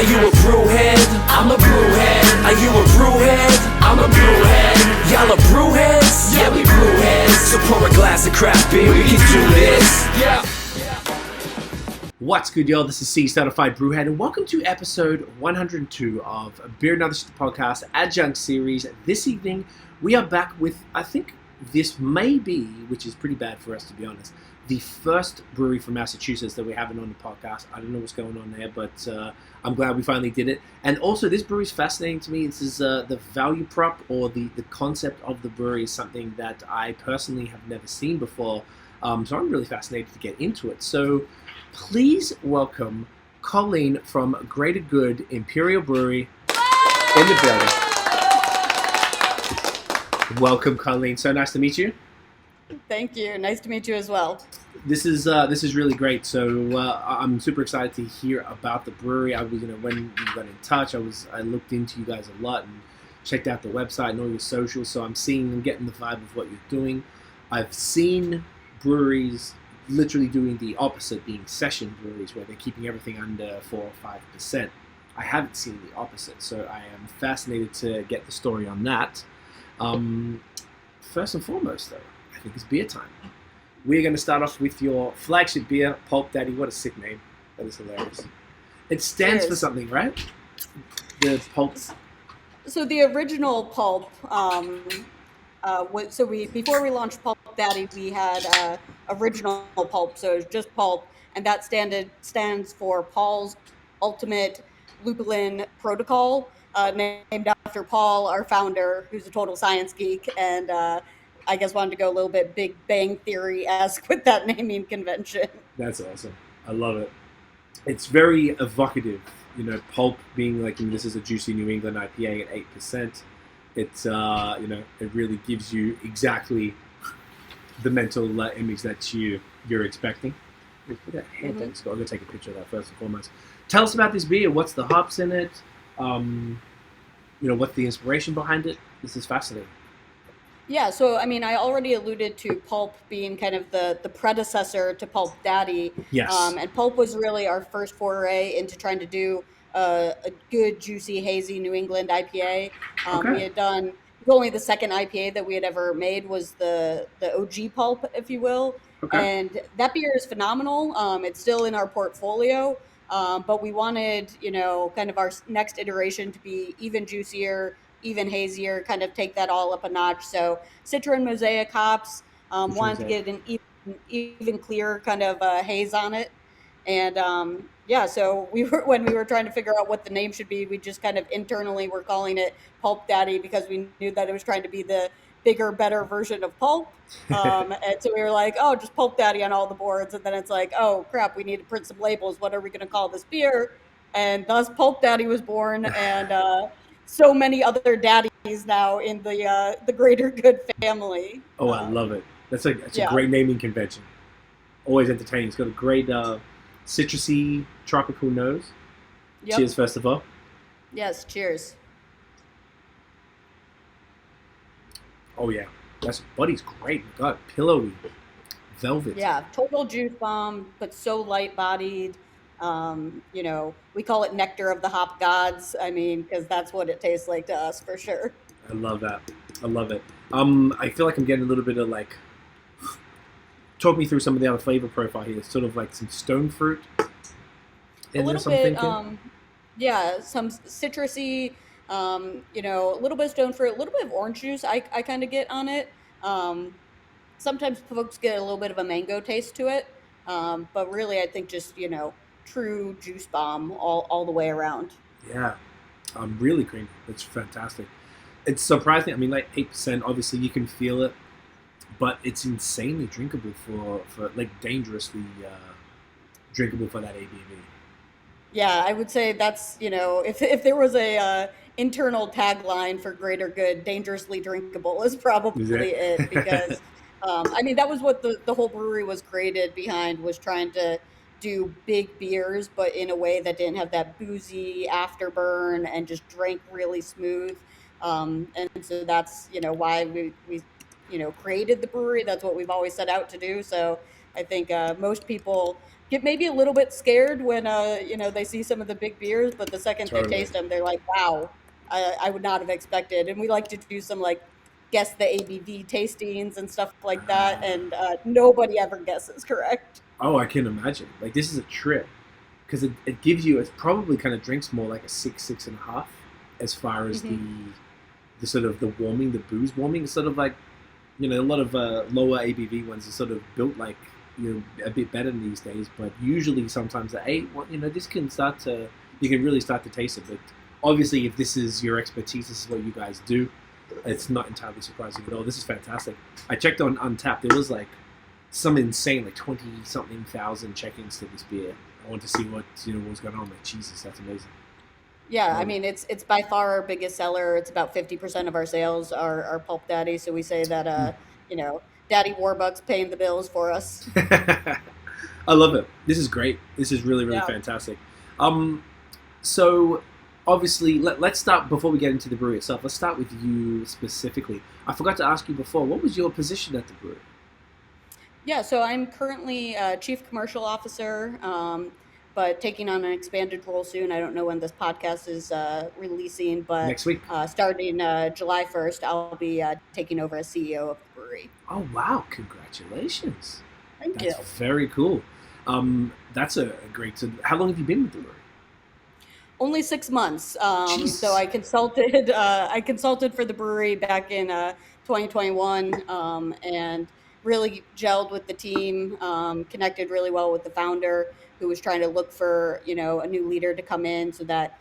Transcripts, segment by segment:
Are you a brewhead? I'm a brewhead. Are you a brewhead? I'm a brewhead. Y'all are brewheads? Yeah, we brewheads. So pour a glass of craft beer, we can do this. Yeah. What's good, y'all? This is C Certified Brewhead, and welcome to episode 102 of Beer and Other Shit Podcast Adjunct series. This evening, we are back with, I think this may be, which is pretty bad for us to be honest, the first brewery from Massachusetts that we haven't on the podcast. I don't know what's going on there, but I'm glad we finally did it. And also, this brewery is fascinating to me. This is the value prop, or the concept of the brewery, is something that I personally have never seen before. So I'm really fascinated to get into it. So please welcome Colleen from Good Imperial Brewing in the building. Welcome, Colleen. So nice to meet you. Thank you. Nice to meet you as well. This is really great. So I'm super excited to hear about the brewery. I was, when you got in touch, I looked into you guys a lot and checked out the website and all your socials. So I'm seeing and getting the vibe of what you're doing. I've seen breweries literally doing the opposite, being session breweries where they're keeping everything under 4 or 5%. I haven't seen the opposite, so I am fascinated to get the story on that. First and foremost, though, I think it's beer time. We're going to start off with your flagship beer, Pulp Daddy. What a sick name. That is hilarious. It stands for something, right? The Pulp. So the original Pulp, before we launched Pulp Daddy, we had original Pulp, so it was just Pulp, and that stands for Paul's Ultimate Lupulin Protocol, named after Paul, our founder, who's a total science geek, and I guess wanted to go a little bit Big Bang Theory-esque with that naming convention. That's awesome. I love it. It's very evocative, Pulp being like, this is a juicy New England IPA at 8%. It's, it really gives you exactly the mental image that you're expecting. Put that hand down. I'm going to take a picture of that first and foremost. Tell us about this beer. What's the hops in it? What's the inspiration behind it? This is fascinating. Yeah, so I already alluded to Pulp being kind of the predecessor to Pulp Daddy. Yes. And Pulp was really our first foray into trying to do a good, juicy, hazy New England IPA. Okay. We had done only the second IPA that we had ever made was the OG Pulp, if you will. Okay. And that beer is phenomenal. It's still in our portfolio, but we wanted, kind of our next iteration to be even juicier, even hazier, kind of take that all up a notch. So Citra and Mosaic hops, wanted to get an even clearer kind of haze on it. And so when we were trying to figure out what the name should be, we just kind of internally were calling it Pulp Daddy because we knew that it was trying to be the bigger, better version of Pulp. And so we were like, oh, just Pulp Daddy on all the boards. And then it's like, oh, crap, we need to print some labels. What are we going to call this beer? And thus Pulp Daddy was born. And so many other daddies now in the Greater Good family. Oh, I love it. It's a great naming convention. Always entertaining. It's got a great citrusy, tropical nose. Yep. Cheers, first of all. Yes, cheers. Oh, yeah. Body's great. We got pillowy, velvet. Yeah, total juice bomb, but so light-bodied. We call it Nectar of the hop gods. Because that's what it tastes like to us, for sure. I love that. I love it. I feel like I'm getting a little bit of talk me through some of the other flavor profile here. Sort of like some stone fruit. A little bit, some citrusy, a little bit of stone fruit, a little bit of orange juice I kind of get on it. Sometimes folks get a little bit of a mango taste to it. But really, I think just, true juice bomb all the way around. Yeah, really creamy. It's fantastic. It's surprising. 8%, obviously you can feel it, but it's insanely drinkable for dangerously drinkable for that ABV. Yeah, I would say that's, if there was a internal tagline for Greater Good, dangerously drinkable is probably it because, that was what the whole brewery was created behind, was trying to do big beers, but in a way that didn't have that boozy afterburn and just drank really smooth. And so that's, why we created the brewery. That's what we've always set out to do. So I think most people get maybe a little bit scared when they see some of the big beers, but the second they Totally. taste them, they're like, wow, I would not have expected. And we like to do some like guess the ABV tastings and stuff like that, and nobody ever guesses correct. Oh, I can imagine. Like this is a trip because it gives you. It probably kind of drinks more like a 6.5, as far as the sort of the warming, the booze warming. It's sort of like a lot of lower ABV ones are sort of built like a bit better these days. But usually, sometimes the this can start to you can really start to taste it. But obviously, if this is your expertise, this is what you guys do. It's not entirely surprising at all. This is fantastic. I checked on Untapped. There was like some insane, like 20 something thousand check-ins to this beer. I want to see what was going on. Like Jesus, that's amazing. Yeah, I mean it's by far our biggest seller. It's about 50% of our sales are Pulp Daddy. So we say that Daddy Warbucks paying the bills for us. I love it. This is great. This is really, really fantastic. So obviously, let's start before we get into the brewery itself. Let's start with you specifically. I forgot to ask you before. What was your position at the brewery? Yeah, so I'm currently Chief Commercial Officer, but taking on an expanded role soon. I don't know when this podcast is releasing, but Next week. Starting July 1st, I'll be taking over as CEO of the brewery. Oh, wow. Congratulations. Thank you. That's very cool. That's a great... How long have you been with the brewery? Only 6 months. So I consulted. I consulted for the brewery back in 2021, and really gelled with the team. Connected really well with the founder, who was trying to look for a new leader to come in so that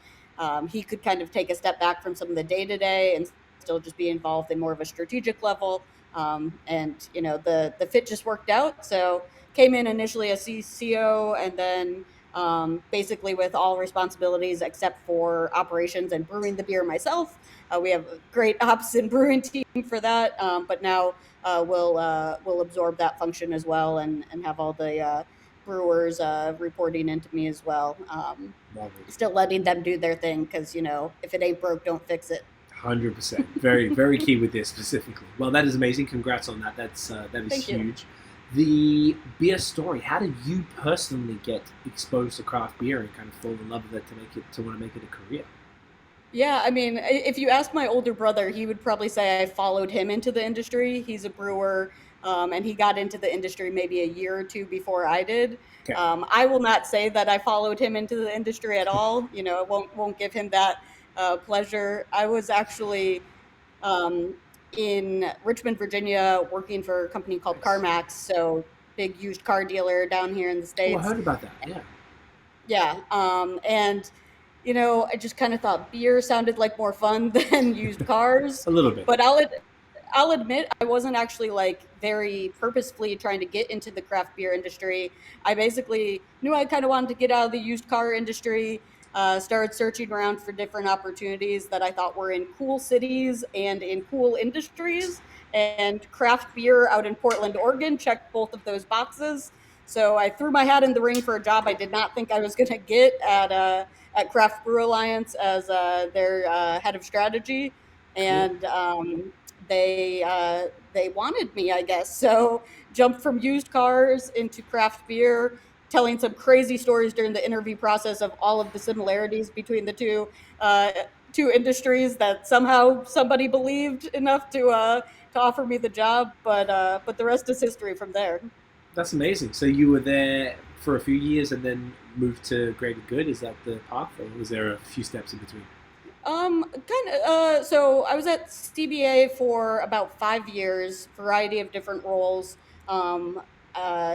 he could kind of take a step back from some of the day to day and still just be involved in more of a strategic level. And the fit just worked out. So came in initially as CCO, and then basically with all responsibilities except for operations and brewing the beer myself. We have a great ops and brewing team for that, but now we'll absorb that function as well and have all the brewers reporting into me as well. Still letting them do their thing because, if it ain't broke, don't fix it. 100%. Very, very key with this specifically. Well, that is amazing. Congrats on that. That is huge. The beer story. How did you personally get exposed to craft beer and kind of fall in love with it to want to make it a career? Yeah, I mean, if you ask my older brother, he would probably say I followed him into the industry. He's a brewer, and he got into the industry maybe a year or two before I did. Okay. I will not say that I followed him into the industry at all. I won't give him that pleasure. I was actually in Richmond, Virginia, working for a company called CarMax, so big used car dealer down here in the States. Oh, I heard about that. Yeah. Yeah, and I just kind of thought beer sounded like more fun than used cars. A little bit. But I'll admit I wasn't actually like very purposefully trying to get into the craft beer industry. I basically knew I kind of wanted to get out of the used car industry. Started searching around for different opportunities that I thought were in cool cities and in cool industries. And craft beer out in Portland, Oregon checked both of those boxes. So I threw my hat in the ring for a job I did not think I was going to get at Craft Brew Alliance as their head of strategy. And they wanted me, I guess. So jumped from used cars into craft beer, telling some crazy stories during the interview process of all of the similarities between the two industries that somehow somebody believed enough to offer me the job. But the rest is history from there. That's amazing. So you were there for a few years and then moved to Greater Good. Is that the path, or was there a few steps in between? So I was at CBA for about 5 years, variety of different roles.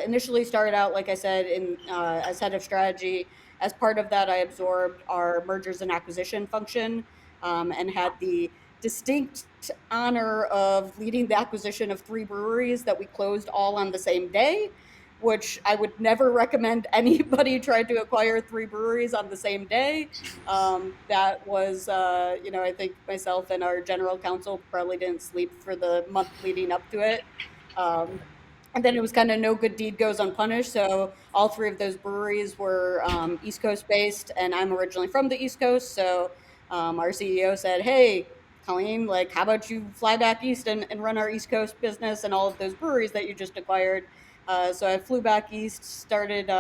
Initially started out, like I said, as head of strategy. As part of that, I absorbed our mergers and acquisition function, and had the distinct honor of leading the acquisition of 3 breweries that we closed all on the same day, which I would never recommend anybody try to acquire 3 breweries on the same day. That was, I think myself and our general counsel probably didn't sleep for the month leading up to it. And then it was kind of no good deed goes unpunished. So all 3 of those breweries were East Coast based, and I'm originally from the East Coast. So our CEO said, hey, Colleen, how about you fly back east and run our East Coast business and all of those breweries that you just acquired? So I flew back east, started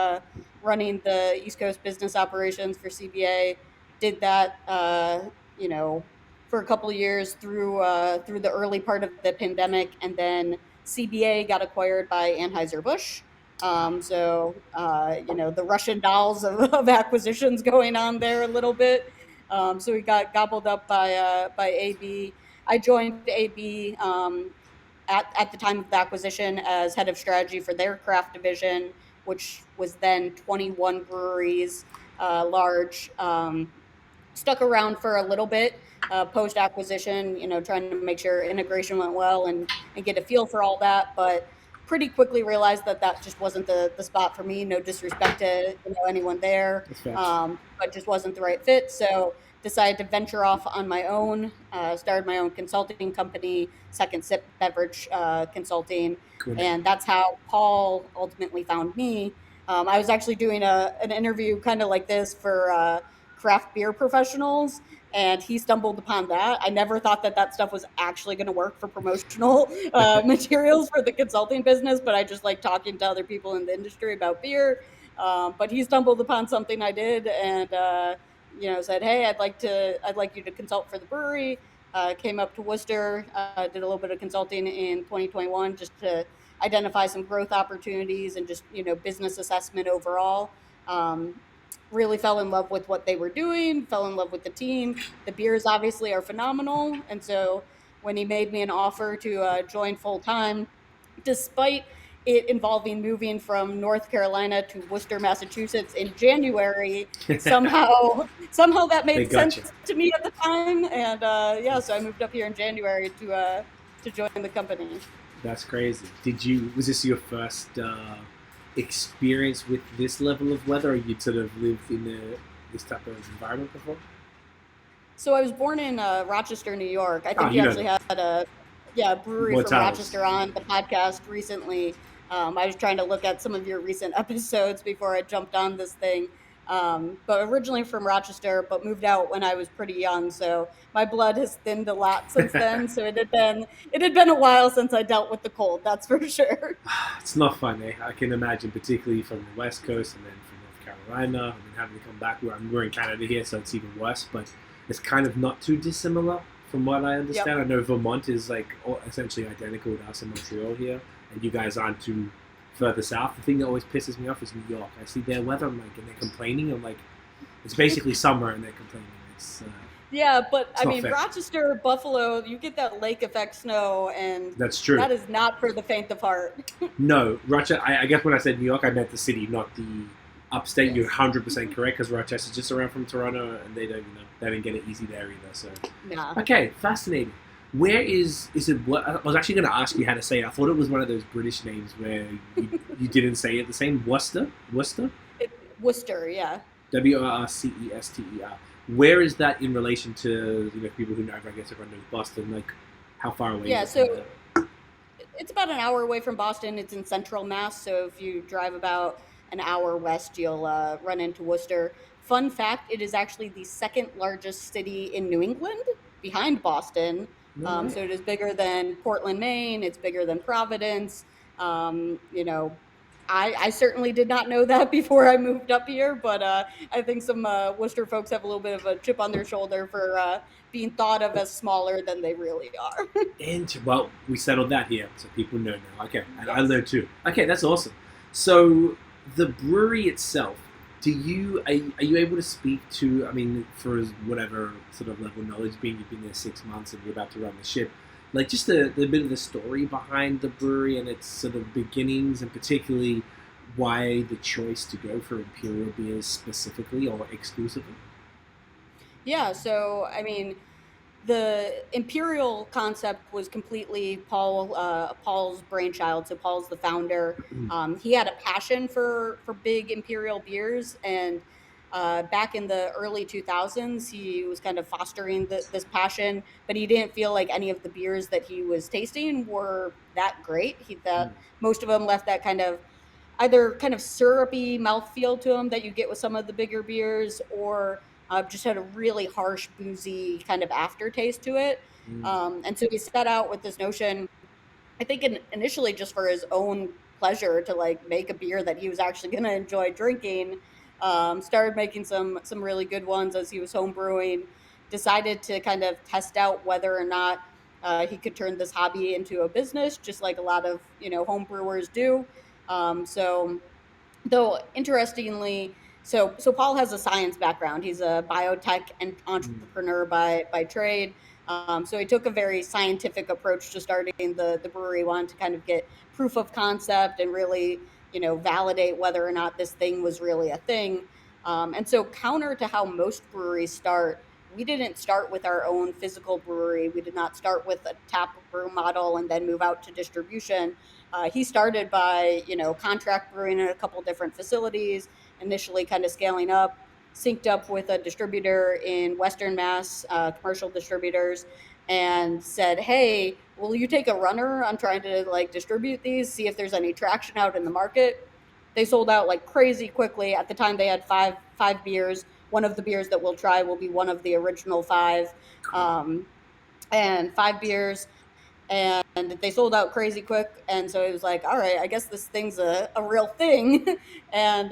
running the East Coast business operations for CBA. Did that, for a couple of years through the early part of the pandemic, and then CBA got acquired by Anheuser-Busch. The Russian dolls of acquisitions going on there a little bit. So we got gobbled up by AB. I joined AB at the time of the acquisition as head of strategy for their craft division, which was then 21 breweries, large. Stuck around for a little bit post acquisition, trying to make sure integration went well and get a feel for all that. But pretty quickly realized that just wasn't the spot for me. No disrespect to anyone there, That's fair. but just wasn't the right fit. So decided to venture off on my own. Started my own consulting company, Second Sip Beverage Consulting, Good. and that's how Paul ultimately found me. I was actually doing an interview kind of like this for craft beer professionals, and he stumbled upon that. I never thought that stuff was actually going to work for promotional materials for the consulting business, but I just like talking to other people in the industry about beer. But he stumbled upon something I did, and said, "Hey, I'd like you to consult for the brewery." Came up to Worcester, did a little bit of consulting in 2021 just to identify some growth opportunities and just business assessment overall. Really fell in love with what they were doing, fell in love with the team. The beers obviously are phenomenal. And so when he made me an offer to join full time, despite it involving moving from North Carolina to Worcester, Massachusetts in January, somehow that They made got sense you. to me at the time. And so I moved up here in January to join the company. That's crazy. Was this your first experience with this level of weather, or you'd sort of lived in this type of environment before? So I was born in Rochester, New York. I Oh, think you actually had a brewery More from towels. Rochester on the podcast recently. I was trying to look at some of your recent episodes before I jumped on this thing. But originally from Rochester, but moved out when I was pretty young. So my blood has thinned a lot since then. So it had been a while since I dealt with the cold. That's for sure. It's not fun, eh? I can imagine, particularly from the West Coast and then from North Carolina, and then having to come back. We're in Canada here, so it's even worse. But it's kind of not too dissimilar, from what I understand. Yep. I know Vermont is like essentially identical to us in Montreal here, and you guys aren't too further south. The thing that always pisses me off is New York. I see their weather, and they're complaining. I'm like, it's basically summer, and they're complaining. It's Yeah, but It's I not mean, fair. Rochester, Buffalo, you get that lake effect snow, and that's true. that is not for the faint of heart. No, Rochester. I guess when I said New York, I meant the city, not the upstate. Yes. You're 100% correct, because Rochester's just around from Toronto, and they don't, they didn't get it easy there either. So, Nah. okay, fascinating. Where is it? What I was actually going to ask you how to say it. I thought it was one of those British names where you didn't say it the same. Worcester. Worcester, yeah. Worcester. Where is that in relation to people who know? I guess everyone knows Boston. Like, how far away? Yeah, is it so it's about an hour away from Boston. It's in central Mass, so if you drive about an hour west, you'll run into Worcester. Fun fact, it is actually the second largest city in New England, behind Boston. No way. So it is bigger than Portland, Maine. It's bigger than Providence. Um, you know, I certainly did not know that before I moved up here, but I think some Worcester folks have a little bit of a chip on their shoulder for being thought of as smaller than they really are. Well, we settled that here, so people know now. Okay, and I Yes. know too. Okay, that's awesome. So the brewery itself, are you able to speak to? I mean, for whatever sort of level of knowledge, being you've been there 6 months and you're about to run the ship, like just the bit of the story behind the brewery and its sort of beginnings, and particularly why the choice to go for imperial beers specifically or exclusively. Yeah, so I mean, the imperial concept was completely Paul's brainchild. So Paul's the founder. He had a passion for big imperial beers, and back in the early 2000s, he was kind of fostering this passion, but he didn't feel like any of the beers that he was tasting were that great. He thought most of them left that kind of either kind of syrupy mouthfeel to them that you get with some of the bigger beers, or just had a really harsh, boozy kind of aftertaste to it. And so he set out with this notion, I think initially just for his own pleasure to like make a beer that he was actually going to enjoy drinking. Started making some really good ones as he was home brewing. Decided to kind of test out whether or not he could turn this hobby into a business, just like a lot of home brewers do. So though interestingly, so Paul has a science background. He's a biotech and entrepreneur by trade. So he took a very scientific approach to starting the brewery. Wanted to kind of get proof of concept and really validate whether or not this thing was really a thing. And so counter to how most breweries start, we didn't start with our own physical brewery. We did not start with a tap room model and then move out to distribution. He started by, contract brewing in a couple different facilities, initially kind of scaling up, synced up with a distributor in Western Mass, commercial distributors, and said, hey, will you take a runner on trying to like distribute these, see if there's any traction out in the market? They sold out like crazy quickly. At the time, they had five beers. One of the beers that we'll try will be one of the original five, and 5 beers, and they sold out crazy quick. And so it was like, all right, I guess this thing's a real thing. And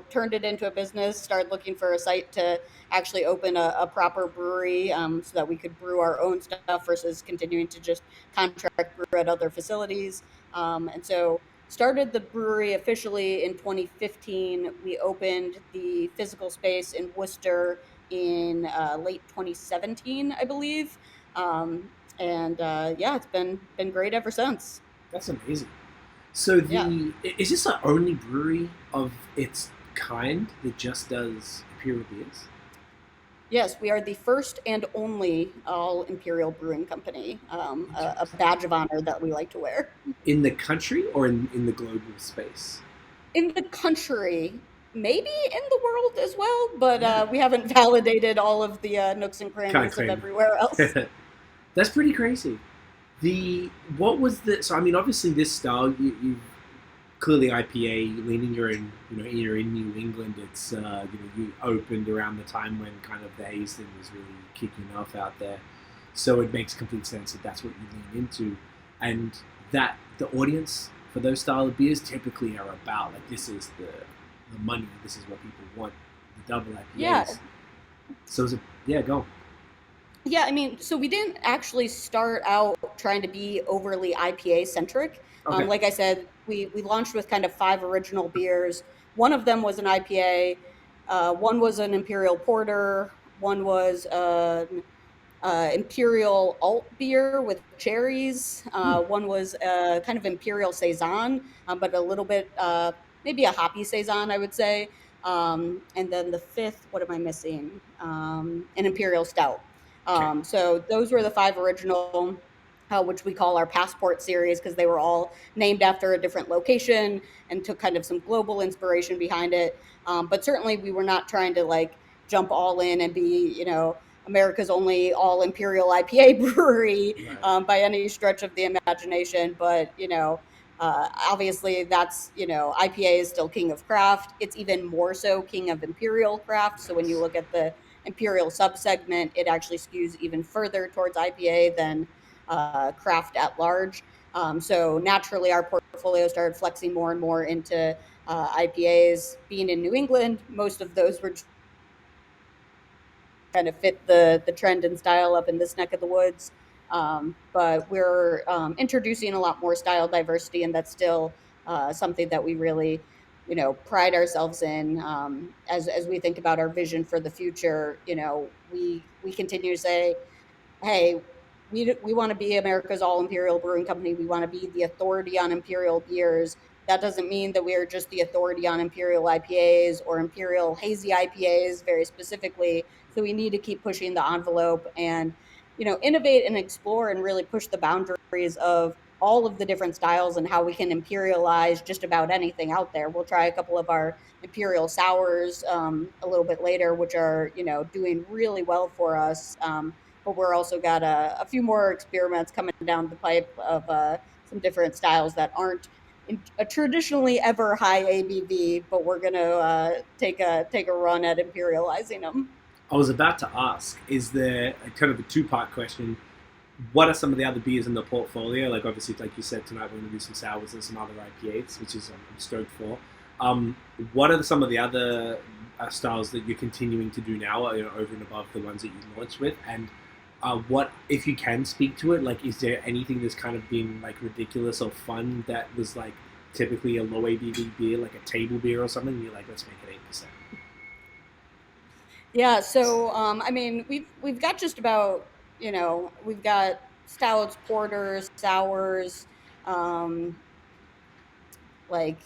turned it into a business, started looking for a site to actually open a proper brewery, so that we could brew our own stuff versus continuing to just contract brew at other facilities. And so started the brewery officially in 2015. We opened the physical space in Worcester in late 2017, I believe. And it's been great ever since. That's amazing. So is this the only brewery of its kind that just does imperial beers? Yes, we are the first and only all imperial brewing company. A badge of honor that we like to wear. In the country or in the global space? In the country, maybe in the world as well, but we haven't validated all of the nooks and crannies of everywhere else. That's pretty crazy. So I mean, obviously this style, you clearly IPA, leaning you're in New England. It's you opened around the time when kind of the haze thing was really kicking off out there, so it makes complete sense that that's what you lean into, and that the audience for those style of beers typically are about like this is the money, this is what people want, the double IPAs. Yeah. So go. Yeah, I mean, so we didn't actually start out trying to be overly IPA centric. Okay. Like I said, we launched with kind of 5 original beers. One of them was an IPA. One was an Imperial Porter. One was an Imperial Alt beer with cherries. One was kind of Imperial Saison, but a little bit, maybe a hoppy Saison, I would say. And then the 5th, what am I missing? An Imperial Stout. So those were the 5 original, which we call our Passport series, because they were all named after a different location and took kind of some global inspiration behind it. But certainly we were not trying to like jump all in and be, America's only all Imperial IPA brewery, Right. by any stretch of the imagination. But, obviously that's, IPA is still king of craft. It's even more so king of Imperial craft. So when you look at the Imperial subsegment, it actually skews even further towards IPA than craft at large. So naturally, our portfolio started flexing more and more into IPAs. Being in New England, most of those were just kind of fit the trend and style up in this neck of the woods. But we're introducing a lot more style diversity, and that's still something that we really pride ourselves in, as we think about our vision for the future. We continue to say, hey, we want to be America's all Imperial Brewing Company. We want to be the authority on Imperial beers. That doesn't mean that we are just the authority on Imperial IPAs or Imperial hazy IPAs very specifically. So we need to keep pushing the envelope and, innovate and explore and really push the boundaries of all of the different styles and how we can imperialize just about anything out there. We'll try a couple of our Imperial sours a little bit later, which are, doing really well for us. But we're also got a few more experiments coming down the pipe of some different styles that aren't traditionally ever high ABV, but we're going to take a run at imperializing them. I was about to ask, is there a kind of a 2-part question? what are some of the other beers in the portfolio? Like obviously, like you said, tonight we're going to do some sours and some other IPAs, which is I'm stoked for. What are some of the other styles that you're continuing to do now, over and above the ones that you launched with? And what, if you can speak to it, like is there anything that's kind of been like ridiculous or fun that was like typically a low ABV beer, like a table beer or something, and you're like, let's make it 8%? Yeah, so I mean, we've got just about, we've got stouts, porters, sours, um, like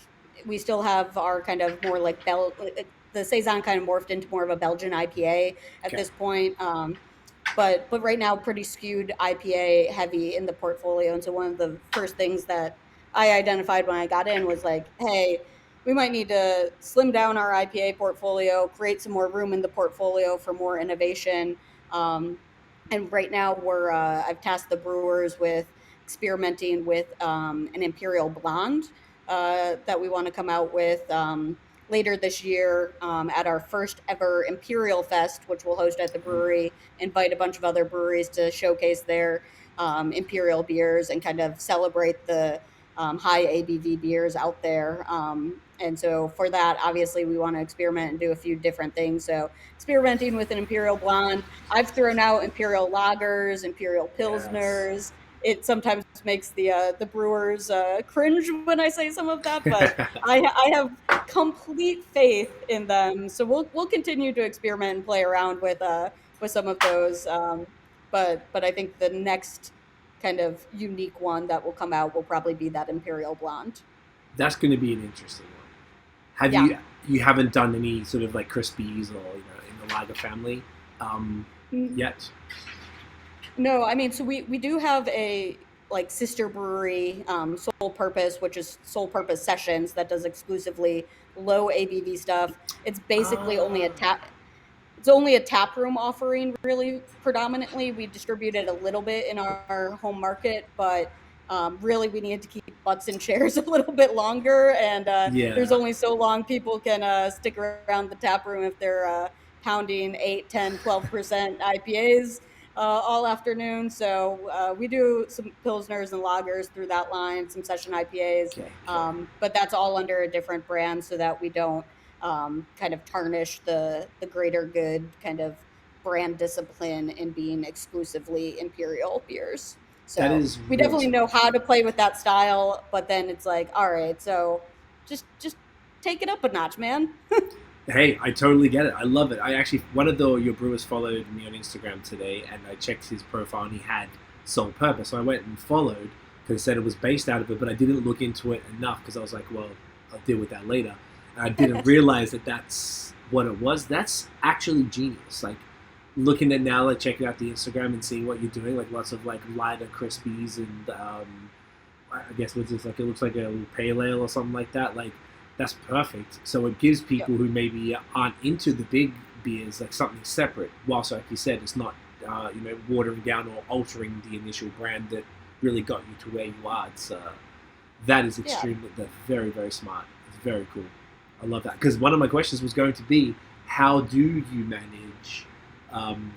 we still have our kind of more like the saison kind of morphed into more of a Belgian IPA at Okay. this point. But right now pretty skewed IPA heavy in the portfolio. And so one of the first things that I identified when I got in was like, hey, we might need to slim down our IPA portfolio, create some more room in the portfolio for more innovation. And right now I've tasked the brewers with experimenting with an Imperial Blonde that we want to come out with later this year at our first ever Imperial Fest, which we'll host at the brewery, invite a bunch of other breweries to showcase their Imperial beers and kind of celebrate the high ABV beers out there. And so for that, obviously, we want to experiment and do a few different things. So experimenting with an Imperial Blonde. I've thrown out Imperial Lagers, Imperial Yes. Pilsners. It sometimes makes the brewers cringe when I say some of that, but I have complete faith in them. So we'll continue to experiment and play around with some of those. But I think the next kind of unique one that will come out will probably be that Imperial Blonde. That's going to be an interesting one. Have Yeah. you haven't done any sort of like Crispies or in the lager family yet? No, I mean, so we do have a like sister brewery, Sole Purpose, which is Sole Purpose Sessions that does exclusively low ABV stuff. It's basically only a Ah, tap. It's only a tap room offering, really, predominantly. We distribute it a little bit in our home market, but really we need to keep butts in chairs a little bit longer. And there's yeah. only so long people can stick around the tap room if they're pounding 8, 10, 12% IPAs all afternoon. So we do some Pilsners and lagers through that line, some session IPAs, Okay. but that's all under a different brand so that we don't kind of tarnish the greater good kind of brand discipline in being exclusively imperial beers. That So is we really definitely smart. know how to play with that style, but then it's like, all right, so just take it up a notch, man. Hey, I totally get it. I love it. I actually, one of your brewers followed me on Instagram today, and I checked his profile, and he had Sole Purpose. So I went and followed because it said it was based out of it, but I didn't look into it enough because I was like, well, I'll deal with that later. And I didn't realize that that's what it was. That's actually genius. Like looking at now, like checking out the Instagram and seeing what you're doing, like lots of like lighter crispies and I guess what's this like? It looks like a pale ale or something like that. Like that's perfect. So it gives Yep. people who maybe aren't into the big beers like something separate. Whilst, like you said, it's not watering down or altering the initial brand that really got you to where you are. It's that is Yeah. extremely that's very very smart. It's very cool. I love that because one of my questions was going to be how do you manage um,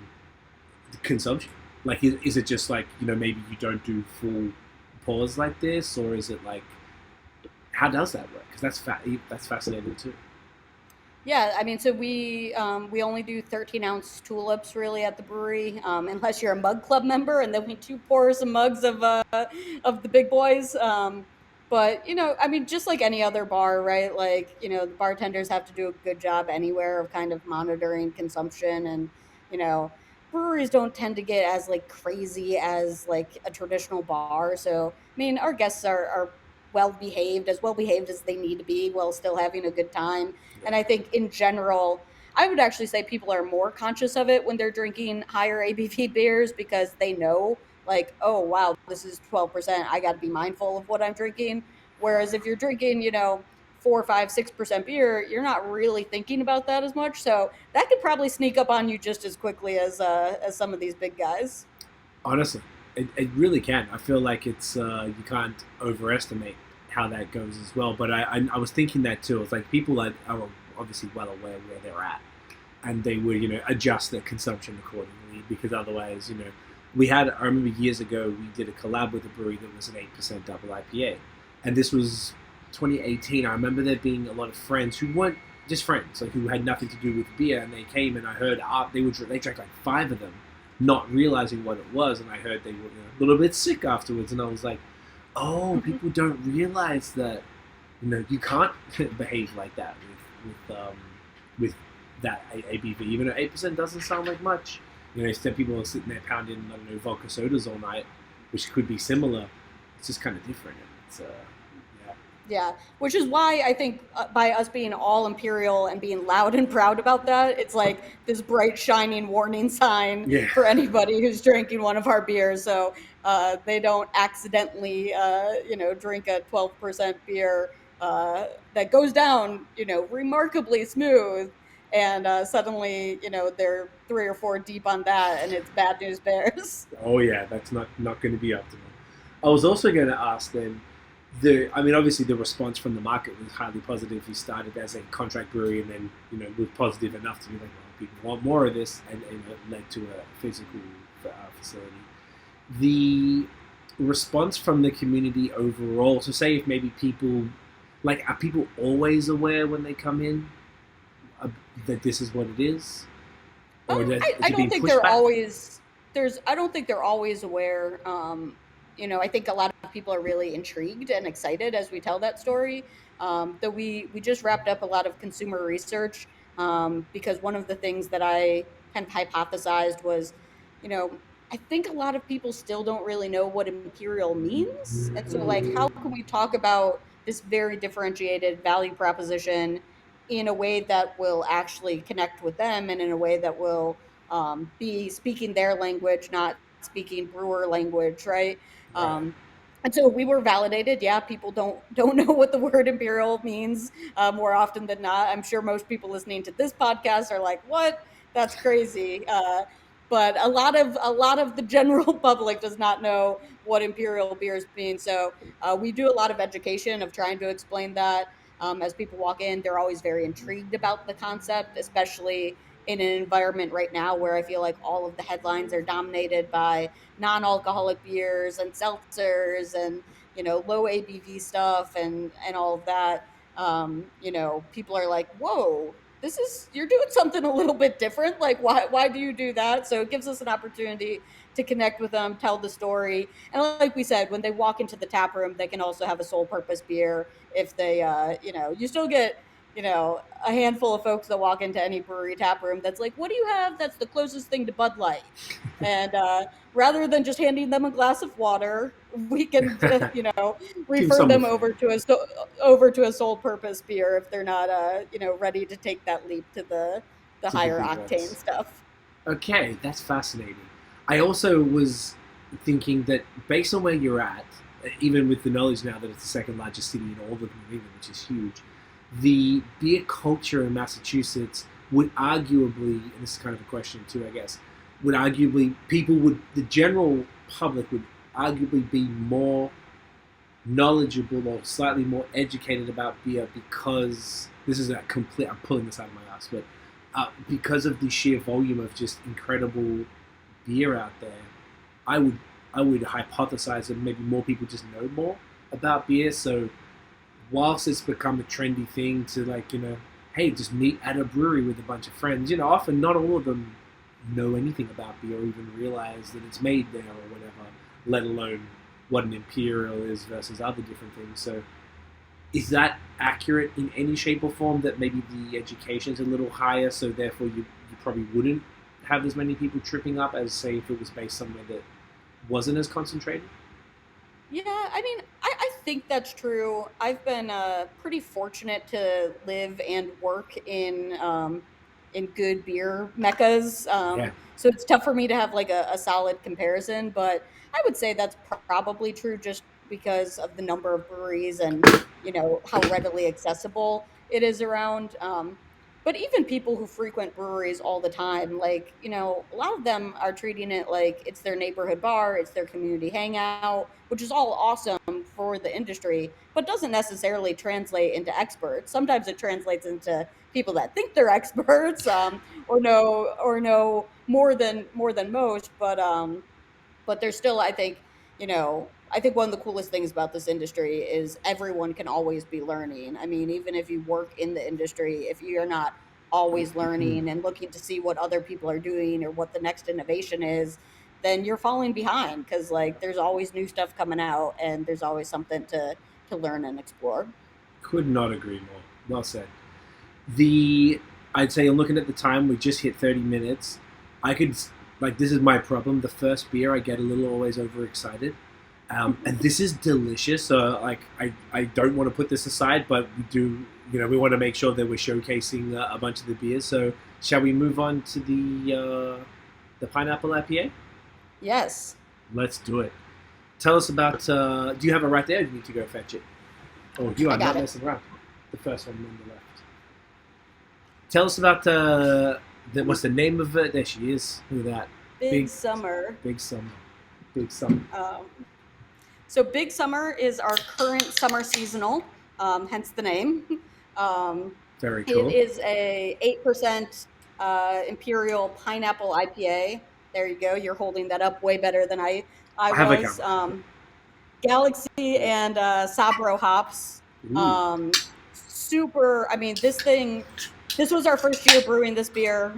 the consumption? Like, is it just like maybe you don't do full pours like this, or is it like how does that work? Because that's fascinating too. Yeah, I mean, so we only do 13-ounce tulips really at the brewery, unless you're a mug club member, and then we do pour some mugs of the big boys. But I mean, just like any other bar, right? Like the bartenders have to do a good job anywhere of kind of monitoring consumption, and you know, breweries don't tend to get as like crazy as like a traditional bar. So I mean, our guests are well behaved as they need to be, while still having a good time. And I think in general, I would actually say people are more conscious of it when they're drinking higher ABV beers because they know, like, oh, wow, this is 12%. I got to be mindful of what I'm drinking. Whereas if you're drinking, 4, 5, 6% beer, you're not really thinking about that as much. So that could probably sneak up on you just as quickly as some of these big guys. Honestly, it really can. I feel like it's you can't overestimate how that goes as well. But I was thinking that too. It's like people that are obviously well aware where they're at, and they would adjust their consumption accordingly because otherwise I remember years ago, we did a collab with a brewery that was an 8% double IPA. And this was 2018. I remember there being a lot of friends who weren't just friends, like who had nothing to do with beer. And they came and I heard they drank like 5 of them, not realizing what it was. And I heard they were a little bit sick afterwards. And I was like, oh, people don't realize that, you can't behave like that with that ABV. Even though 8% doesn't sound like much. Instead people are sitting there pounding, I don't know, vodka sodas all night, which could be similar. It's just kind of different. It's Yeah, which is why I think by us being all Imperial and being loud and proud about that, it's like this bright, shining warning sign for anybody who's drinking one of our beers, so they don't accidentally, drink a 12% beer that goes down, remarkably smooth, and suddenly, they're 3 or 4 deep on that, and it's bad news bears. Oh yeah, that's not going to be optimal. I was also going to ask then, obviously the response from the market was highly positive. We started as a contract brewery and then, was positive enough to be like, well, people want more of this, and it led to a physical facility. The response from the community overall, so say if maybe people, are people always aware when they come in that this is what it is? Or I don't think they're always, I don't think they're always aware. I think a lot of people are really intrigued and excited as we tell that story. That we just wrapped up a lot of consumer research because one of the things that I kind of hypothesized was, I think a lot of people still don't really know what Imperial means. And so, how can we talk about this very differentiated value proposition in a way that will actually connect with them and in a way that will be speaking their language, not speaking brewer language, right? And so we were validated. Yeah, people don't know what the word Imperial means more often than not. I'm sure most people listening to this podcast are like, "What? That's crazy." But a lot of the general public does not know what Imperial beers mean. So we do a lot of education of trying to explain that. As people walk in, they're always very intrigued about the concept, especially in an environment right now where I feel like all of the headlines are dominated by non-alcoholic beers and seltzers and low ABV stuff and all of that. People are like, whoa, you're doing something a little bit different. Like, why do you do that? So it gives us an opportunity to connect with them, tell the story, and like we said, when they walk into the tap room, they can also have a sole purpose beer. If they you still get a handful of folks that walk into any brewery tap room that's like, what do you have that's the closest thing to Bud Light? And rather than just handing them a glass of water, we can refer them over to a sole purpose beer if they're not ready to take that leap to the higher octane stuff. Okay, that's fascinating. I also was thinking that based on where you're at, even with the knowledge now that it's the second largest city in all of New England, which is huge, the beer culture in Massachusetts would arguably, and this is kind of a question too, I guess, the general public would arguably be more knowledgeable or slightly more educated about beer because, I'm pulling this out of my ass, but because of the sheer volume of just incredible beer out there, I would hypothesize that maybe more people just know more about beer. So whilst it's become a trendy thing to hey, just meet at a brewery with a bunch of friends, often not all of them know anything about beer or even realize that it's made there or whatever, let alone what an Imperial is versus other different things. So is that accurate in any shape or form, that maybe the education's a little higher, so therefore you probably wouldn't have as many people tripping up as, say, if it was based somewhere that wasn't as concentrated? Yeah, I mean, I think that's true. I've been pretty fortunate to live and work in good beer meccas. So it's tough for me to have like a solid comparison, but I would say that's probably true just because of the number of breweries and how readily accessible it is around. But even people who frequent breweries all the time, a lot of them are treating it like it's their neighborhood bar, it's their community hangout, which is all awesome for the industry, but doesn't necessarily translate into experts. Sometimes it translates into people that think they're experts, or know more than most. But But there's still, I think, I think one of the coolest things about this industry is everyone can always be learning. I mean, even if you work in the industry, if you're not always learning and looking to see what other people are doing or what the next innovation is, then you're falling behind, because like there's always new stuff coming out and there's always something to learn and explore. Could not agree more. Well said. The I'd say, looking at the time, we just hit 30 minutes. I could, like, this is my problem. The first beer, I get a little always overexcited. And this is delicious. So, like, I don't want to put this aside, but we do, we want to make sure that we're showcasing a bunch of the beers. So, shall we move on to the pineapple IPA? Yes. Let's do it. Tell us about, do you have it right there? Or do you need to go fetch it? Oh, you are not messing around. The first one on the left. Tell us about what's the name of it? There she is. Look at that. Bigg Summer. Bigg Summer. Bigg Summer. So Bigg Summer is our current summer seasonal, hence the name. Very cool. It is a 8% Imperial Pineapple IPA. There you go. You're holding that up way better than I was. Galaxy and Sabro hops. Super. I mean, this was our first year brewing this beer.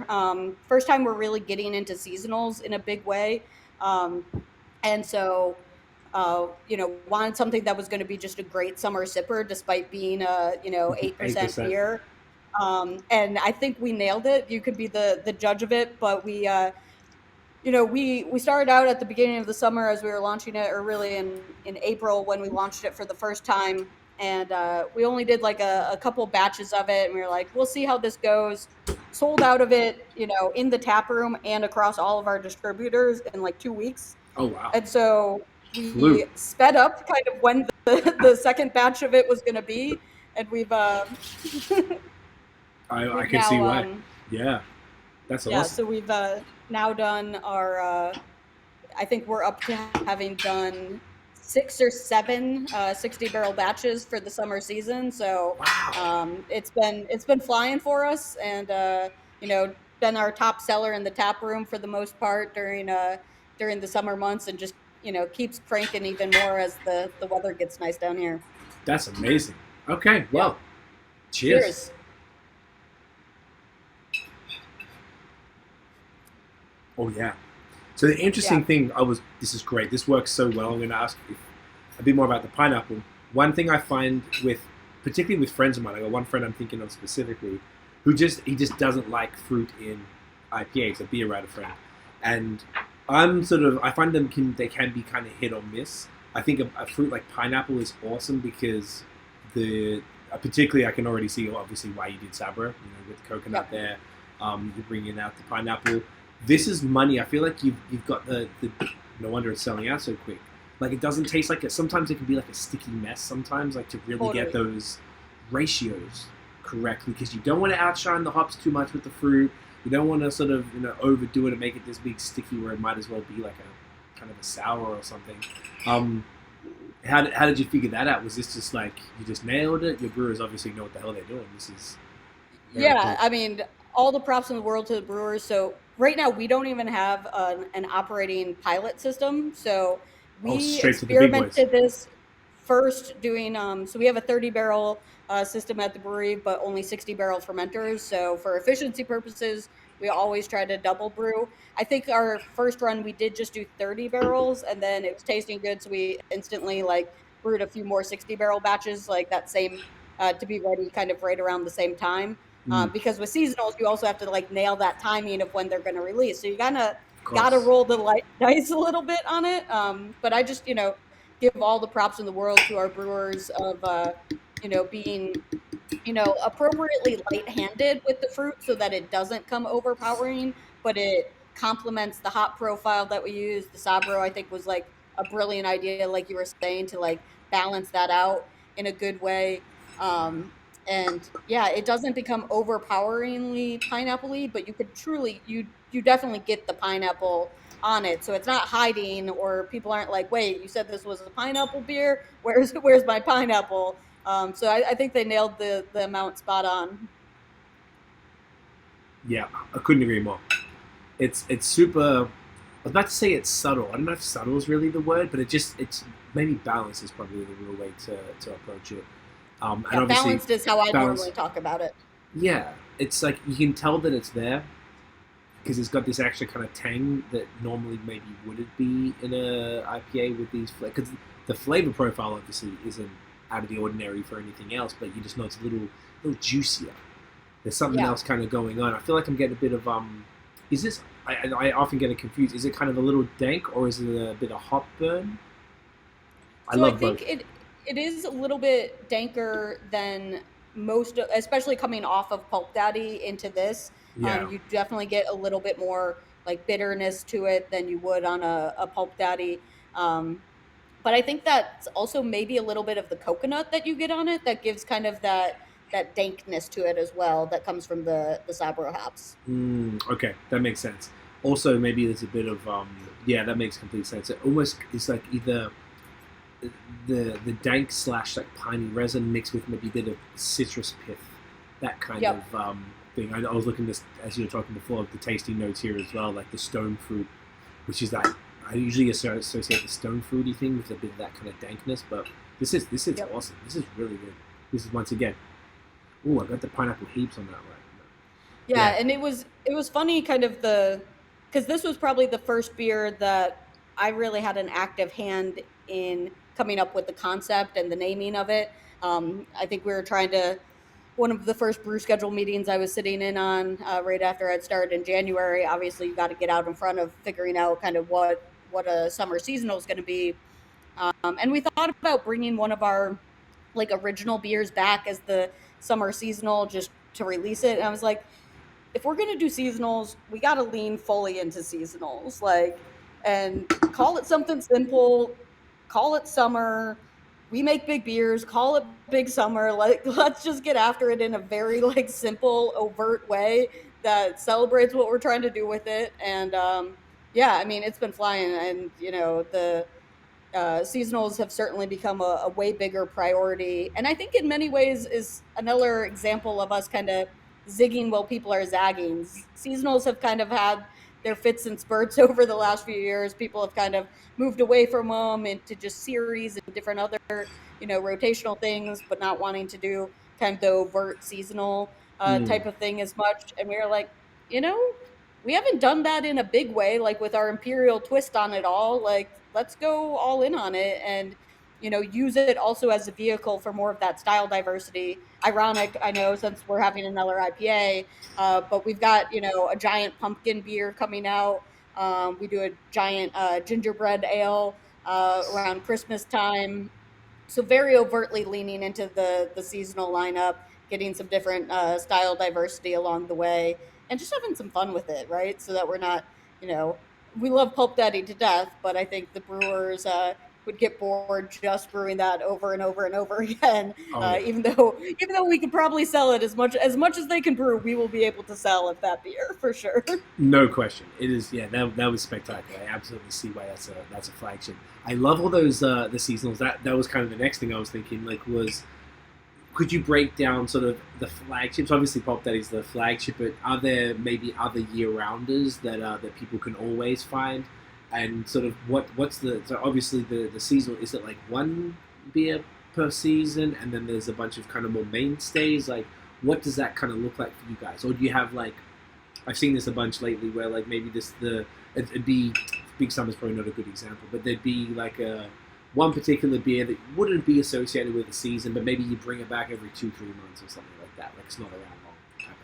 First time we're really getting into seasonals in a big way. And so, wanted something that was going to be just a great summer sipper, despite being a, 8% beer. And I think we nailed it. You could be the judge of it, but we started out at the beginning of the summer as we were launching it, or really in April when we launched it for the first time. And we only did like a couple batches of it, and we were like, we'll see how this goes. Sold out of it, in the tap room and across all of our distributors in like 2 weeks. Oh, wow. And so we sped up kind of when the second batch of it was going to be. And we've... I can see why. Yeah. That's awesome. Yeah, so we've now done our... I think we're up to having done 6 or 7 60-barrel batches for the summer season. So wow. It's been flying for us, and been our top seller in the tap room for the most part during the summer months, and just keeps cranking even more as the weather gets nice down here. That's amazing. Okay, well, cheers. Oh yeah. So the interesting thing, this is great. This works so well. I'm going to ask you a bit more about the pineapple. One thing I find particularly with friends of mine, I got one friend I'm thinking of specifically, he just doesn't like fruit in IPAs, a beer writer friend. And I find they can be kind of hit or miss. I think a fruit like pineapple is awesome because particularly I can already see obviously why you did Sabra, with the coconut there. You're bringing out the pineapple. This is money. I feel like you've got the no wonder it's selling out so quick. Like, it doesn't taste like sometimes it can be like a sticky mess sometimes, like to really get those ratios correctly, because you don't want to outshine the hops too much with the fruit. You don't want to sort of overdo it and make it this big sticky where it might as well be like a kind of a sour or something. How did you figure that out? Was this just like you just nailed it? Your brewers obviously know what the hell they're doing. This is cool. I mean, all the props in the world to the brewers. So right now we don't even have an operating pilot system. So we experimented this first doing, so we have a 30-barrel system at the brewery, but only 60-barrel fermenters. So for efficiency purposes, we always try to double brew. I think our first run, we did just do 30 barrels, and then it was tasting good. So we instantly brewed a few more 60-barrel batches, like that same, to be ready kind of right around the same time. Because with seasonals, you also have to nail that timing of when they're going to release. So you gotta roll the dice a little bit on it. But I just, give all the props in the world to our brewers of, being, appropriately light-handed with the fruit so that it doesn't come overpowering, but it complements the hop profile that we use. The Sabro, I think, was a brilliant idea, like you were saying, to balance that out in a good way. And yeah, it doesn't become overpoweringly pineapple-y, but you could truly, you definitely get the pineapple on it. So it's not hiding, or people aren't like, wait, you said this was a pineapple beer? Where's my pineapple? So I think they nailed the amount spot on. Yeah, I couldn't agree more. It's super, was about to say it's subtle. I don't know if subtle is really the word, but it's maybe balance is probably the real way to approach it. And Yeah, obviously, balanced is how I balance. normally talk about it. Yeah, it's like you can tell that it's there because it's got this extra kind of tang that normally maybe wouldn't be in a IPA with these because the flavor profile obviously isn't out of the ordinary for anything else, but you just know it's a little juicier. There's something Yeah. else kind of going on. I feel like I'm getting a bit of is this? I often get it confused. Is it kind of a little dank or is it a bit of hop burn? I So I love think both. it is a little bit danker than most, especially coming off of Pulp Daddy into this. Yeah. You definitely get a little bit more like bitterness to it than you would on a Pulp Daddy. Um, but I think that's also maybe a little bit of the coconut that you get on it that gives kind of that dankness to it as well that comes from the Sabro hops. Okay, that makes sense. Also, maybe there's a bit of yeah, that makes complete sense. It almost is like either the dank slash like piney resin mixed with maybe a bit of citrus pith, that kind Yep. of thing. I was looking this as you were talking before of the tasting notes here as well, like the stone fruit, which is that I usually associate the stone fruity thing with a bit of that kind of dankness, but this is Yep. awesome. This is really good. This is once again. Oh, I got the pineapple heaps on that right. Yeah, Yeah. and it was funny kind of because this was probably the first beer that I really had an active hand in coming up with the concept and the naming of it. I think we were trying to one of the first brew schedule meetings I was sitting in on right after I'd started in January. Obviously, you got to get out in front of figuring out kind of what a summer seasonal is going to be. And we thought about bringing one of our like original beers back as the summer seasonal just to release it. And I was like, if we're gonna do seasonals, we gotta lean fully into seasonals, like, and call it something simple, call it summer. We make big beers, call it Bigg Summer. Like, let's just get after it in a very like simple, overt way that celebrates what we're trying to do with it. And yeah, I mean, it's been flying, and the seasonals have certainly become a way bigger priority. And I think in many ways is another example of us kind of zigging while people are zagging. Seasonals have kind of had their fits and spurts over the last few years. People have kind of moved away from them into just series and different other, rotational things, but not wanting to do kind of the overt seasonal Mm. type of thing as much. And we were like, you know, we haven't done that in a big way, like with our imperial twist on it all. Like, let's go all in on it and use it also as a vehicle for more of that style diversity. Ironic, I know, since we're having another IPA, but we've got a giant pumpkin beer coming out. We do a giant gingerbread ale around Christmas time, so very overtly leaning into the seasonal lineup, getting some different style diversity along the way, and just having some fun with it, right? So that we're not, you know, we love Pulp Daddy to death, but I think the brewers would get bored just brewing that over and over and over again. Oh yeah. Even though we could probably sell it as much as they can brew, we will be able to sell at that beer for sure. No question. It is. Yeah, that was spectacular. I absolutely see why that's a flagship. I love all those the seasonals. That was kind of the next thing I was thinking. Like, could you break down sort of the flagships? Obviously, Pop Daddy's the flagship, but are there maybe other year rounders that people can always find? And sort of what's so obviously the seasonal, is it like one beer per season, and then there's a bunch of kind of more mainstays? Like, what does that kind of look like for you guys? Or do you have like, I've seen this a bunch lately where like maybe it'd be Bigg Summer's probably not a good example, but there'd be like a one particular beer that wouldn't be associated with a season, but maybe you bring it back every 2-3 months or something like that. Like, it's not around long type of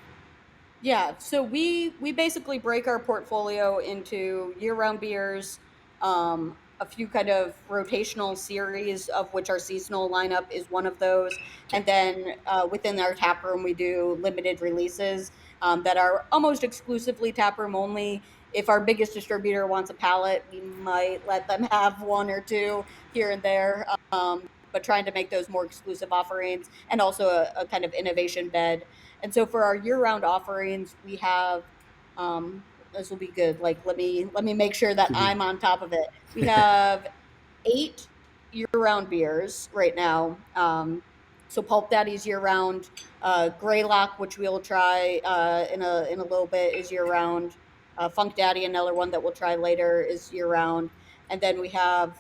Yeah, so we basically break our portfolio into year-round beers, a few kind of rotational series of which our seasonal lineup is one of those, thing. and then within our tap room we do limited releases that are almost exclusively tap room only. If our biggest distributor wants a pallet, we might let them have one or two here and there, but trying to make those more exclusive offerings and also a kind of innovation bed. And so for our year-round offerings, we have this will be good. Like, let me make sure that I'm on top of it. We have 8 year-round beers right now. So Pulp Daddy's year-round. Greylock, which we'll try in a little bit, is year-round. Funk Daddy, another one that we'll try later, is year round. And then we have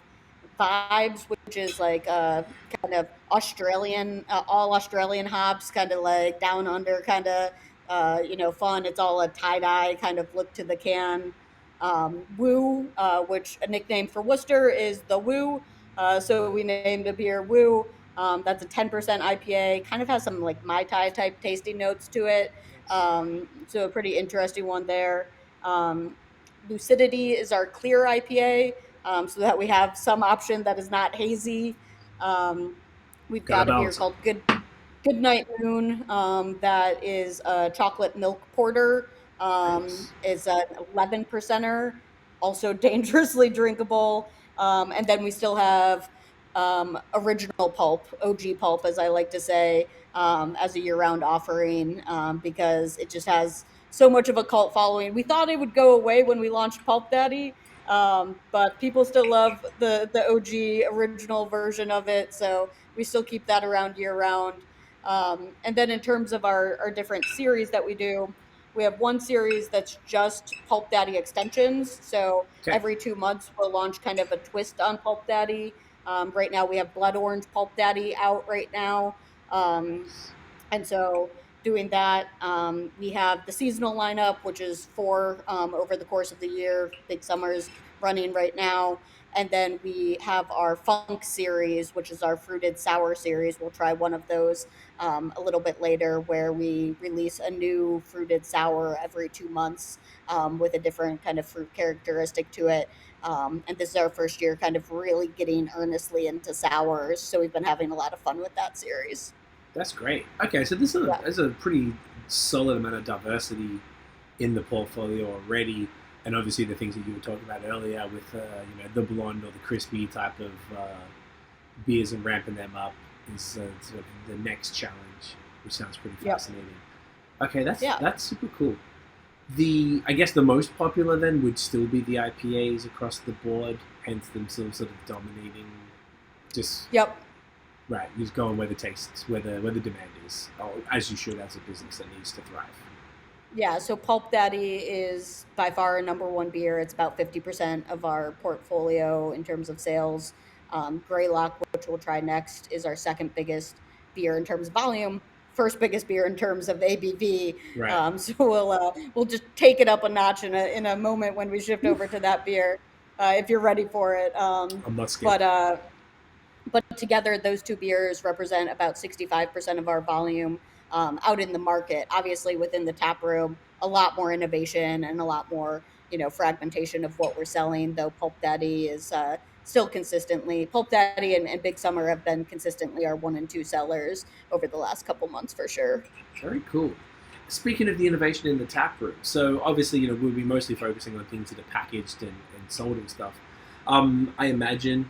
Vibes, which is like kind of Australian, all Australian hops, kind of like down under, kind of fun. It's all a tie dye kind of look to the can. Woo, which a nickname for Worcester is the Woo. So we named a beer Woo. That's a 10% IPA. Kind of has some like Mai Tai type tasting notes to it. So a pretty interesting one there. Lucidity is our clear IPA, so that we have some option that is not hazy. We've Gotta got a beer balance it. called Good Night Moon, that is a chocolate milk porter. Nice. Is an 11 percenter, also dangerously drinkable. And then we still have original pulp, OG pulp, as I like to say, as a year-round offering, because it just has so much of a cult following. We thought it would go away when we launched Pulp Daddy, but people still love the OG original version of it, so we still keep that around year-round. And then in terms of our different series that we do, we have one series that's just Pulp Daddy extensions. So Okay. every 2 months, we'll launch kind of a twist on Pulp Daddy. Right now, we have Blood Orange Pulp Daddy out right now. And so doing that, we have the seasonal lineup, which is four over the course of the year. Bigg Summer's running right now. And then we have our Funk series, which is our fruited sour series. We'll try one of those a little bit later, where we release a new fruited sour every 2 months with a different kind of fruit characteristic to it. And this is our first year kind of really getting earnestly into sours. So we've been having a lot of fun with that series. That's great. Okay, so this is Yeah. there's a pretty solid amount of diversity in the portfolio already, and obviously the things that you were talking about earlier with the blonde or the crispy type of beers and ramping them up is sort of the next challenge, which sounds pretty Yep. fascinating. Okay, that's Yeah. that's super cool. I guess the most popular then would still be the IPAs across the board, hence them still sort of dominating. Just Yep. right, you're just going where the tastes, where the demand is, as you should as a business that needs to thrive. Yeah, so Pulp Daddy is by far our number one beer. It's about 50% of our portfolio in terms of sales. Greylock, which we'll try next, is our second biggest beer in terms of volume. First biggest beer in terms of ABV. Right, So we'll just take it up a notch in a moment when we shift over to that beer, if you're ready for it. a must get. But together, those two beers represent about 65% of our volume out in the market. Obviously, within the tap room, a lot more innovation and a lot more, fragmentation of what we're selling. Though Pulp Daddy is still consistently, Pulp Daddy and Bigg Summer have been consistently our 1 and 2 sellers over the last couple months for sure. Very cool. Speaking of the innovation in the tap room, so obviously we'll be mostly focusing on things that are packaged and sold and stuff. I imagine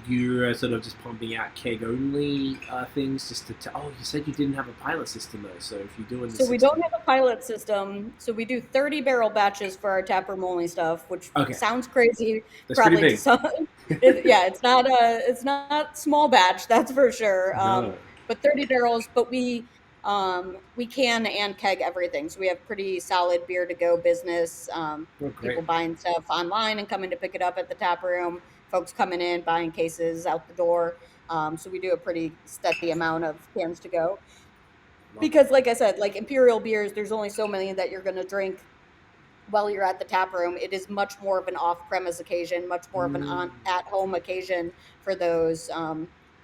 you're sort of just pumping out keg only things just to. Oh, you said you didn't have a pilot system though. So if you're doing the So we don't have a pilot system. So we do 30 barrel batches for our taproom only stuff, which Okay. sounds crazy. That's pretty Probably big. to some. Yeah, it's not small batch, that's for sure. No. But 30 barrels. But we can and keg everything. So we have pretty solid beer to go business. Oh, great. People buying stuff online and coming to pick it up at the tap room. Folks coming in buying cases out the door. So we do a pretty steady amount of cans to go. Because like I said, like imperial beers, there's only so many that you're going to drink while you're at the tap room. It is much more of an off-premise occasion, much more of an at-home occasion for those,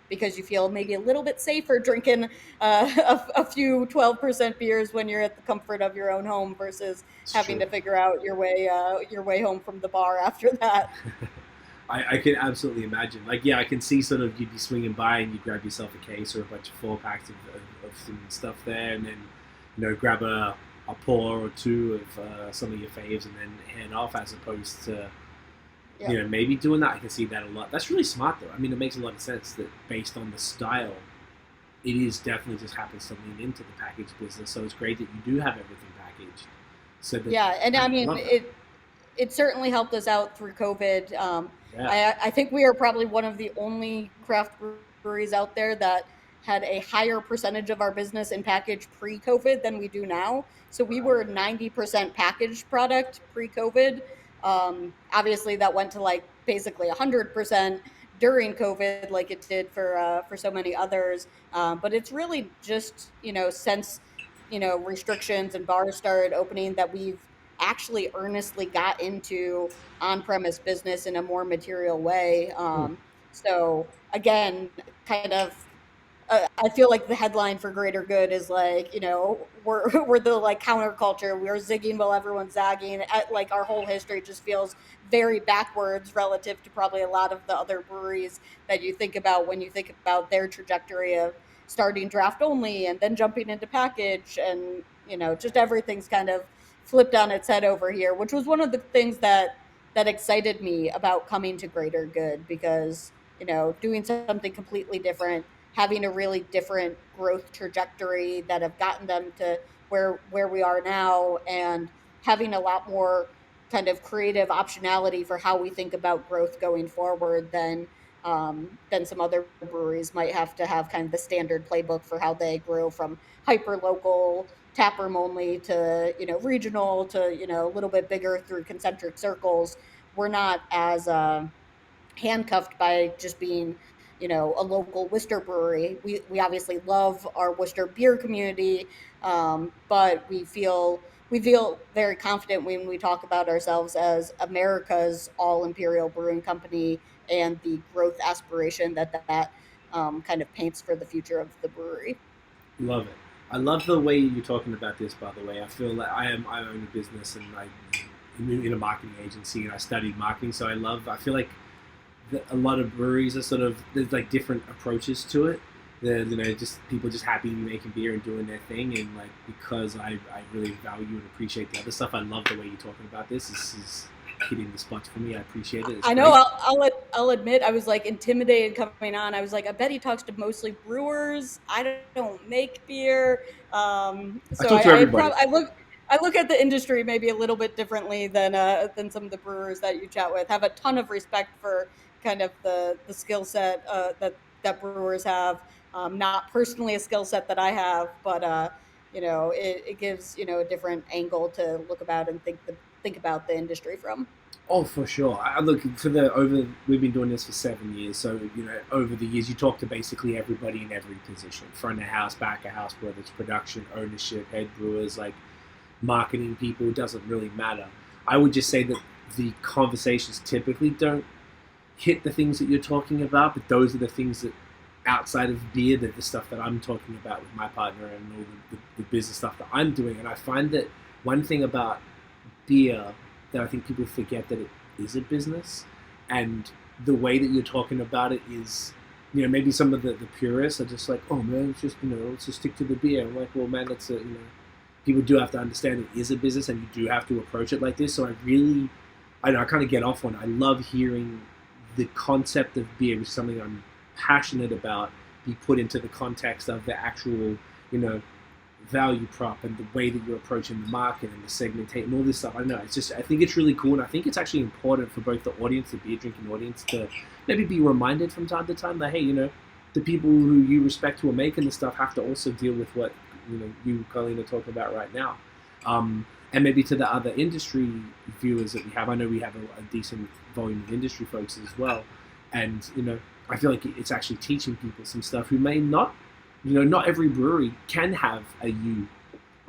because you feel maybe a little bit safer drinking a few 12% beers when you're at the comfort of your own home versus It's having true. to figure out your way home from the bar after that. I can absolutely imagine. Like, yeah, I can see sort of you'd be swinging by and you'd grab yourself a case or a bunch of 4 packs of some stuff there, and then grab a pour or two of some of your faves, and then head off, as opposed to Yeah. maybe doing that. I can see that a lot. That's really smart, though. I mean, it makes a lot of sense that based on the style, it is definitely just happens to lean into the package business. So it's great that you do have everything packaged. So that Yeah, and I mean love that. it certainly helped us out through COVID. Yeah. I think we are probably one of the only craft breweries out there that had a higher percentage of our business in package pre-COVID than we do now. So we were 90% packaged product pre-COVID. Obviously, that went to like basically 100% during COVID, like it did for so many others. But it's really just since restrictions and bars started opening that we've actually earnestly got into on-premise business in a more material way. So again, kind of I feel like the headline for Greater Good is like, we're we're the like counterculture. We're zigging while everyone's zagging. Like our whole history just feels very backwards relative to probably a lot of the other breweries that you think about when you think about their trajectory of starting draft only and then jumping into package, and just everything's kind of flipped on its head over here, which was one of the things that excited me about coming to Greater Good, because doing something completely different, having a really different growth trajectory that have gotten them to where we are now, and having a lot more kind of creative optionality for how we think about growth going forward than some other breweries might have to have kind of the standard playbook for how they grow from hyper local taproom only to regional to a little bit bigger through concentric circles. We're not as handcuffed by just being a local Worcester brewery. We obviously love our Worcester beer community, but we feel very confident when we talk about ourselves as America's all imperial brewing company, and the growth aspiration that kind of paints for the future of the brewery. Love it. I love the way you're talking about this. By the way, I feel like I own a business and I'm in a marketing agency and I studied marketing, so I feel like a lot of breweries are sort of, there's like different approaches to it. They're, just people just happy to be making beer and doing their thing, and like because I really value and appreciate the other stuff. I love the way you're talking about this. This is hitting the spots for me. I appreciate it. It's I know. great. I'll admit I was like intimidated coming on. I was like, I bet he talks to mostly brewers. I don't make beer, I so talk to everybody. I look at the industry maybe a little bit differently than some of the brewers that you chat with. Have a ton of respect for kind of the skill set that brewers have. Not personally a skill set that I have, but it gives a different angle to look about and think about the industry from. Oh, for sure. I look for we've been doing this for 7 years, so over the years you talk to basically everybody in every position, front of house, back of house, whether it's production, ownership, head brewers, like marketing people. It doesn't really matter. I would just say that the conversations typically don't hit the things that you're talking about, but those are the things that outside of beer, that the stuff that I'm talking about with my partner and all the business stuff that I'm doing. And I find that one thing about beer that I think people forget, that it is a business, and the way that you're talking about it is, maybe some of the purists are just like, oh man, it's just, let's just stick to the beer. I'm like, well man, that's people do have to understand it is a business and you do have to approach it like this. So I kind of get off on it. I love hearing the concept of beer, which is something I'm passionate about, be put into the context of the actual, value prop and the way that you're approaching the market and the segmentation and all this stuff. I know, I think it's really cool, and I think it's actually important for both the audience, the beer drinking audience, to maybe be reminded from time to time that, hey, the people who you respect who are making this stuff have to also deal with what, you, Colleen, are talking about right now. And maybe to the other industry viewers that we have, I know we have a decent volume of industry folks as well, and, I feel like it's actually teaching people some stuff who may not, not every brewery can have a you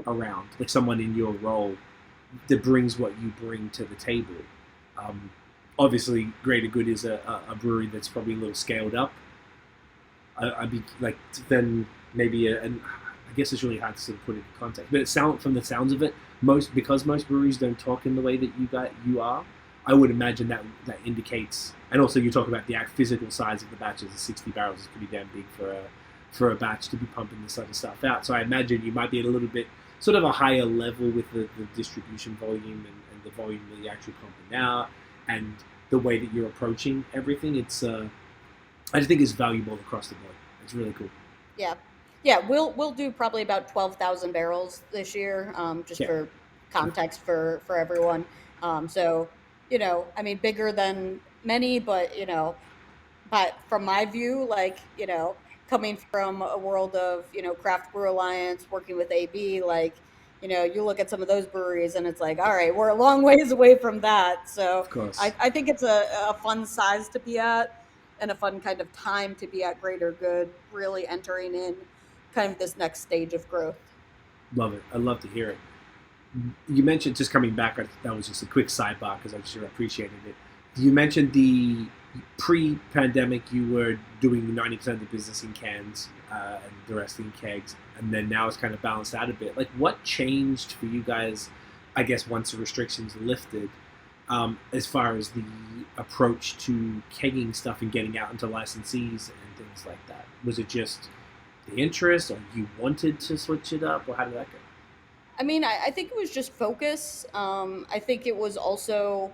around, like someone in your role that brings what you bring to the table. Obviously, Greater Good is a brewery that's probably a little scaled up. I'd be like, then maybe I guess it's really hard to sort of put it in context, but from the sounds of it, because most breweries don't talk in the way that you are, I would imagine that indicates, and also you talk about the physical size of the batches. The 60 barrels is pretty damn big for a batch to be pumping this other stuff out. So I imagine you might be at a little bit sort of a higher level with the distribution volume and the volume that you're actually pumping out, and the way that you're approaching everything. It's I just think it's valuable across the board. It's really cool. Yeah, we'll do probably about 12,000 barrels this year, for context for everyone. So I mean, bigger than many, but but from my view, like coming from a world of, Craft Brew Alliance, working with AB, like, you look at some of those breweries and it's like, all right, we're a long ways away from that. So Of course. I think it's a fun size to be at and a fun kind of time to be at Greater Good, really entering in kind of this next stage of growth. Love it. I love to hear it. You mentioned, just coming back, that was just a quick sidebar because I'm sure I appreciated it. You mentioned the pre-pandemic you were doing 90% of the business in cans and the rest in kegs, and then now it's kind of balanced out a bit. Like, what changed for you guys, I guess, once the restrictions lifted, as far as the approach to kegging stuff and getting out into licensees and things like that? Was it just the interest, or you wanted to switch it up, or how did that go? I mean, I think it was just focus. I think it was also,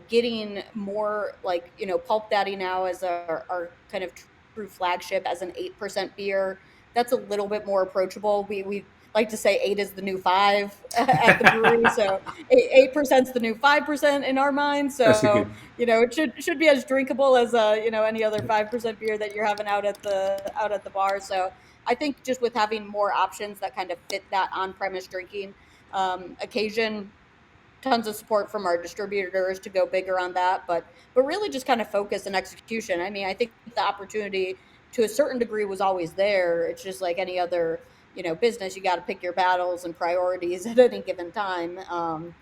getting more like, Pulp Daddy now as our kind of true flagship as an 8% beer. That's a little bit more approachable. We like to say 8 is the new 5 at the brewery. So 8% is the new 5% in our mind. That's a So, good. it should be as drinkable as, any other 5% beer that you're having out at the bar. So I think just with having more options that kind of fit that on-premise drinking occasion, tons of support from our distributors to go bigger on that, but really just kind of focus and execution. I mean, I think the opportunity to a certain degree was always there. It's just like any other, business, you got to pick your battles and priorities at any given time.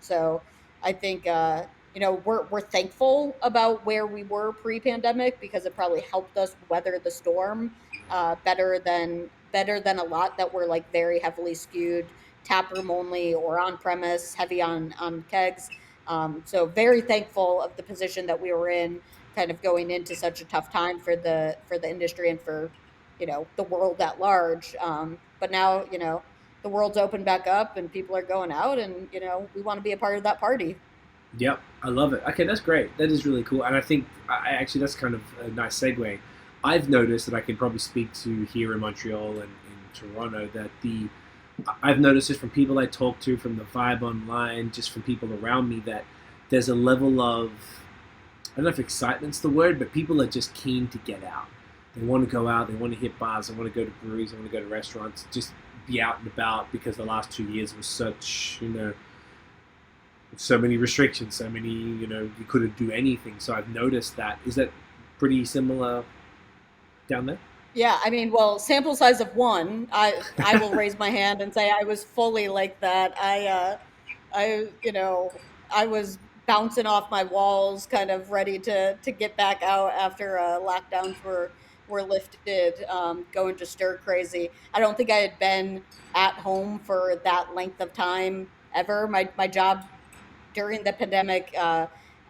So I think, we're thankful about where we were pre-pandemic because it probably helped us weather the storm better than a lot that were like very heavily skewed taproom only or on premise, heavy on kegs. So very thankful of the position that we were in, kind of going into such a tough time for the industry and for the world at large. But now the world's opened back up and people are going out, and we want to be a part of that party. Yep, I love it. Okay, that's great. That is really cool, and I think actually that's kind of a nice segue. I've noticed that I can probably speak to here in Montreal and in Toronto that I've noticed just from people I talk to, from the vibe online, just from people around me, that there's a level of, I don't know if excitement's the word, but people are just keen to get out. They want to go out, they want to hit bars, they want to go to breweries, they want to go to restaurants, just be out and about, because the last 2 years was such, so many restrictions, so many, you couldn't do anything. So I've noticed that. Is that pretty similar down there? Yeah, I mean, well, sample size of one, I will raise my hand and say I was fully like that. I was bouncing off my walls, kind of ready to get back out after lockdowns were lifted, going to stir crazy. I don't think I had been at home for that length of time ever. My job during the pandemic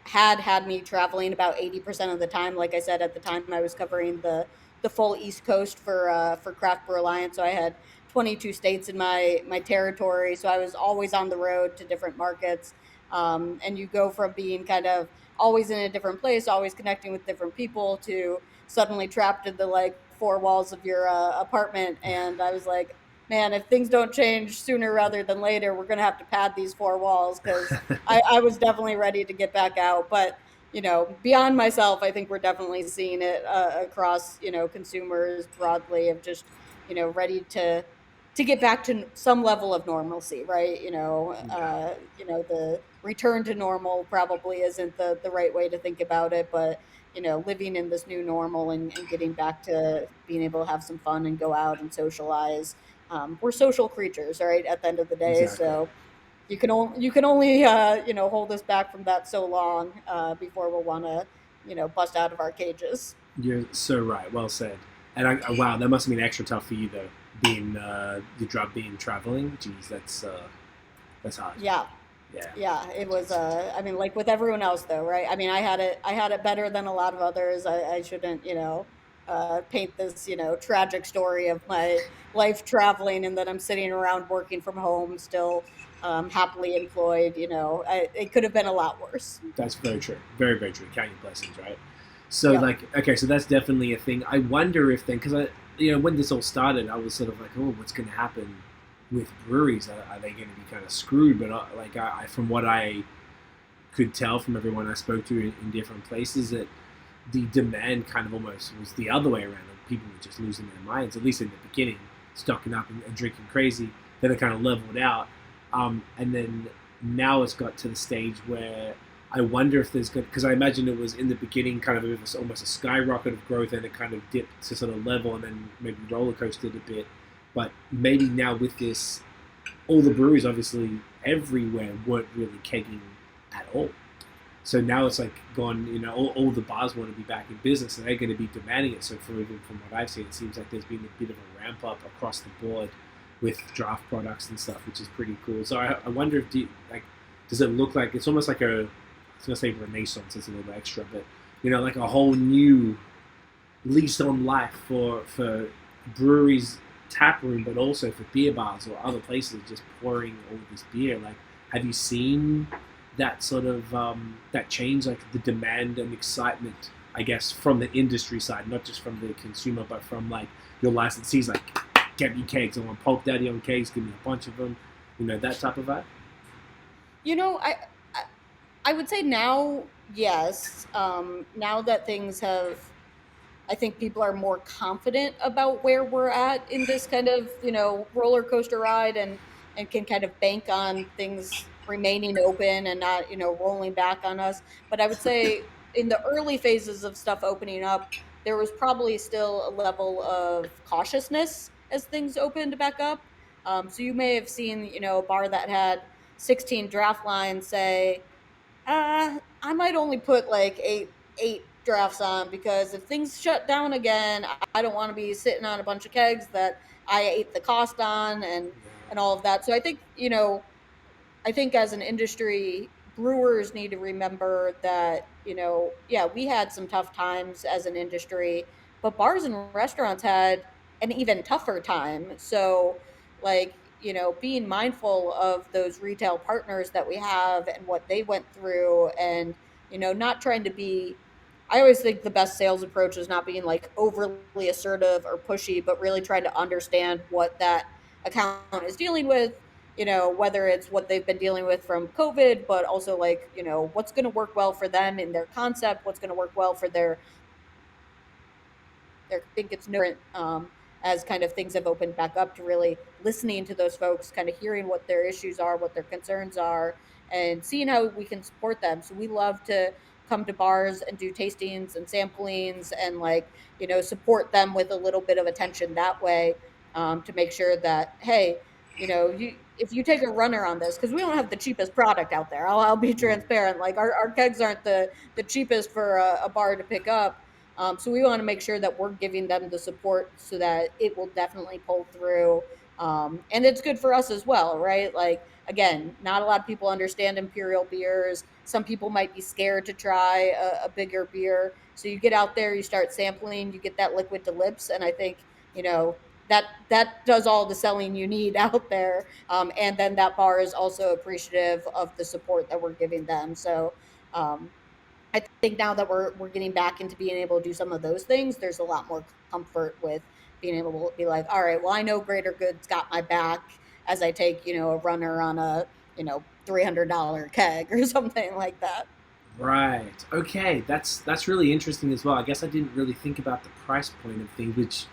had me traveling about 80% of the time. Like I said, at the time I was covering the full East Coast for Craft Brew Alliance. So I had 22 states in my territory. So I was always on the road to different markets. And you go from being kind of always in a different place, always connecting with different people, to suddenly trapped in the like four walls of your apartment. And I was like, man, if things don't change sooner rather than later, we're going to have to pad these four walls, because I was definitely ready to get back out. But, beyond myself, I think we're definitely seeing it across, consumers broadly, of just, ready to get back to some level of normalcy, right? The return to normal probably isn't the right way to think about it, but, living in this new normal and getting back to being able to have some fun and go out and socialize. We're social creatures, right? At the end of the day, Exactly. so you can only hold us back from that so long before we'll want to bust out of our cages. You're so right. Well said. And wow, that must have been extra tough for you though, being your job being traveling. Jeez, that's hard. Yeah. Yeah. Yeah, it was. I mean, like with everyone else, though, right? I mean, I had it better than a lot of others. I shouldn't, paint this, tragic story of my life traveling and that I'm sitting around working from home, still happily employed. It could have been a lot worse. That's very true. Very, very true. Count your blessings, right? So, Yep. like, okay, so that's definitely a thing. I wonder if then, because when this all started, I was sort of like, oh, what's going to happen with breweries? Are they going to be kind of screwed? But I from what I could tell from everyone I spoke to in different places, that the demand kind of almost was the other way around. people were just losing their minds, at least in the beginning, stocking up and drinking crazy. Then it kind of leveled out. And then now it's got to the stage where I wonder if there's good, because I imagine it was in the beginning kind of almost a skyrocket of growth, and it kind of dipped to sort of level and then maybe roller coasted a bit. But maybe now with this, all the breweries obviously everywhere weren't really kegging at all. So now it's like gone, all the bars want to be back in business and they're going to be demanding it. So even from what I've seen, it seems like there's been a bit of a ramp up across the board with draft products and stuff, which is pretty cool. So I wonder if, does it look like, it's almost like I was going to say renaissance, it's a little bit extra, but, like a whole new lease on life for breweries, taproom, but also for beer bars or other places just pouring all of this beer. Like, have you seen that sort of that change, like the demand and excitement, I guess, from the industry side, not just from the consumer, but from like your licensees, like, get me kegs, I want Pulp Daddy on kegs, give me a bunch of them, that type of vibe? I would say now, yes. Now that things have, I think people are more confident about where we're at in this kind of, roller coaster ride, and can kind of bank on things remaining open and not, rolling back on us. But I would say in the early phases of stuff opening up, there was probably still a level of cautiousness as things opened back up. So you may have seen, a bar that had 16 draft lines say, I might only put like eight drafts on, because if things shut down again, I don't want to be sitting on a bunch of kegs that I ate the cost on and all of that. So I think, I think as an industry, brewers need to remember that, we had some tough times as an industry, but bars and restaurants had an even tougher time. So, like, being mindful of those retail partners that we have and what they went through, and, not trying to be, I always think the best sales approach is not being like overly assertive or pushy, but really trying to understand what that account is dealing with, whether it's what they've been dealing with from COVID, but also like, what's going to work well for them in their concept, what's going to work well for their think it's different, as kind of things have opened back up, to really listening to those folks, kind of hearing what their issues are, what their concerns are, and seeing how we can support them. So we love to come to bars and do tastings and samplings and support them with a little bit of attention that way, to make sure that, hey, if you take a runner on this, because we don't have the cheapest product out there. I'll be transparent. Like our kegs aren't the cheapest for a bar to pick up. So we want to make sure that we're giving them the support so that it will definitely pull through. And it's good for us as well, right? Like, again, not a lot of people understand imperial beers. Some people might be scared to try a bigger beer. So you get out there, you start sampling, you get that liquid to lips. And I think, that does all the selling you need out there. And then that bar is also appreciative of the support that we're giving them. So, I think now that we're getting back into being able to do some of those things, there's a lot more comfort with being able to be like, all right, well, I know Greater Good's got my back as I take, a runner on a, $300 keg or something like that. Right. Okay. That's really interesting as well. I guess I didn't really think about the price point of things, which,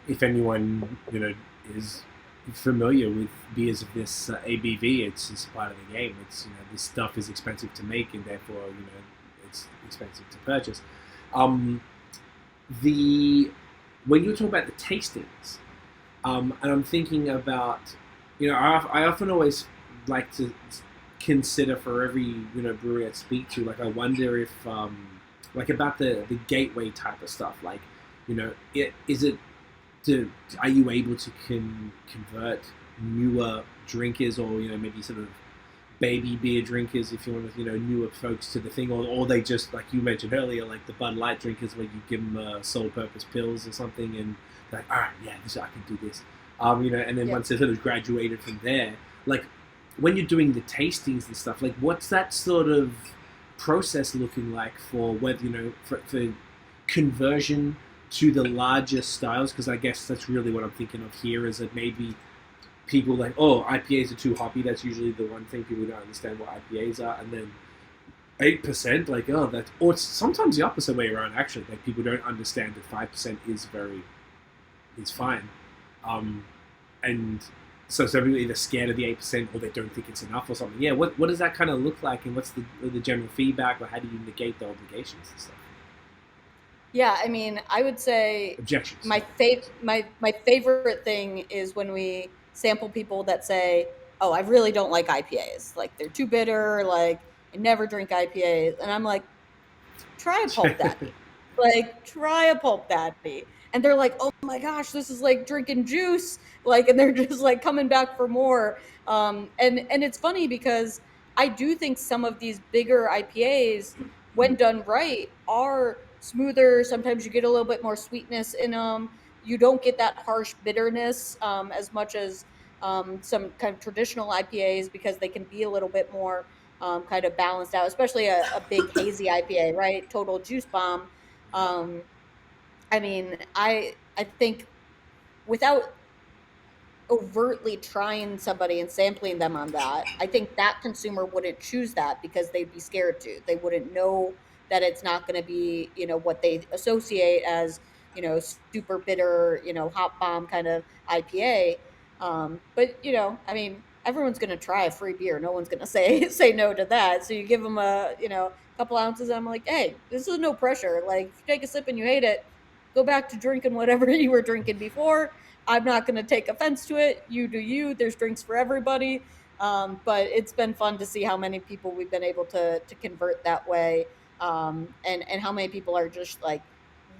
if anyone, is familiar with beers of this ABV, it's just part of the game. It's, this stuff is expensive to make, and therefore, it's expensive to purchase. When you were talking about the tastings, and I'm thinking about, I often always like to consider for every brewery I speak to, like I wonder if about the gateway type of stuff, like are you able to convert newer drinkers, or maybe sort of baby beer drinkers, if you want to, newer folks to the thing, or they just, like you mentioned earlier, like the Bud Light drinkers, where you give them sole purpose pills or something, and they're like, all right, yeah, I can do this, and then once they sort of graduated from there, like when you're doing the tastings and stuff, like what's that sort of process looking like for whether, for conversion to the larger styles? Because I guess that's really what I'm thinking of here, is that maybe people like, oh, IPAs are too hoppy. That's usually the one thing people don't understand what IPAs are. And then 8%, like, oh, that's, or it's sometimes the opposite way around, actually. Like, people don't understand that 5% is very is fine. Um, and so people are either scared of the 8% or they don't think it's enough or something. Yeah, what does that kind of look like, and what's the general feedback, or how do you negate the obligations and stuff? Yeah, I mean, I would say Objections. my favorite thing is when we sample people that say, "Oh, I really don't like IPAs. Like they're too bitter. Like I never drink IPAs." And I'm like, "Try a Pulp Daddy. Like try a Pulp Daddy." And they're like, "Oh my gosh, this is like drinking juice." Like, and they're just like coming back for more. And it's funny because I do think some of these bigger IPAs, when done right, are smoother. Sometimes you get a little bit more sweetness in them. You don't get that harsh bitterness as much as some kind of traditional IPAs because they can be a little bit more kind of balanced out, especially a big hazy IPA, right? Total juice bomb. Um, I mean, I think without overtly trying somebody and sampling them on that, I think that consumer wouldn't choose that because they'd be scared to. They wouldn't know that it's not going to be, what they associate as, super bitter, hot bomb kind of IPA. But I mean, everyone's going to try a free beer. No one's going to say say no to that. So you give them a, couple ounces. And I'm like, hey, this is no pressure. Like, if you take a sip and you hate it, go back to drinking whatever you were drinking before. I'm not going to take offense to it. You do you. There's drinks for everybody. But it's been fun to see how many people we've been able to convert that way, and how many people are just like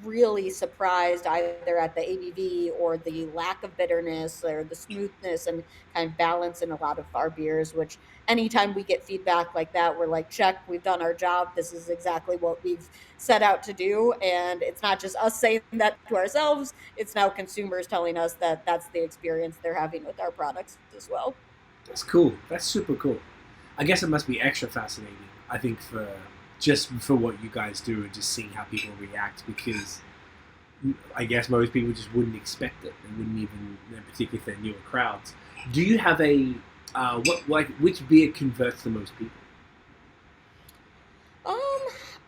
really surprised either at the ABV or the lack of bitterness or the smoothness and kind of balance in a lot of our beers. Which anytime we get feedback like that, we're like, check, we've done our job. This is exactly what we've set out to do, and it's not just us saying that to ourselves. It's now consumers telling us that that's the experience they're having with our products as well. That's cool. That's super cool. I guess it must be extra fascinating, I think, for just for what you guys do and just seeing how people react, because I guess most people just wouldn't expect it. They wouldn't even, particularly if they're newer crowds. Do you have a which beer converts the most people? um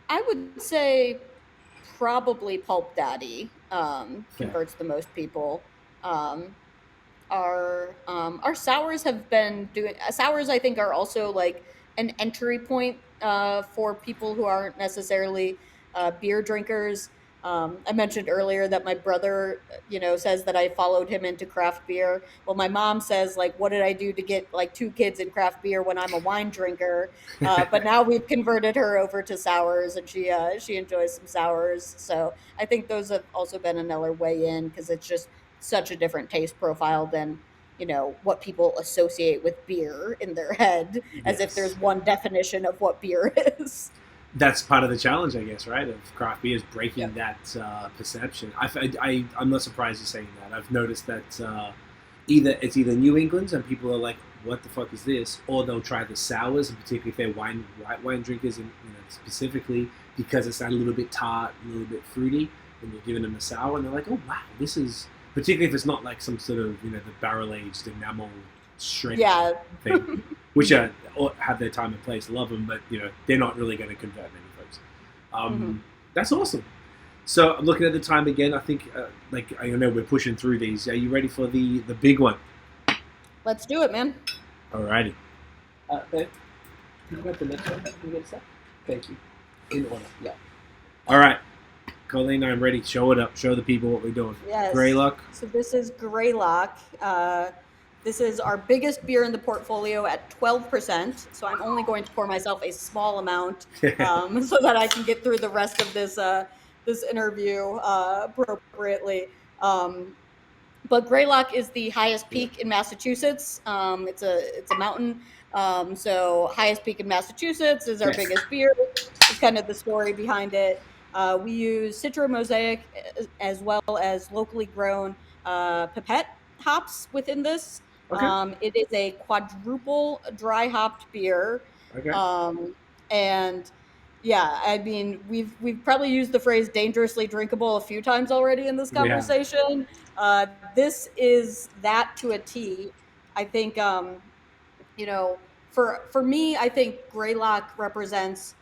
I would say probably Pulp Daddy Fair. converts the most people. um our sours have been doing sours. I think are also like an entry point for people who aren't necessarily beer drinkers. I mentioned earlier that my brother, says that I followed him into craft beer. Well, my mom says, like, what did I do to get like two kids in craft beer when I'm a wine drinker? But now we've converted her over to sours, and she enjoys some sours. So I think those have also been another way in because it's just such a different taste profile than what people associate with beer in their head, as if Yes. there's one definition of what beer is. That's part of the challenge, I guess, right? Of craft beer is breaking Yep. that perception. I'm not surprised you're saying that. I've noticed that either New England's and people are like, "What the fuck is this?" Or they'll try the sours, and particularly if they're white wine drinkers, and specifically because it's that little bit tart, a little bit fruity, when you're giving them a sour, and they're like, "Oh wow, this is." Particularly if it's not like some sort of the barrel aged enamel shredded Yeah. thing, which or have their time and place. Love them, but they're not really going to convert many folks. Hmm. That's awesome. So I'm looking at the time again. I think, like I know we're pushing through these. Are you ready for the big one? Let's do it, man. Alrighty. Babe, can you grab the next one? Can you get a sec? Thank you. In order. Yeah. All right, Colleen, I'm ready. Show it up. Show the people what we're doing. Yes. Greylock. So this is Greylock. This is our biggest beer in the portfolio at 12%. So I'm only going to pour myself a small amount so that I can get through the rest of this interview appropriately. But Greylock is the highest peak in Massachusetts. It's a mountain. So highest peak in Massachusetts is our biggest beer. It's kind of the story behind it. We use Citra Mosaic as well as locally grown pipette hops within this. Okay. It is a quadruple dry hopped beer. Okay. And yeah, I mean, we've probably used the phrase dangerously drinkable a few times already in this conversation. This is that to a T. I think for me, I think Greylock represents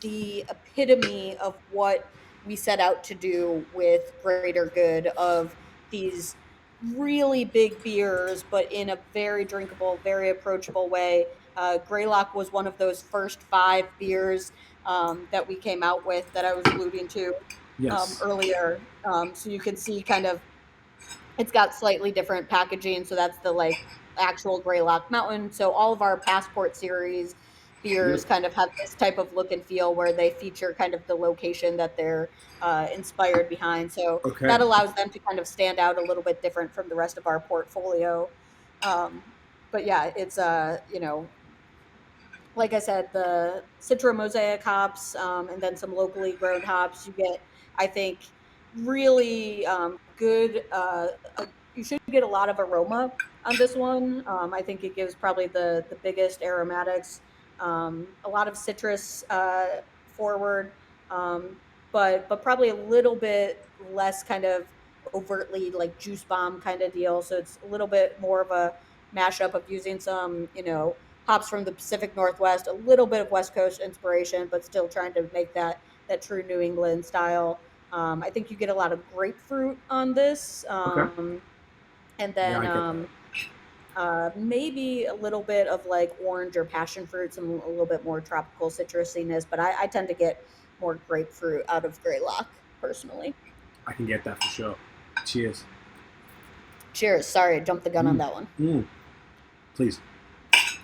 the epitome of what we set out to do with Greater Good, of these really big beers, but in a very drinkable, very approachable way. Greylock was one of those first 5 beers that we came out with that I was alluding to Yes. earlier. So you can see kind of it's got slightly different packaging. So that's the like actual Greylock Mountain. So all of our Passport series beers Beautiful. kind of have this type of look and feel where they feature kind of the location that they're inspired behind. So Okay. that allows them to kind of stand out a little bit different from the rest of our portfolio. Um, but yeah, it's like I said, the Citra Mosaic hops, and then some locally grown hops. You get, I think, really good. You should get a lot of aroma on this one. I think it gives probably the biggest aromatics. A lot of citrus forward, but probably a little bit less kind of overtly like juice bomb kind of deal. So it's a little bit more of a mashup of using some, hops from the Pacific Northwest, a little bit of West Coast inspiration, but still trying to make that true New England style. I think you get a lot of grapefruit on this, Okay. and Yeah, then I get that. maybe a little bit of like orange or passion fruit, some a little bit more tropical citrusiness. But I tend to get more grapefruit out of Greylock personally. I can get that for sure. Cheers. Cheers. Sorry, I jumped the gun on Mm. that one. Mm. Please.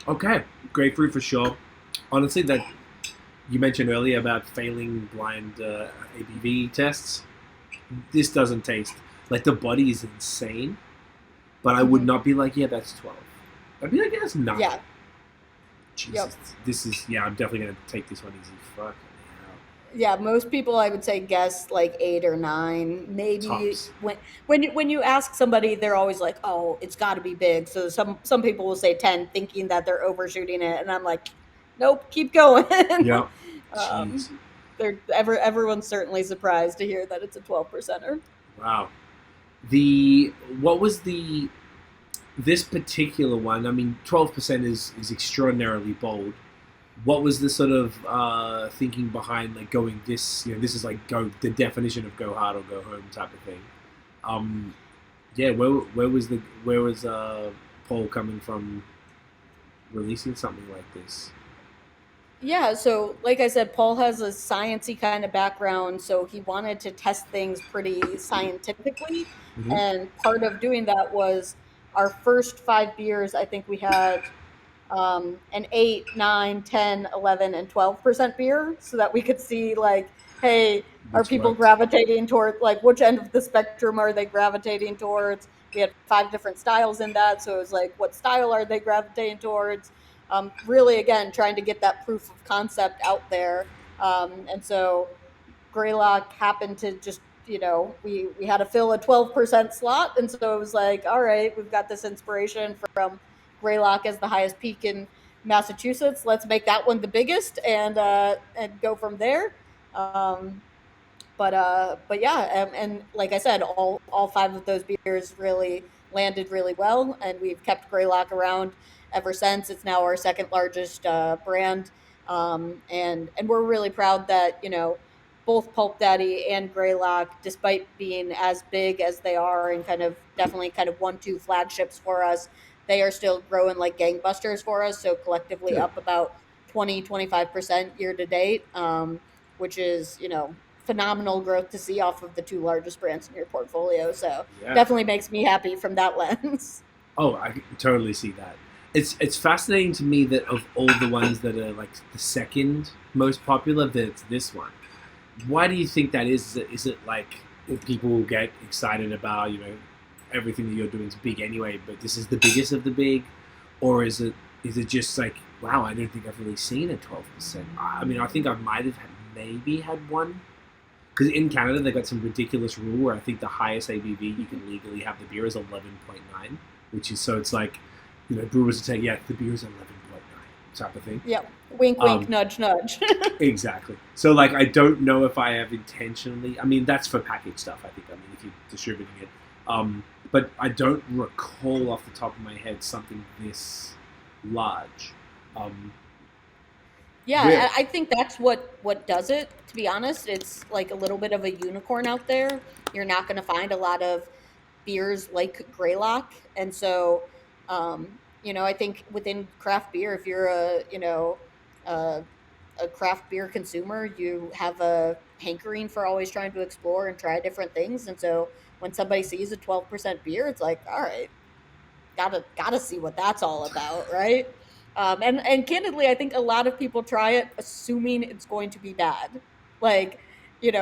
Okay. Grapefruit for sure. Honestly, that you mentioned earlier about failing blind ABV tests. This doesn't taste like the body is insane, but I would Mhm. not be like, yeah, that's 12. I'd be like, yeah, that's 9. Yeah. Jesus. Yep. This is, yeah, I'm definitely going to take this one easy. Fuck. Yeah, most people I would say guess like 8 or 9. Maybe Tops. when you ask somebody, they're always like, "Oh, it's got to be big." So some people will say 10, thinking that they're overshooting it, and I'm like, "Nope, keep going." Yeah. Jeez. Everyone's certainly surprised to hear that it's a 12%er. Wow. What was this particular one? I mean, 12% is extraordinarily bold. What was the sort of thinking behind like going this? This is like the definition of go hard or go home type of thing. Yeah, where was Paul coming from releasing something like this? Yeah, so like I said, Paul has a sciencey kind of background, so he wanted to test things pretty scientifically. Mm-hmm. And part of doing that was our first 5 beers, I think we had an 8, 9, 10, 11, and 12% beer so that we could see, like, hey, are Which people worked. gravitating toward, like, which end of the spectrum are they gravitating towards? We had 5 different styles in that. So it was like, what style are they gravitating towards? Really, again, trying to get that proof of concept out there. And so Greylock happened to just, we had to fill a 12% slot. And so it was like, all right, we've got this inspiration from Greylock as the highest peak in Massachusetts. Let's make that one the biggest and go from there. Um, but yeah, and like I said, all 5 of those beers really landed really well, and we've kept Greylock around ever since. It's now our second largest brand, and we're really proud that both Pulp Daddy and Greylock, despite being as big as they are and definitely kind of 1-2 flagships for us, they are still growing like gangbusters for us. So collectively Good. up about 20-25% year to date, which is phenomenal growth to see off of the 2 largest brands in your portfolio. So Yeah. definitely makes me happy from that lens. Oh, I can totally see that. It's fascinating to me that of all the ones that are like the second most popular, that it's this one. Why do you think that is? Is it like if people will get excited about everything that you're doing is big anyway, but this is the biggest of the big, or is it just like, wow, I don't think I've really seen a 12%. I mean, I think I might have maybe had one. Because in Canada, they got some ridiculous rule where I think the highest ABV you can legally have the beer is 11.9, which is, so it's like, brewers would say, yeah, the beer is 11.9 type of thing. Yep. Wink, wink, nudge, nudge. Exactly. So, like, I don't know if I have intentionally, I mean, that's for package stuff, I think, if you're distributing it. But I don't recall off the top of my head something this large. Yeah, I think that's what does it, to be honest. It's like a little bit of a unicorn out there. You're not going to find a lot of beers like Greylock. And so, I think within craft beer, if you're a, a craft beer consumer, you have a hankering for always trying to explore and try different things. And so when somebody sees a 12% beer, it's like, all right, gotta see what that's all about, right? And candidly, I think a lot of people try it assuming it's going to be bad. Like, you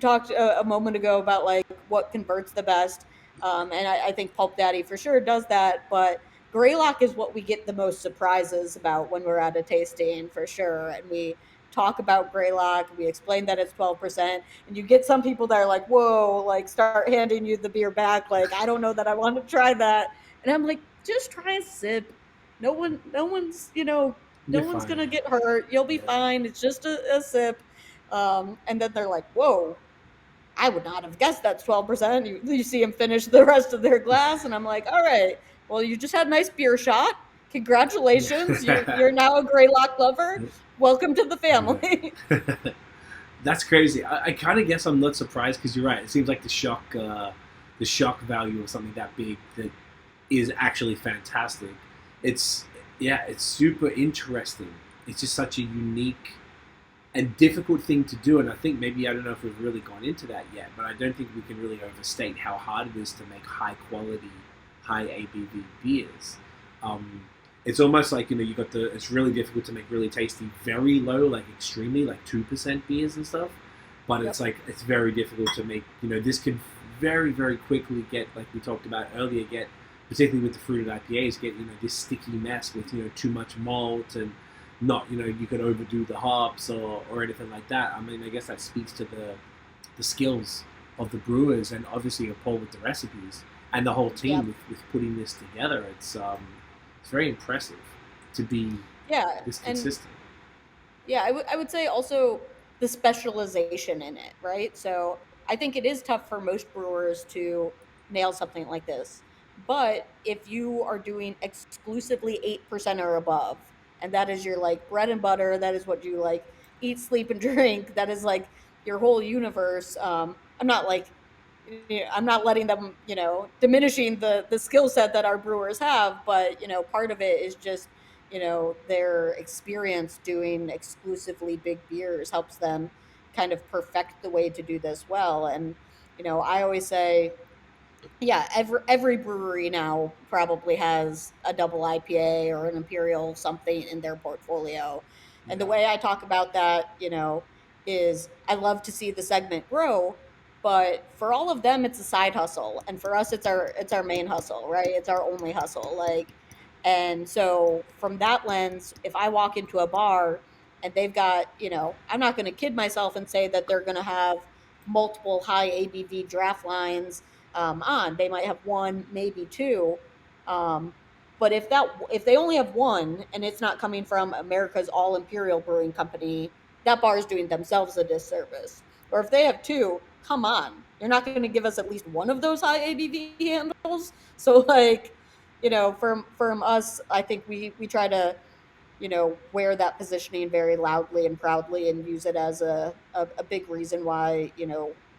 talked a moment ago about like what converts the best, and I think Pulp Daddy for sure does that. But Greylock is what we get the most surprises about when we're at a tasting for sure, and we talk about Greylock. We explain that it's 12%, and you get some people that are like, "Whoa!" Like start handing you the beer back. Like, I don't know that I want to try that. And I'm like, just try a sip. No You're one's fine. gonna get hurt. You'll be Yeah. fine. It's just a sip. And then they're like, whoa, I would not have guessed that's 12%. You see them finish the rest of their glass, and I'm like, all right, well, you just had a nice beer shot. Congratulations. You're now a Greylock lover. Welcome to the family. Yeah. That's crazy. I kind of guess I'm not surprised because you're right. It seems like the shock value of something that big that is actually fantastic. It's it's super interesting. It's just such a unique and difficult thing to do, and I think maybe I don't know if we've really gone into that yet, but I don't think we can really overstate how hard it is to make high quality, high ABV beers. Um, it's almost like you got the. It's really difficult to make really tasty, very low, like extremely like 2% beers and stuff. But Yep. it's like it's very difficult to make. This can very very quickly get like we talked about earlier. Get particularly with the fruited IPAs, get this sticky mess with too much malt and not you could overdo the hops or anything like that. I mean, I guess that speaks to the skills of the brewers and obviously of Paul with the recipes and the whole team Yep. with putting this together. It's very impressive to be Yeah. this And consistent. yeah, I would say also the specialization in it, right? So I think it is tough for most brewers to nail something like this. But if you are doing exclusively 8% or above, and that is your like bread and butter, that is what you like eat, sleep, and drink, that is like your whole universe. I'm not like I'm not letting them, diminishing the skill set that our brewers have, but part of it is just, their experience doing exclusively big beers helps them kind of perfect the way to do this well. And I always say, yeah, every brewery now probably has a double IPA or an imperial something in their portfolio. And the Yeah. way I talk about that, is I love to see the segment grow, but for all of them it's a side hustle, and for us it's our main hustle, right? It's our only hustle. Like, and so from that lens, if I walk into a bar and they've got, I'm not going to kid myself and say that they're going to have multiple high ABV draft lines on. They might have one, maybe two. Um, but if they only have one and it's not coming from America's All Imperial Brewing Company, that bar is doing themselves a disservice. Or if they have two, come on, you're not going to give us at least one of those high ABV handles. So like, from us, I think we try to wear that positioning very loudly and proudly and use it as a big reason why,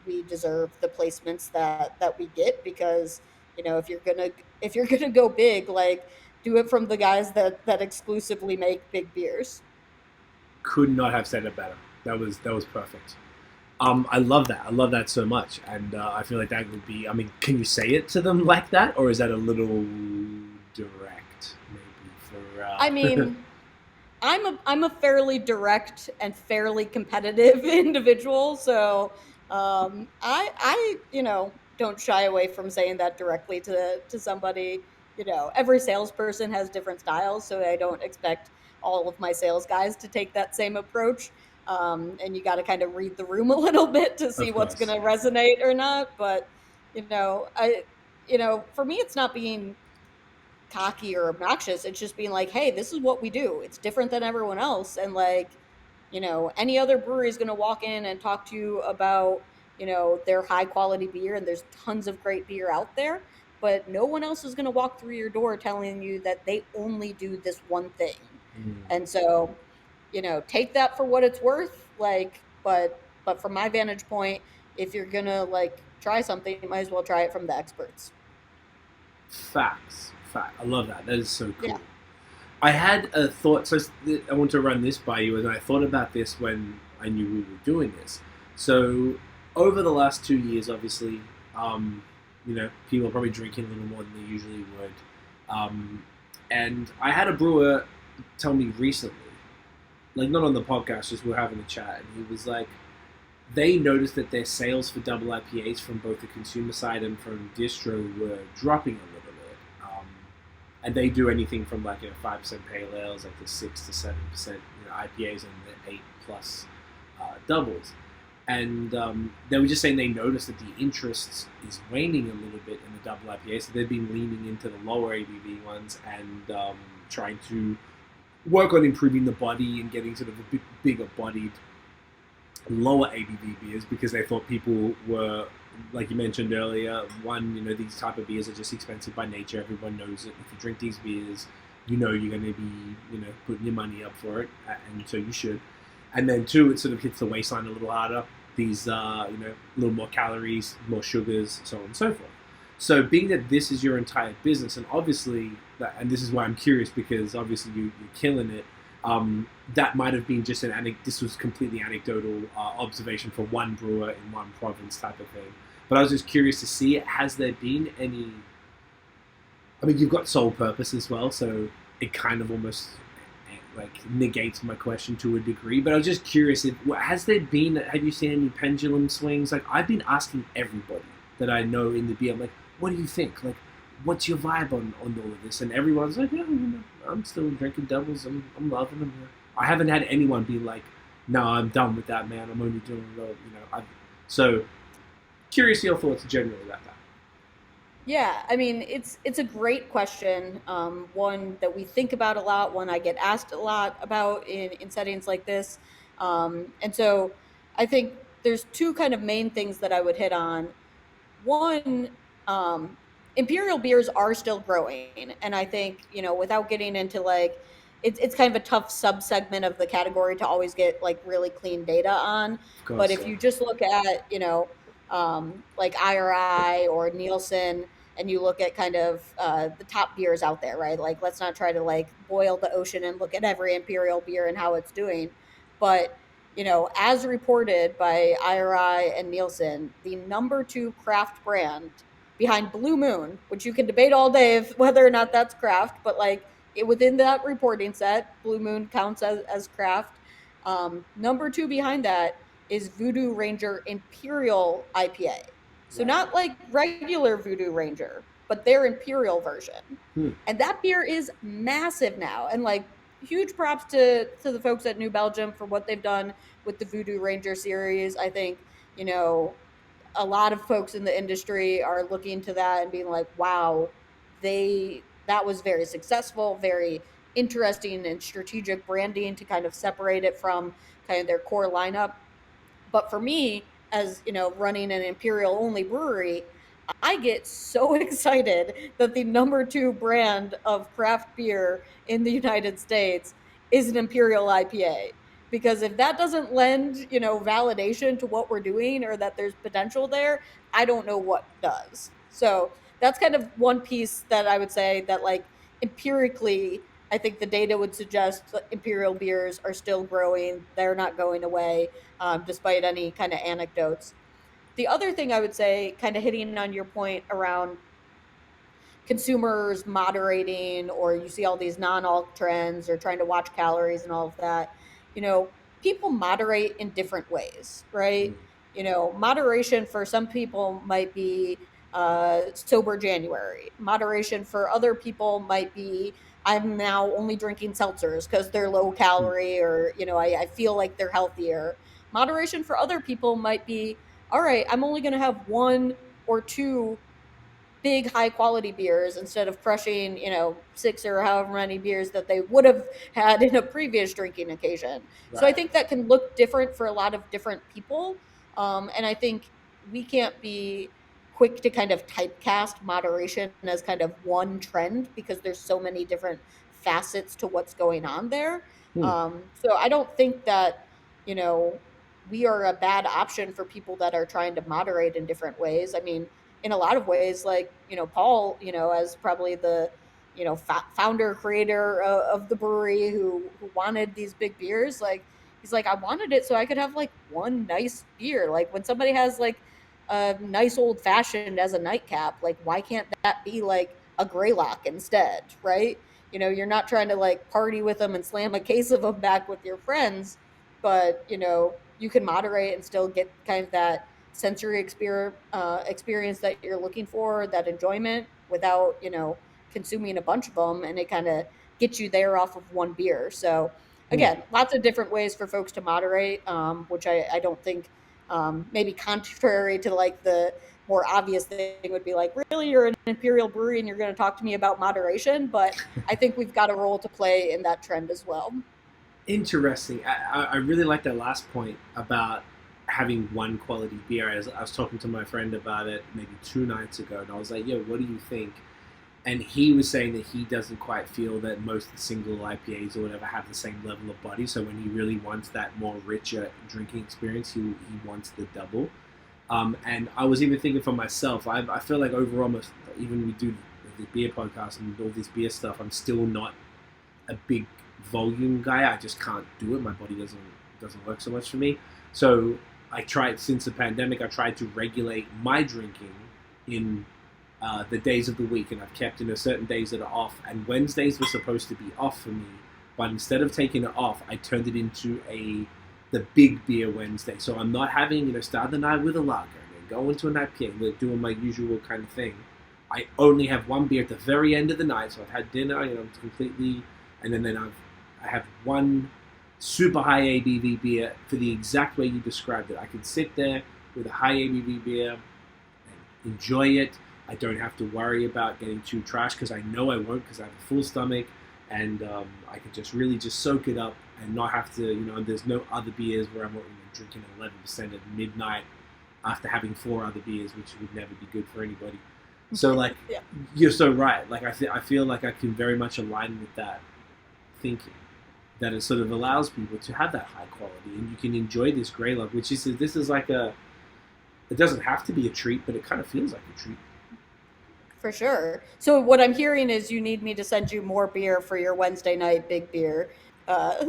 we deserve the placements that we get. Because, if you're gonna go big, like, do it from the guys that exclusively make big beers. Could not have said it better. That was perfect. I love that. I love that so much, and I feel like that would be. I mean, can you say it to them like that, or is that a little direct, maybe for? I mean, I'm a fairly direct and fairly competitive individual, so I don't shy away from saying that directly to somebody. Every salesperson has different styles, so I don't expect all of my sales guys to take that same approach. And you got to kind of read the room a little bit to see Of what's going course. to resonate or not. But I for me, it's not being cocky or obnoxious. It's just being like, hey, this is what we do. It's different than everyone else. And like, any other brewery is going to walk in and talk to you about, their high quality beer, and there's tons of great beer out there. But no one else is going to walk through your door telling you that they only do this one thing. Mm. And so, take that for what it's worth. Like, but from my vantage point, if you're gonna like try something, you might as well try it from the experts. Facts. I love that. That is so Yeah. cool. I had a thought. So I want to run this by you, and I thought about this when I knew we were doing this. So over the last 2 years, obviously, people are probably drinking a little more than they usually would. And I had a brewer tell me recently, like not on the podcast, just we are having a chat, and he was like, they noticed that their sales for double IPAs from both the consumer side and from distro were dropping a little bit. And they do anything from like 5% pale ales, like the 6 to 7% IPAs, and the 8+ doubles. And they were just saying they noticed that the interest is waning a little bit in the double IPA, so they've been leaning into the lower ABV ones and trying to work on improving the body and getting sort of a bit bigger bodied, lower ABV beers, because they thought people were, like you mentioned earlier, these type of beers are just expensive by nature. Everyone knows it. If you drink these beers, you're going to be, putting your money up for it, and so you should. And then two, it sort of hits the waistline a little harder. These, a little more calories, more sugars, so on and so forth. So being that this is your entire business, and obviously, and this is why I'm curious, because obviously you're killing it, that might have been just this was completely anecdotal observation for one brewer in one province type of thing. But I was just curious to see, has there been any, you've got sole purpose as well, so it kind of almost negates my question to a degree, but I was just curious, have you seen any pendulum swings? Like, I've been asking everybody that I know in the beer, I'm like, what do you think? Like, what's your vibe on all of this? And everyone's like, yeah, I'm still drinking doubles, I'm loving them. I haven't had anyone be like, no, I'm done with that, man, I'm only doing so curious your thoughts generally about that. Yeah, it's a great question. One that we think about a lot, one I get asked a lot about in settings like this. And so I think there's two kind of main things that I would hit on. One, imperial beers are still growing, and I think, without getting into it's kind of a tough subsegment of the category to always get like really clean data on. But if you just look at like IRI or Nielsen, and you look at kind of the top beers out there, right? Like, let's not try to like boil the ocean and look at every imperial beer and how it's doing, but as reported by IRI and Nielsen, the number 2 craft brand behind Blue Moon, which you can debate all day whether or not that's craft, but within that reporting set, Blue Moon counts as craft. Number 2 behind that is Voodoo Ranger Imperial IPA. So not like regular Voodoo Ranger, but their Imperial version. And that beer is massive now. And huge props to the folks at New Belgium for what they've done with the Voodoo Ranger series. I think, a lot of folks in the industry are looking to that and being like, wow, that was very successful, very interesting and strategic branding to kind of separate it from kind of their core lineup. But for me, as running an imperial only brewery, I get so excited that the number 2 brand of craft beer in the United States is an imperial IPA. Because if that doesn't lend, validation to what we're doing, or that there's potential there, I don't know what does. So that's kind of one piece that I would say that empirically, I think the data would suggest that imperial beers are still growing. They're not going away, despite any kind of anecdotes. The other thing I would say, kind of hitting on your point around consumers moderating, or you see all these non-alc trends or trying to watch calories and all of that, people moderate in different ways, right? Moderation for some people might be sober January. Moderation for other people might be, I'm now only drinking seltzers because they're low calorie, or I feel like they're healthier. Moderation for other people might be, all right, I'm only going to have 1 or 2 big high quality beers instead of crushing 6 or however many beers that they would have had in a previous drinking occasion. So I think that can look different for a lot of different people, and I think we can't be quick to kind of typecast moderation as kind of one trend, because there's so many different facets to what's going on there. So I don't think that we are a bad option for people that are trying to moderate in different ways. I mean, in a lot of ways, like, Paul, as probably the, founder, creator of the brewery who wanted these big beers, like, he's like, I wanted it so I could have like one nice beer. Like when somebody has like a nice old fashioned as a nightcap, like why can't that be like a Greylock instead, right? You're not trying to like party with them and slam a case of them back with your friends, but you can moderate and still get kind of that sensory experience that you're looking for, that enjoyment, without consuming a bunch of them, and it kind of gets you there off of one beer. So again, lots of different ways for folks to moderate, which I don't think, maybe contrary to like the more obvious thing would be like, really, you're an imperial brewery and you're going to talk to me about moderation? But I think we've got a role to play in that trend as well. Interesting. I really like that last point about having one quality beer. I was talking to my friend about it maybe 2 nights ago, and I was like, yo, what do you think? And he was saying that he doesn't quite feel that most of the single IPAs or whatever have the same level of body. So when he really wants that more richer drinking experience, he wants the double. And I was even thinking for myself, I feel like overall, even we do the beer podcast and all this beer stuff, I'm still not a big volume guy. I just can't do it. My body doesn't work so much for me. So I tried, since the pandemic, I tried to regulate my drinking in the days of the week, and I've kept certain days that are off. And Wednesdays were supposed to be off for me, but instead of taking it off, I turned it into the big beer Wednesday. So I'm not having start the night with a lager and then go into an IPA. We're doing my usual kind of thing. I only have one beer at the very end of the night, so I've had dinner, completely, and then I have one super high ABV beer for the exact way you described it. I can sit there with a high ABV beer and enjoy it. I don't have to worry about getting too trashed, because I know I won't, because I have a full stomach, and I can just really just soak it up and not have to, there's no other beers where I'm drinking 11% at midnight after having 4 other beers, which would never be good for anybody. So like, yeah. You're so right. Like I feel like I can very much align with that thinking, that it sort of allows people to have that high quality, and you can enjoy this Greylock, which is, this is like it doesn't have to be a treat, but it kind of feels like a treat. For sure. So what I'm hearing is you need me to send you more beer for your Wednesday night big beer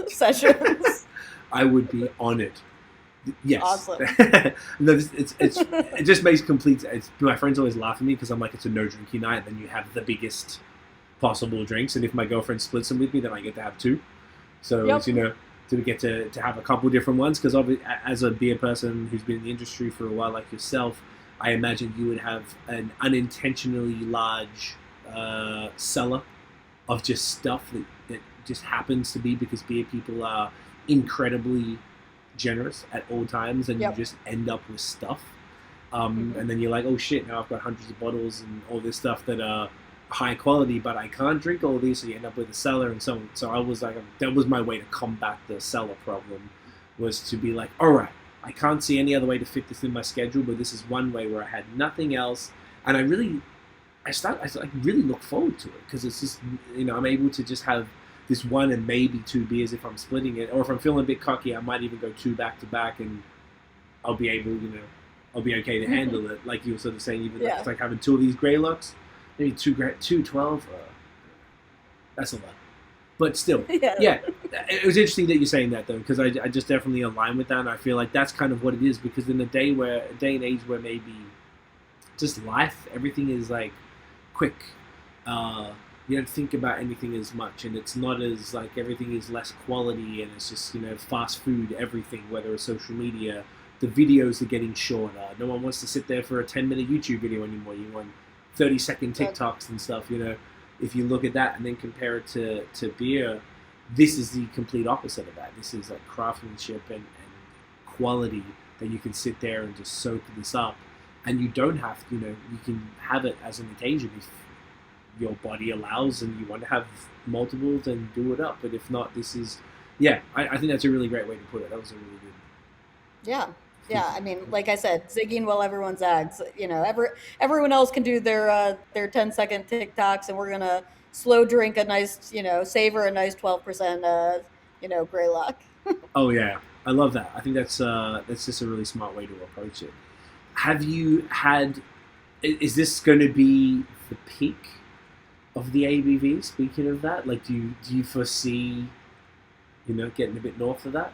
sessions. I would be honored. Yes. Awesome. No, it just makes complete. My friends always laugh at me because I'm like, it's a no drinking night. Then you have the biggest possible drinks, and if my girlfriend splits them with me, then I get to have 2. So yep. To get to have a couple different ones, because as a beer person who's been in the industry for a while, like yourself, I imagine you would have an unintentionally large cellar of just stuff that just happens to be, because beer people are incredibly generous at all times, and yep. You just end up with stuff. And then you're like, oh shit, now I've got hundreds of bottles and all this stuff that are high quality, but I can't drink all these, so you end up with a cellar and so on. So I was like, that was my way to combat the cellar problem, was to be like, all right, I can't see any other way to fit this in my schedule, but this is one way where I had nothing else, and I really look forward to it, because it's just, I'm able to just have this 1 and maybe 2 beers if I'm splitting it, or if I'm feeling a bit cocky, I might even go 2 back to back, and I'll be able, I'll be okay to handle it. Like you were sort of saying, even it's like having 2 of these Greylocks, maybe 2 12. That's a lot. But still, yeah, it was interesting that you're saying that, though, because I just definitely align with that, and I feel like that's kind of what it is, because in a day and age where maybe just life, everything is like quick, you don't think about anything as much, and it's not as like, everything is less quality, and it's just, fast food, everything, whether it's social media, the videos are getting shorter. No one wants to sit there for a 10-minute YouTube video anymore. You want 30-second TikToks and stuff, If you look at that and then compare it to beer, this is the complete opposite of that. This is like craftsmanship and quality, that you can sit there and just soak this up, and you don't have to, you can have it as an occasion if your body allows and you want to have multiples, and do it up. But if not, this is, I think that's a really great way to put it. That was a really good. Yeah, I mean, like I said, zigging while everyone zags. Everyone else can do their 10-second TikToks, and we're gonna slow drink a nice, savor a nice 12%, Greylock. Oh yeah, I love that. I think that's just a really smart way to approach it. Have you had? Is this going to be the peak of the ABV? Speaking of that, like, do you foresee, getting a bit north of that?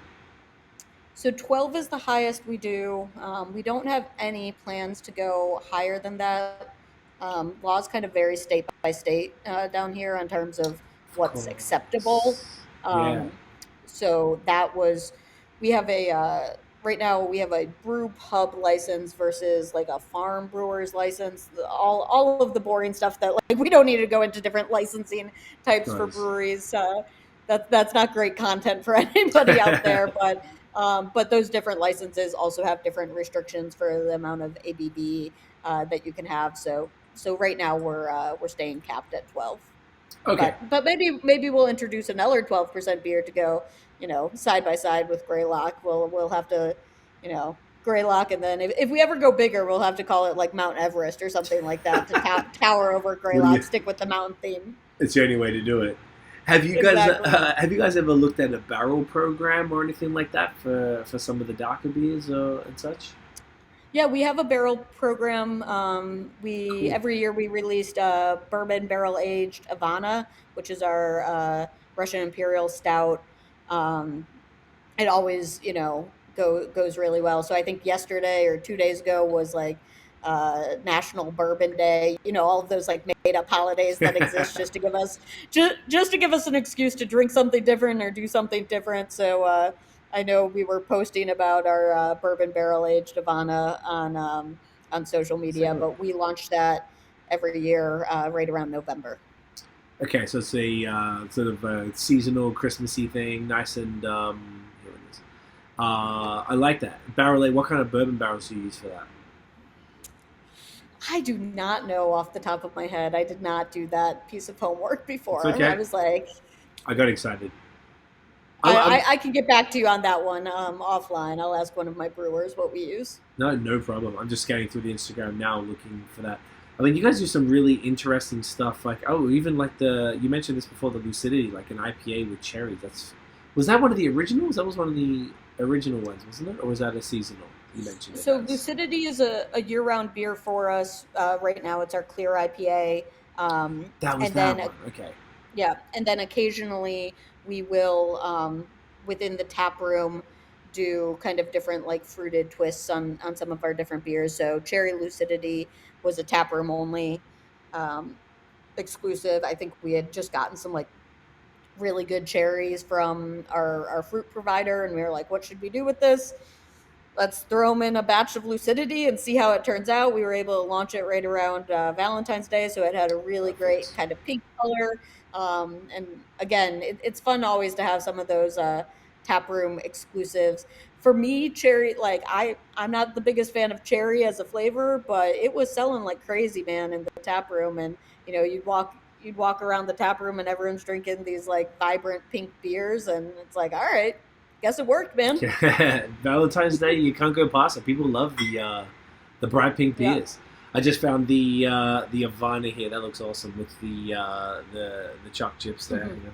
So 12 is the highest we do. We don't have any plans to go higher than that. Laws kind of vary state by state down here in terms of Of what's acceptable. course. Yeah. Um, so that was, we have right now we have a brew pub license versus like a farm brewer's license. All of the boring stuff that like we don't need to go into different licensing types for Nice. breweries. That's not great content for anybody out there, but those different licenses also have different restrictions for the amount of ABV that you can have. So right now we're staying capped at 12. Okay. But maybe we'll introduce another 12% beer to go, side by side with Greylock. We'll have to, Greylock, and then if we ever go bigger, we'll have to call it like Mount Everest or something like that to tower over What do Greylock. you? Stick with the mountain theme. It's the only way to do it. Have you guys Exactly. have you guys ever looked at a barrel program or anything like that for some of the darker beers and such? Yeah, we have a barrel program. We Cool. every year we released bourbon barrel aged Havana, which is our Russian Imperial Stout. Um, it always, goes really well. So I think yesterday or 2 days ago was like National Bourbon Day. All of those like made up holidays that exist just to give us an excuse to drink something different or do something different. So I know we were posting about our bourbon barrel aged Havana on social media, So, but we launched that every year right around November. okay, so it's a sort of a seasonal Christmassy thing, nice and here it is. I like that barrel aged. What kind of bourbon barrels do you use for that? I do not know off the top of my head. I did not do that piece of homework It's before. I okay. was like, I got excited. I can get back to you on that one offline. I'll ask one of my brewers what we use. No problem. I'm just scanning through the Instagram now, looking for that. I mean, you guys do some really interesting stuff. Like, even like you mentioned this before, the Lucidity, like an IPA with cherries. Was that one of the originals? That was one of the original ones, wasn't it? Or was that a seasonal? You mentioned it So as. Lucidity is a year-round beer for us. Right now, it's our clear IPA. That was And that then one. Okay. Yeah, and then occasionally we will, within the tap room, do kind of different like fruited twists on some of our different beers. So Cherry Lucidity was a tap room only um, exclusive. I think we had just gotten some like really good cherries from our fruit provider, and we were like, what should we do with this? Let's throw them in a batch of Lucidity and see how it turns out. We were able to launch it right around Valentine's Day, so it had a really great Perfect. kind of pink color. And again, it's fun always to have some of those tap room exclusives. For me, cherry, like I'm not the biggest fan of cherry as a flavor, but it was selling like crazy, man, in the tap room. And you'd walk around the tap room and everyone's drinking these like vibrant pink beers, and it's like, all right, guess it worked, man. Valentine's Day, you can't go past it. People love the bright pink Yeah. beers. I just found the Havana here. That looks awesome with the choc chips there. Mhm.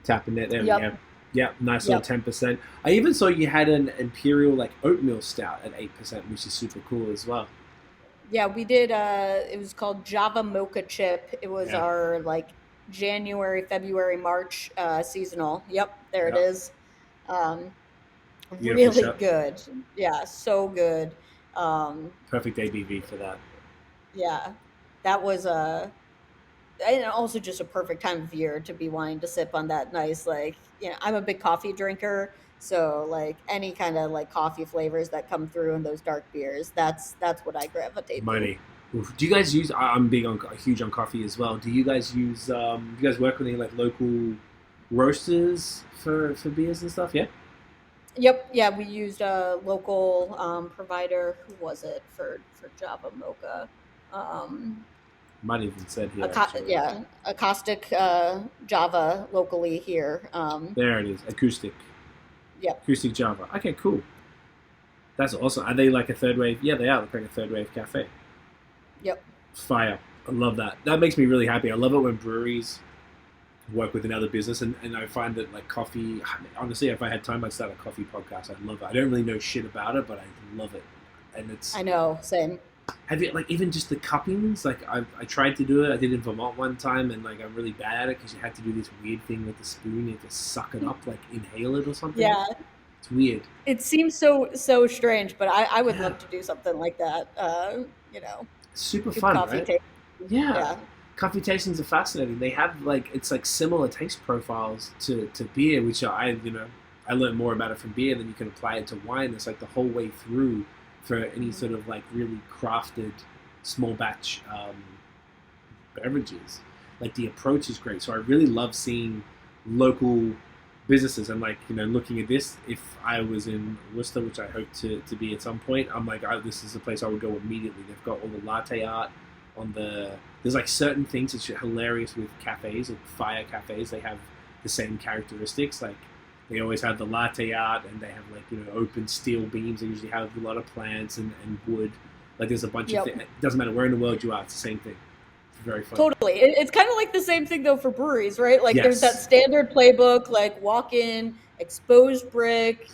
Tapping it. There we Yep. go. Yeah, nice little Yep. 10%. I even saw you had an Imperial like oatmeal stout at 8%, which is super cool as well. Yeah, we did. It was called Java Mocha Chip. It was Yeah, our like January, February, March seasonal. Yep, there it yeah, is. Um, beautiful really shot. good. Yeah, so good. Um, Perfect ABV for that. yeah, that was and also just a perfect time of year to be wanting to sip on that nice like I'm a big coffee drinker, so like any kind of like coffee flavors that come through in those dark beers, that's what I gravitate to. Money. Oof. Do you guys use? I'm huge on coffee as well. Do you guys use? Do you guys work with any like local roasters for beers and stuff? Yeah. Yep, yeah, we used a local provider. Who was it for Java Mocha? Um, Might even said here actually. yeah, Acoustic Java locally here. There it is. Acoustic. Yep, Acoustic Java. Okay, cool. That's awesome. Are they like a third wave? Yeah, they are. Look like a third wave cafe. yep. Fire. I love that. That makes me really happy. I love it when breweries work with another business, and I find that like coffee, honestly, if I had time, I'd start a coffee podcast. I love it. I don't really know shit about it, but I love it. And it's, I know, same. have you, like, even just the cuppings, like I tried to do it. I did it in Vermont one time, and like I'm really bad at it because you had to do this weird thing with the spoon. You have to suck it up, like inhale it or something. Yeah, It's weird. it seems so strange, but I would Yeah. love to do something like that. You know, It's super do fun, coffee right? tasting. Yeah. Yeah. Coffee tastings are fascinating. They have like, it's like similar taste profiles to beer, which I learned more about it from beer than you can apply it to wine. It's like the whole way through for any sort of like really crafted small batch beverages. Like the approach is great. So I really love seeing local businesses, and like, looking at this, if I was in Worcester, which I hope to be at some point, I'm like, this is a place I would go immediately. They've got all the latte art on there's like certain things that's hilarious with cafes, like fire cafes. They have the same characteristics. Like they always have the latte art, and they have like, open steel beams. They usually have a lot of plants and wood. Like there's a bunch of things. It doesn't matter where in the world you are, it's the same thing. It's very fun. Totally. It's kind of like the same thing though for breweries, right? Like there's that Yes. standard playbook, like walk in, exposed brick,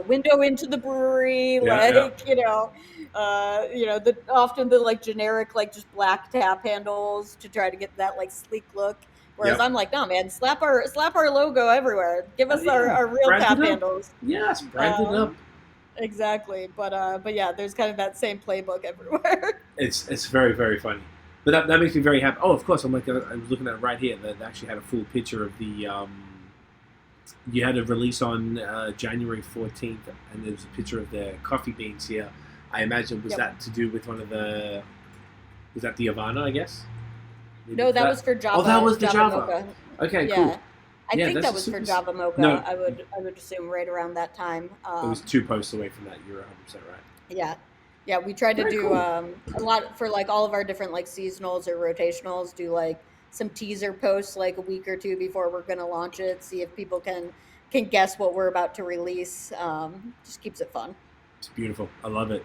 window into the brewery, Yeah. often the like generic, like just black tap handles to try to get that like sleek look. Whereas Yep. I'm like, no man, slap our logo everywhere. Give us Yeah. our real Brand tap it up. handles. Yes, branded up. Exactly. But yeah, there's kind of that same playbook everywhere. It's very, very funny. But that makes me very happy. Oh, of course, I was looking at it right here. They actually had a full picture of the. You had a release on January 14th, and there was a picture of the coffee beans here. I imagine, was that to do with one of the. Was that the Havana, I guess? No, that was for Java. Oh, that was the Java. Mocha. Okay, Yeah. cool. I Yeah, think that's that was for super- Java Mocha. No. I would assume right around that time. It was 2 posts away from that. You're 100% right. Yeah. We tried to Very do cool. a lot for like all of our different like seasonals or rotationals. Do like some teaser posts like a week or two before we're gonna launch it. See if people can guess what we're about to release. Just keeps it fun. It's beautiful. I love it.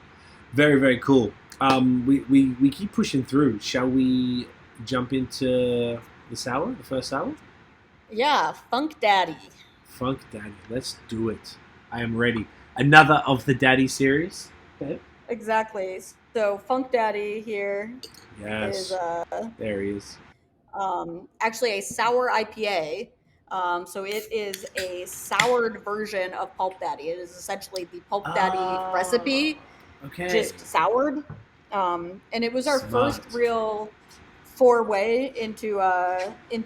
Very, very cool. We keep pushing through. Shall we jump into the first sour? Yeah, Funk Daddy. Funk Daddy. Let's do it. I am ready. Another of the Daddy series. Okay. Exactly. So Funk Daddy here Yes. is There he is. actually a sour IPA. So it is a soured version of Pulp Daddy. It is essentially the Pulp Daddy recipe, Okay. just soured. And it was our Smart. first real foray into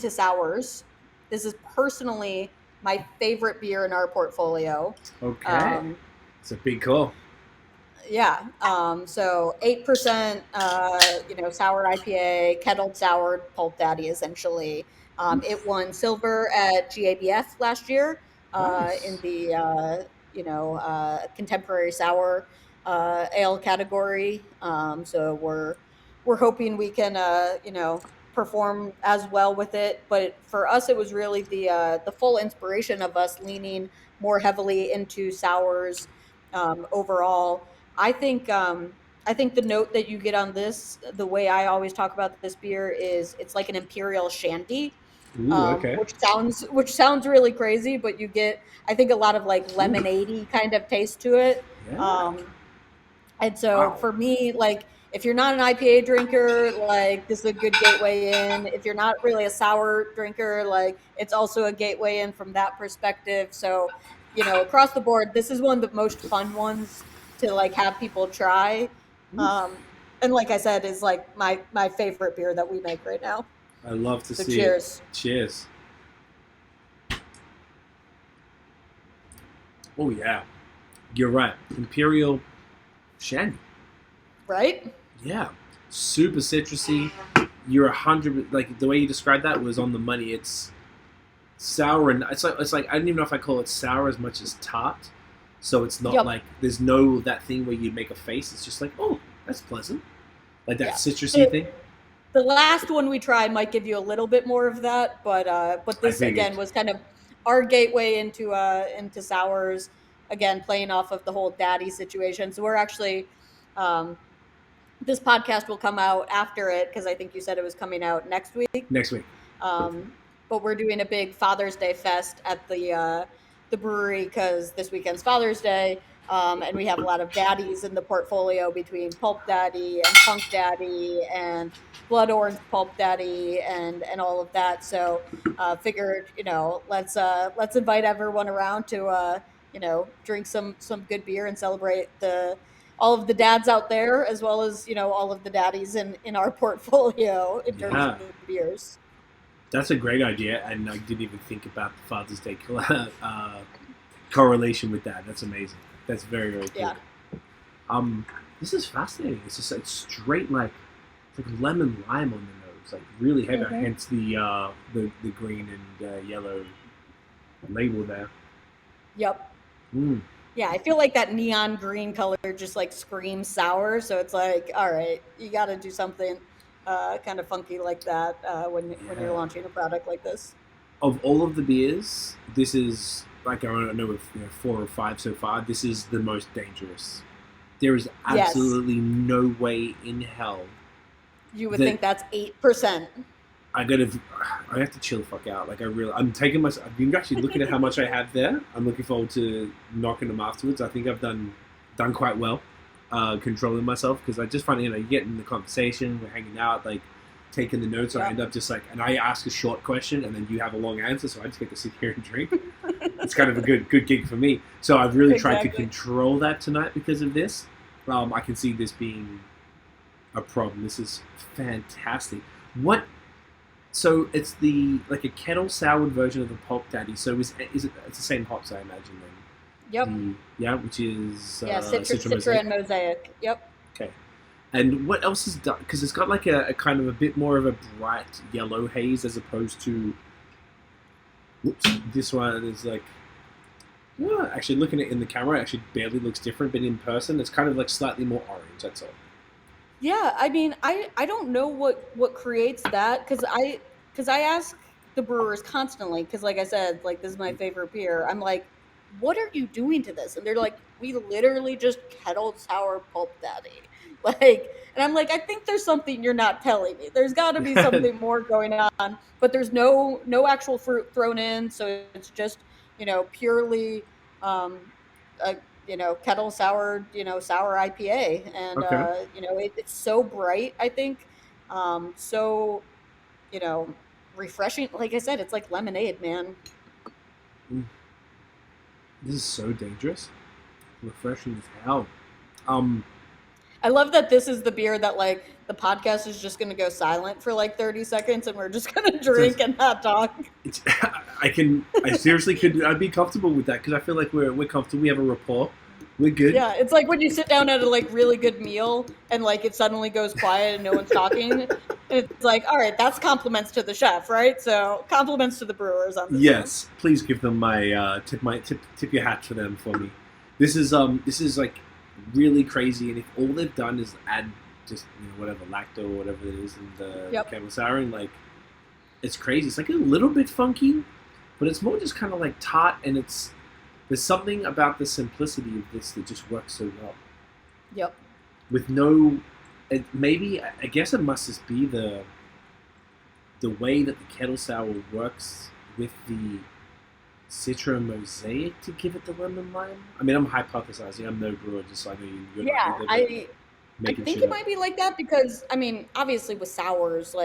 sours. This is personally my favorite beer in our portfolio. Okay. It's a big call. Yeah. So 8%, sour IPA, kettled soured Pulp Daddy, essentially. It won silver at GABF last year Nice. in the contemporary sour ale category. So we're hoping we can perform as well with it. But for us, it was really the full inspiration of us leaning more heavily into sours overall. I think the note that you get on this, the way I always talk about this beer, is it's like an imperial shandy, Ooh, okay. which sounds really crazy, but you get, I think, a lot of like lemonade-y kind of taste to it. Yeah. And so Wow. for me, like, if you're not an IPA drinker, like, this is a good gateway in. If you're not really a sour drinker, like, it's also a gateway in from that perspective. So, across the board, this is one of the most fun ones to like have people try. And like I said, is like my favorite beer that we make right now. I love to So see cheers. it. Cheers. Oh yeah, you're right. Imperial Shandy. Right? Yeah, super citrusy. You're 100. Like the way you described that was on the money. It's sour, and it's like I don't even know if I call it sour as much as tart. So it's not like there's no that thing where you make a face. It's just like, oh, that's pleasant, like that citrusy thing. The last one we tried might give you a little bit more of that, but this again was kind of our gateway into sours. Again, playing off of the whole daddy situation. So we're actually, this podcast will come out after it because I think you said it was coming out next week. Next week. but we're doing a big Father's Day fest at the brewery because this weekend's Father's Day. And we have a lot of daddies in the portfolio between Pulp Daddy and Punk Daddy and Blood Orange Pulp Daddy and all of that. So figured, let's invite everyone around to drink some good beer and celebrate the all of the dads out there as well as all of the daddies in our portfolio in terms Yeah. of the beers. That's a great idea, and I didn't even think about the Father's Day correlation with that. That's amazing. That's very, very cool. Yeah. This is fascinating. It's just straight it's like lemon lime on the nose, like really heavy. Mhm. Hence the green and yellow label there. Yep. Mm. Yeah, I feel like that neon green color just like screams sour. So it's like, all right, you got to do something kind of funky like that when you're launching a product like this. Of all of the beers, this is like I don't know if 4 or 5 so far. This is the most dangerous. There is absolutely no way in hell. You would think that's 8%. I have to chill the fuck out. I'm taking I've been actually looking at how much I have there. I'm looking forward to knocking them afterwards. I think I've done quite well, controlling myself because I just find you get in the conversation, we're hanging out, like taking the notes. Yep. I end up just and I ask a short question and then you have a long answer, so I just get to sit here and drink. It's kind of a good gig for me. So I've really tried to control that tonight because of this. I can see this being a problem. This is fantastic. What? So it's a kettle soured version of the Pulp Daddy. So is it? It's the same hops, I imagine then. Yep. Which is Citra and Mosaic. Yep. Okay. And what else is done? Because it's got a kind of a bit more of a bright yellow haze as opposed to. Whoops! This one is actually looking at it in the camera, it actually barely looks different, but in person, it's kind of slightly more orange. That's all. Yeah, I mean, I don't know what creates that because I ask the brewers constantly because, like I said, this is my favorite beer. I'm like, what are you doing to this? And they're like, we literally just kettled sour Pulp Daddy. And I'm like, I think there's something you're not telling me. There's got to be something more going on, but there's no actual fruit thrown in, so it's just purely kettle soured, sour IPA. And, okay. It's so bright, I think. So, refreshing. Like I said, it's like lemonade, man. This is so dangerous. Refreshing as hell. I love that this is the beer that the podcast is just going to go silent for 30 seconds and we're just going to drink and not talk. I seriously could. I'd be comfortable with that because I feel like we're comfortable. We have a rapport. We're good. Yeah, it's like when you sit down at a really good meal and it suddenly goes quiet and no one's talking. It's like, all right, that's compliments to the chef, right? So compliments to the brewers on this. Yes, please give them tip your hat to them for me. This is really crazy, and if all they've done is add just whatever lacto or whatever it is in the kettle souring, it's crazy. It's a little bit funky, but it's more just kind of tart, and there's something about the simplicity of this that just works so well. Yep. With maybe I guess it must just be the way that the kettle sour works with the Citra Mosaic to give it the lemon lime. I mean, I'm hypothesizing. I'm no brewer, just so I know you're not either, I think it might be like that because, I mean, obviously with sours,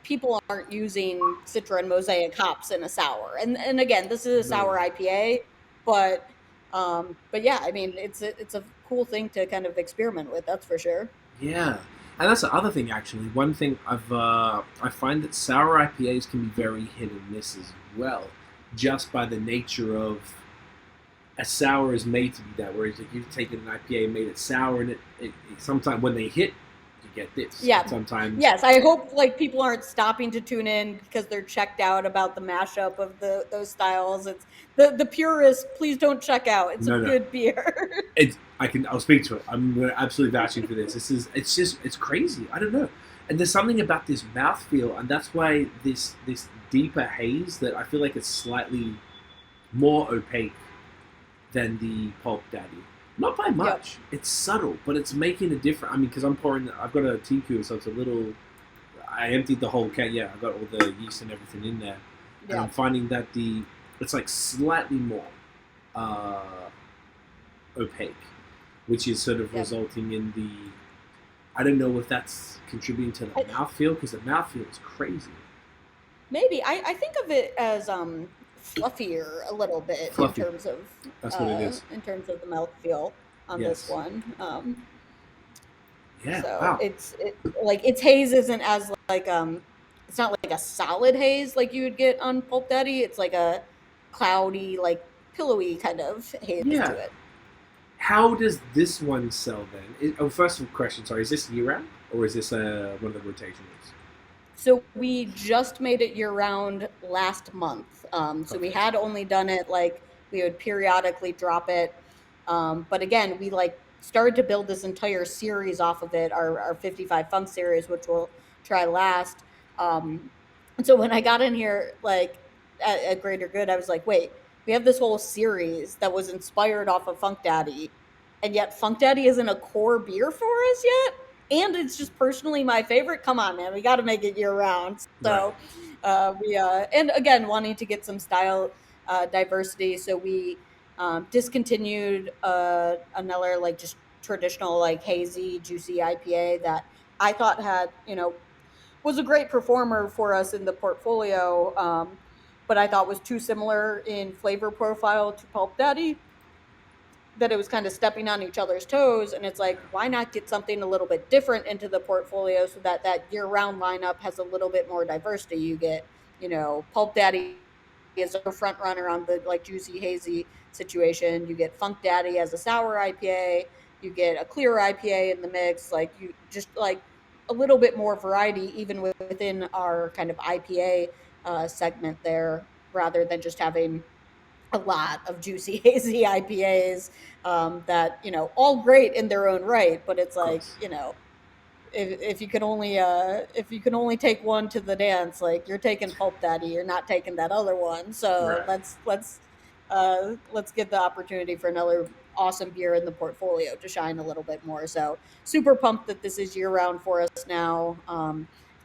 people aren't using Citra and Mosaic hops in a sour. And again, this is a sour IPA, but yeah, I mean, it's a cool thing to kind of experiment with, that's for sure. Yeah. And that's the other thing, actually. One thing I find that sour IPAs can be very hit and miss as well, just by the nature of a sour is made to be that. Whereas if you've taken an IPA and made it sour, and it sometimes when they hit, you get this. Yeah. Sometimes. Yes, I hope people aren't stopping to tune in because they're checked out about the mashup of those styles. It's the purists. Please don't check out. It's a good beer. I'll speak to it. I'm absolutely vouching for this. It's crazy. I don't know. And there's something about this mouthfeel, and that's why this deeper haze that I feel like it's slightly more opaque than the Pulp Daddy. Not by much. Yep. It's subtle, but it's making a difference. I mean, because I've got a tea cooler, so it's a little. I emptied the whole can. Yeah, I got all the yeast and everything in there. and I'm finding that it's like slightly more opaque, which is sort of resulting in the. I don't know if that's contributing to the mouthfeel, because the mouthfeel is crazy. Maybe I think of it as fluffier a little bit in terms of that's what it is. In terms of the mouthfeel on this one. Yeah, so wow. It's like its haze isn't as like it's not like a solid haze like you would get on Pulp Daddy. It's like a cloudy, like pillowy kind of haze to it. How does this one sell then? First of all, question, sorry, is this year round or is this one of the rotations? So we just made it year round last month. So we had only done it like we would periodically drop it. But again, we like started to build this entire series off of it, our 55 Funk series, which we'll try last. And so when I got in here, like at Greater Good, I was like, wait, we have this whole series that was inspired off of Funk Daddy, and yet Funk Daddy isn't a core beer for us yet. And it's just personally my favorite. Come on, man, we got to make it year round. So we and again, wanting to get some style diversity, so we discontinued another like just traditional like hazy juicy IPA that I thought had was a great performer for us in the portfolio, but I thought was too similar in flavor profile to Pulp Daddy, that it was kind of stepping on each other's toes. And it's like, why not get something a little bit different into the portfolio so that that year-round lineup has a little bit more diversity? You get, Pulp Daddy as a front runner on the like juicy hazy situation. You get Funk Daddy as a sour IPA. You get a clear IPA in the mix. Like you just like a little bit more variety even within our kind of IPA segment there, rather than just having a lot of juicy hazy IPAs that all great in their own right, but it's like if you can only take one to the dance, like you're taking Pulp Daddy, you're not taking that other one. So let's get the opportunity for another awesome beer in the portfolio to shine a little bit more. So super pumped that this is year round for us now.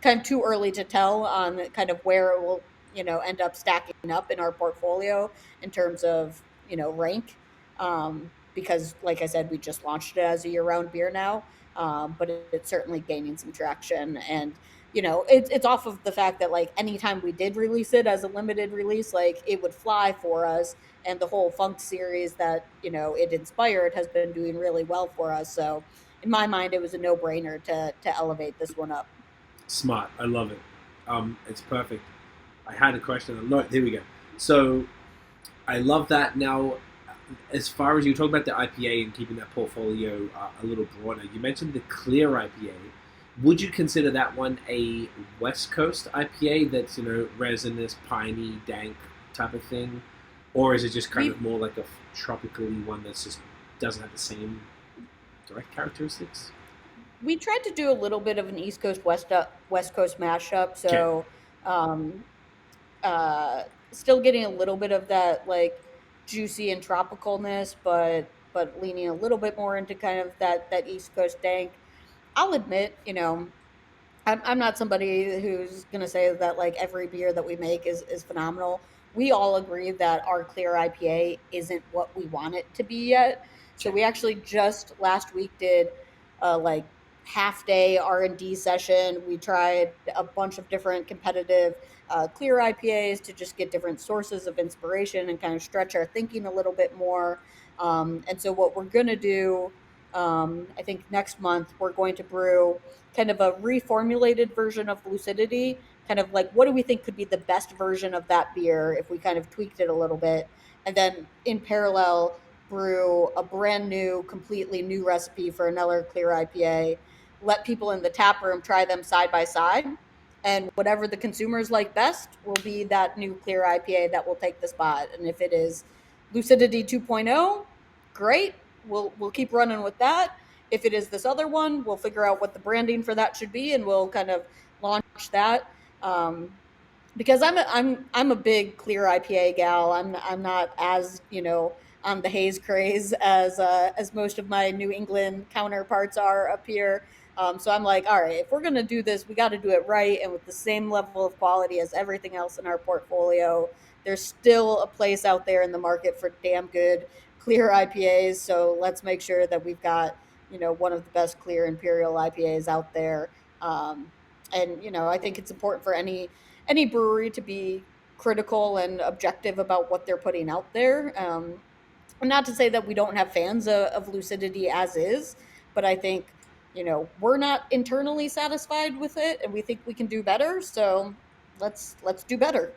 Kind of too early to tell on kind of where it will end up stacking up in our portfolio in terms of rank, because like I said, we just launched it as a year-round beer now, but it's certainly gaining some traction. And it's off of the fact that like anytime we did release it as a limited release, like it would fly for us, and the whole Funk series that it inspired has been doing really well for us. So in my mind, it was a no-brainer to elevate this one up. Smart. I love it. It's perfect. I had a question. No, there we go. So I love that. Now, as far as you talk about the IPA and keeping that portfolio a little broader, you mentioned the clear IPA. Would you consider that one a West Coast IPA that's resinous, piney, dank type of thing, or is it just kind of more like a tropically one that just doesn't have the same direct characteristics? We tried to do a little bit of an East Coast West Coast mashup, so. Still getting a little bit of that like juicy and tropicalness, but leaning a little bit more into kind of that East Coast dank. I'll admit, I'm not somebody who's gonna say that like every beer that we make is phenomenal. We all agree that our clear IPA isn't what we want it to be yet. So we actually just last week did like half-day R&D session. We tried a bunch of different competitive clear IPAs to just get different sources of inspiration and kind of stretch our thinking a little bit more. And so what we're going to do, I think next month, we're going to brew kind of a reformulated version of Lucidity, kind of like what do we think could be the best version of that beer if we kind of tweaked it a little bit. And then in parallel, brew a brand new, completely new recipe for another clear IPA, let people in the tap room try them side by side, and whatever the consumers like best will be that new clear IPA that will take the spot. And if it is Lucidity 2.0, great, we'll keep running with that. If it is this other one, we'll figure out what the branding for that should be, and we'll kind of launch that. Because I'm a big clear IPA gal. I'm not as on the haze craze as most of my New England counterparts are up here. So I'm like, all right, if we're gonna do this, we got to do it right and with the same level of quality as everything else in our portfolio. There's still a place out there in the market for damn good clear IPAs. So let's make sure that we've got, one of the best clear Imperial IPAs out there. And I think it's important for any brewery to be critical and objective about what they're putting out there. And not to say that we don't have fans of Lucidity as is, but I think we're not internally satisfied with it, and we think we can do better. So let's do better.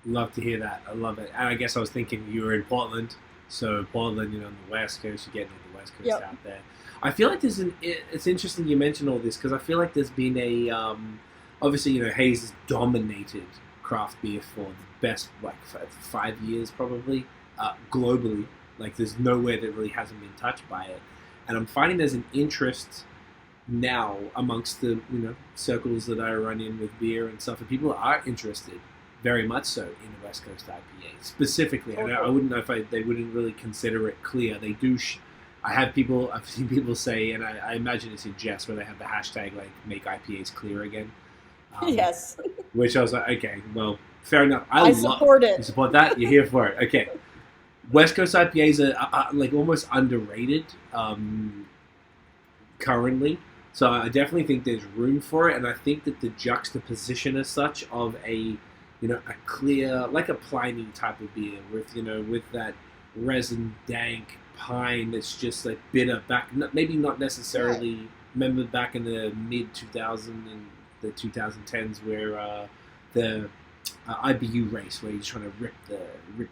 Love to hear that. I love it. And I guess I was thinking you were in Portland, so Portland, on the West Coast, you're getting on the West Coast Yep. out there. I feel like it's interesting you mentioned all this because I feel like there's been obviously, Hayes has dominated craft beer for the best, 5 years probably, globally. Like, there's nowhere that really hasn't been touched by it. And I'm finding there's an interest now amongst the, circles that I run in with beer and stuff, and people are interested very much so in the West Coast IPA specifically. I wouldn't know if they wouldn't really consider it clear. They do. I've seen people say, and I imagine it's in jest, where they have the hashtag like "Make IPAs Clear Again." Yes. Which I was like, okay, well, fair enough. I support it. You support that? You're here for it. Okay. West Coast IPAs are like almost underrated currently. So I definitely think there's room for it, and I think that the juxtaposition as such of a clear, like a Pliny type of beer with that resin dank pine that's just like bitter maybe not necessarily. Right. Remember back in the mid 2000s and the 2010s where the IBU race where you're trying to rip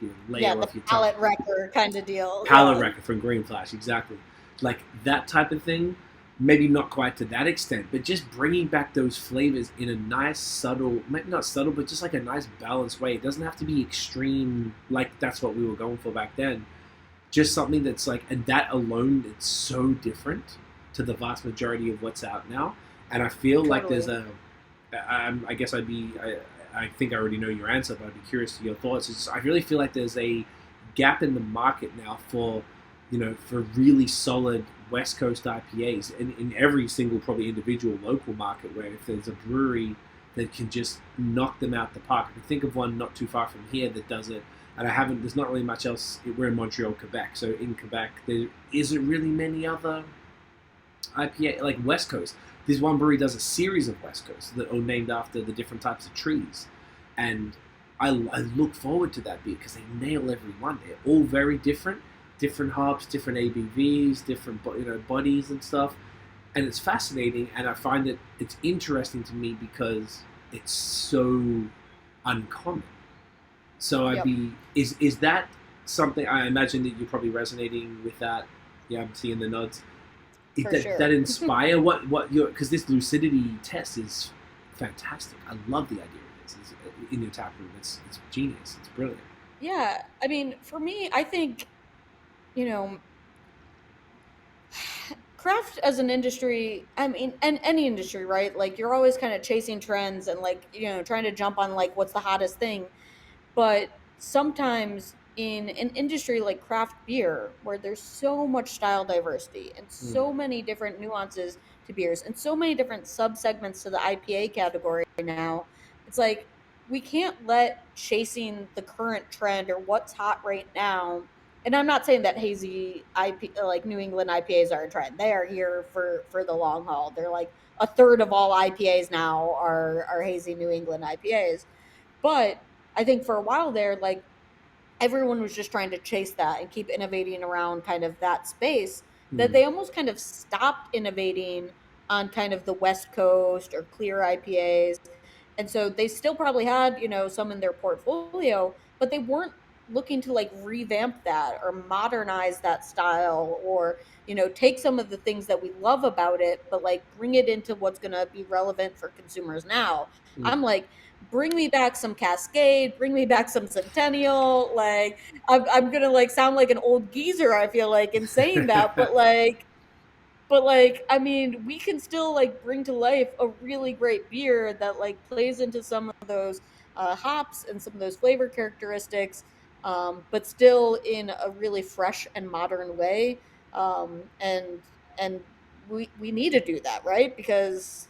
your layer off your tongue. Palate wrecker kind of deal. Palate wrecker from Green Flash, exactly. Like that type of thing. Maybe not quite to that extent, but just bringing back those flavors in a nice, subtle, maybe not subtle, but just like a nice balanced way. It doesn't have to be extreme, like that's what we were going for back then. Just something that's like, and that alone, it's so different to the vast majority of what's out now. And I feel like there's I guess I think I already know your answer, but I'd be curious to your thoughts. I really feel like there's a gap in the market now for really solid West Coast IPAs in every single probably individual local market, where if there's a brewery that can just knock them out the park. I can think of one not too far from here that does it, and there's not really much else. We're in Montreal, Quebec, so in Quebec there isn't really many other IPA like West Coast. This one brewery does a series of West Coast that are named after the different types of trees, and I look forward to that beer because they nail every one. They're all very different hops, different ABVs, different bodies and stuff, and it's fascinating. And I find that it's interesting to me because it's so uncommon. So is that something? I imagine that you're probably resonating with that. Yeah, I'm seeing the nods. That inspire what your, because this lucidity test is fantastic. I love the idea of this. It's in your tap room. It's genius. It's brilliant. Yeah, I mean, for me, I think craft as an industry, I mean, and any industry, right? Like you're always kind of chasing trends and like trying to jump on like what's the hottest thing, but sometimes in an industry like craft beer, where there's so much style diversity and so many different nuances to beers and so many different subsegments to the IPA category now, it's like we can't let chasing the current trend or what's hot right now. And I'm not saying that hazy like New England IPAs are a trend. They are here for the long haul. They're like a third of all IPAs now are hazy New England IPAs. But I think for a while there, like everyone was just trying to chase that and keep innovating around kind of that space, that they almost kind of stopped innovating on kind of the West Coast or clear IPAs. And so they still probably had, some in their portfolio, but they weren't looking to like revamp that or modernize that style or, take some of the things that we love about it, but like bring it into what's going to be relevant for consumers now. I'm like, bring me back some Cascade, bring me back some Centennial. Like I'm going to like sound like an old geezer, I feel like, in saying that, but I mean, we can still like bring to life a really great beer that like plays into some of those hops and some of those flavor characteristics, but still in a really fresh and modern way, and we need to do that, right? Because,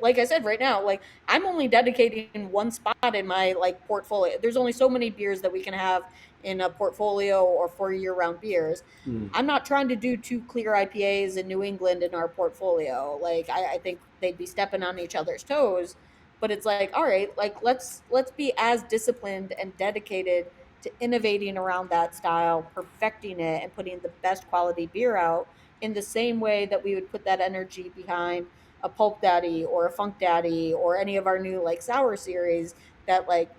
like I said, right now, like I'm only dedicating one spot in my like portfolio. There's only so many beers that we can have in a portfolio or for year-round beers. Mm. I'm not trying to do two clear IPAs in New England in our portfolio. Like I think they'd be stepping on each other's toes. But it's like, all right, like let's be as disciplined and dedicated to innovating around that style, perfecting it, and putting the best quality beer out in the same way that we would put that energy behind a Pulp Daddy or a Funk Daddy or any of our new like sour series. That like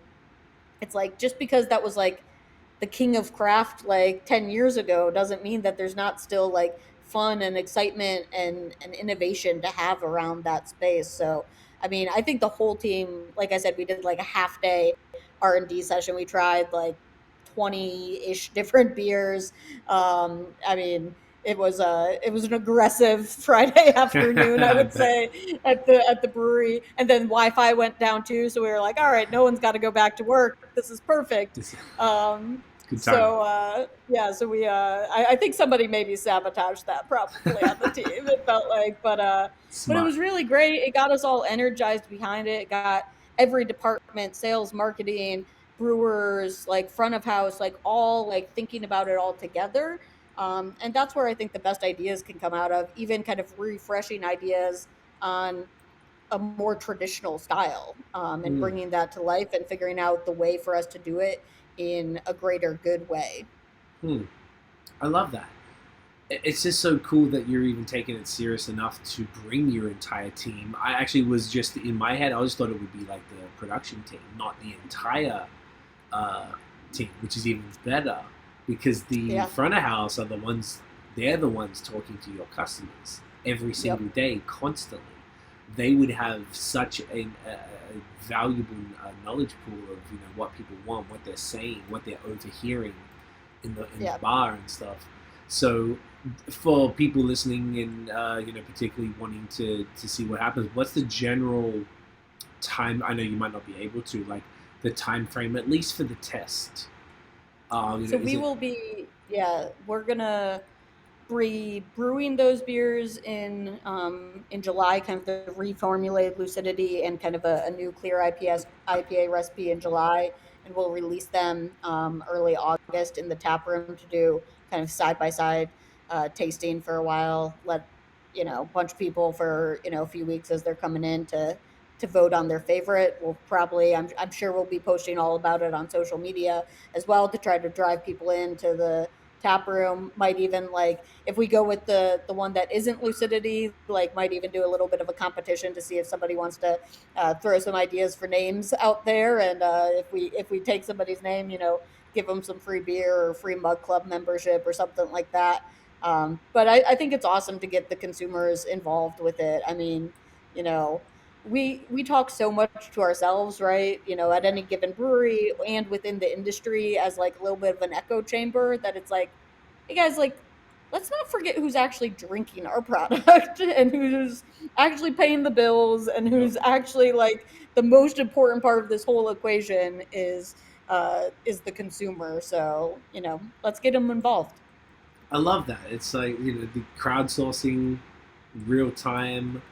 it's like just because that was like the king of craft like 10 years ago doesn't mean that there's not still like fun and excitement and innovation to have around that space. So I mean, I think the whole team, like I said, we did like a half day R&D session. We tried like 20-ish different beers. I mean, it was an aggressive Friday afternoon, I would say, at the brewery. And then Wi-Fi went down too, so we were like, all right, no one's got to go back to work. This is perfect. Um, Good time. so yeah, so I think somebody maybe sabotaged that probably on the team. It felt like, but it Smart. was really great. It got us all energized behind it. It got every department, sales, marketing, brewers, like front of house, like all like thinking about it all together. And that's where I think the best ideas can come out of, even kind of refreshing ideas on a more traditional style, and Mm. bringing that to life and figuring out the way for us to do it in a greater good way. I love that. It's just so cool that you're even taking it serious enough to bring your entire team. I actually was just in my head, I just thought it would be like the production team, not the entire team, which is even better because the Yeah. front of house are the ones, they're the ones talking to your customers every single day, constantly. They would have such a valuable knowledge pool of what people want, what they're saying, what they're overhearing in the bar and stuff. So for people listening and particularly wanting to see what happens, what's the general time? I know you might not be able to, like, the time frame, at least for the test. So we will be, we're gonna be brewing those beers in July, kind of the reformulated lucidity and kind of a new clear IPA recipe in July, and we'll release them early August in the tap room to do kind of side by side tasting for a while. Let a bunch of people for a few weeks as they're coming in to vote on their favorite. We'll probably, I'm sure we'll be posting all about it on social media as well to try to drive people into the tap room. Might even, like, if we go with the one that isn't lucidity, like, might even do a little bit of a competition to see if somebody wants to throw some ideas for names out there, and if we take somebody's name, give them some free beer or free mug club membership or something like that. But I think it's awesome to get the consumers involved with it. I mean, you know we talk so much to ourselves, right? At any given brewery and within the industry as like a little bit of an echo chamber, that it's like, hey guys, like, let's not forget who's actually drinking our product and who's actually paying the bills and who's actually like the most important part of this whole equation is the consumer. So, let's get them involved. I love that. It's like the crowdsourcing, real time,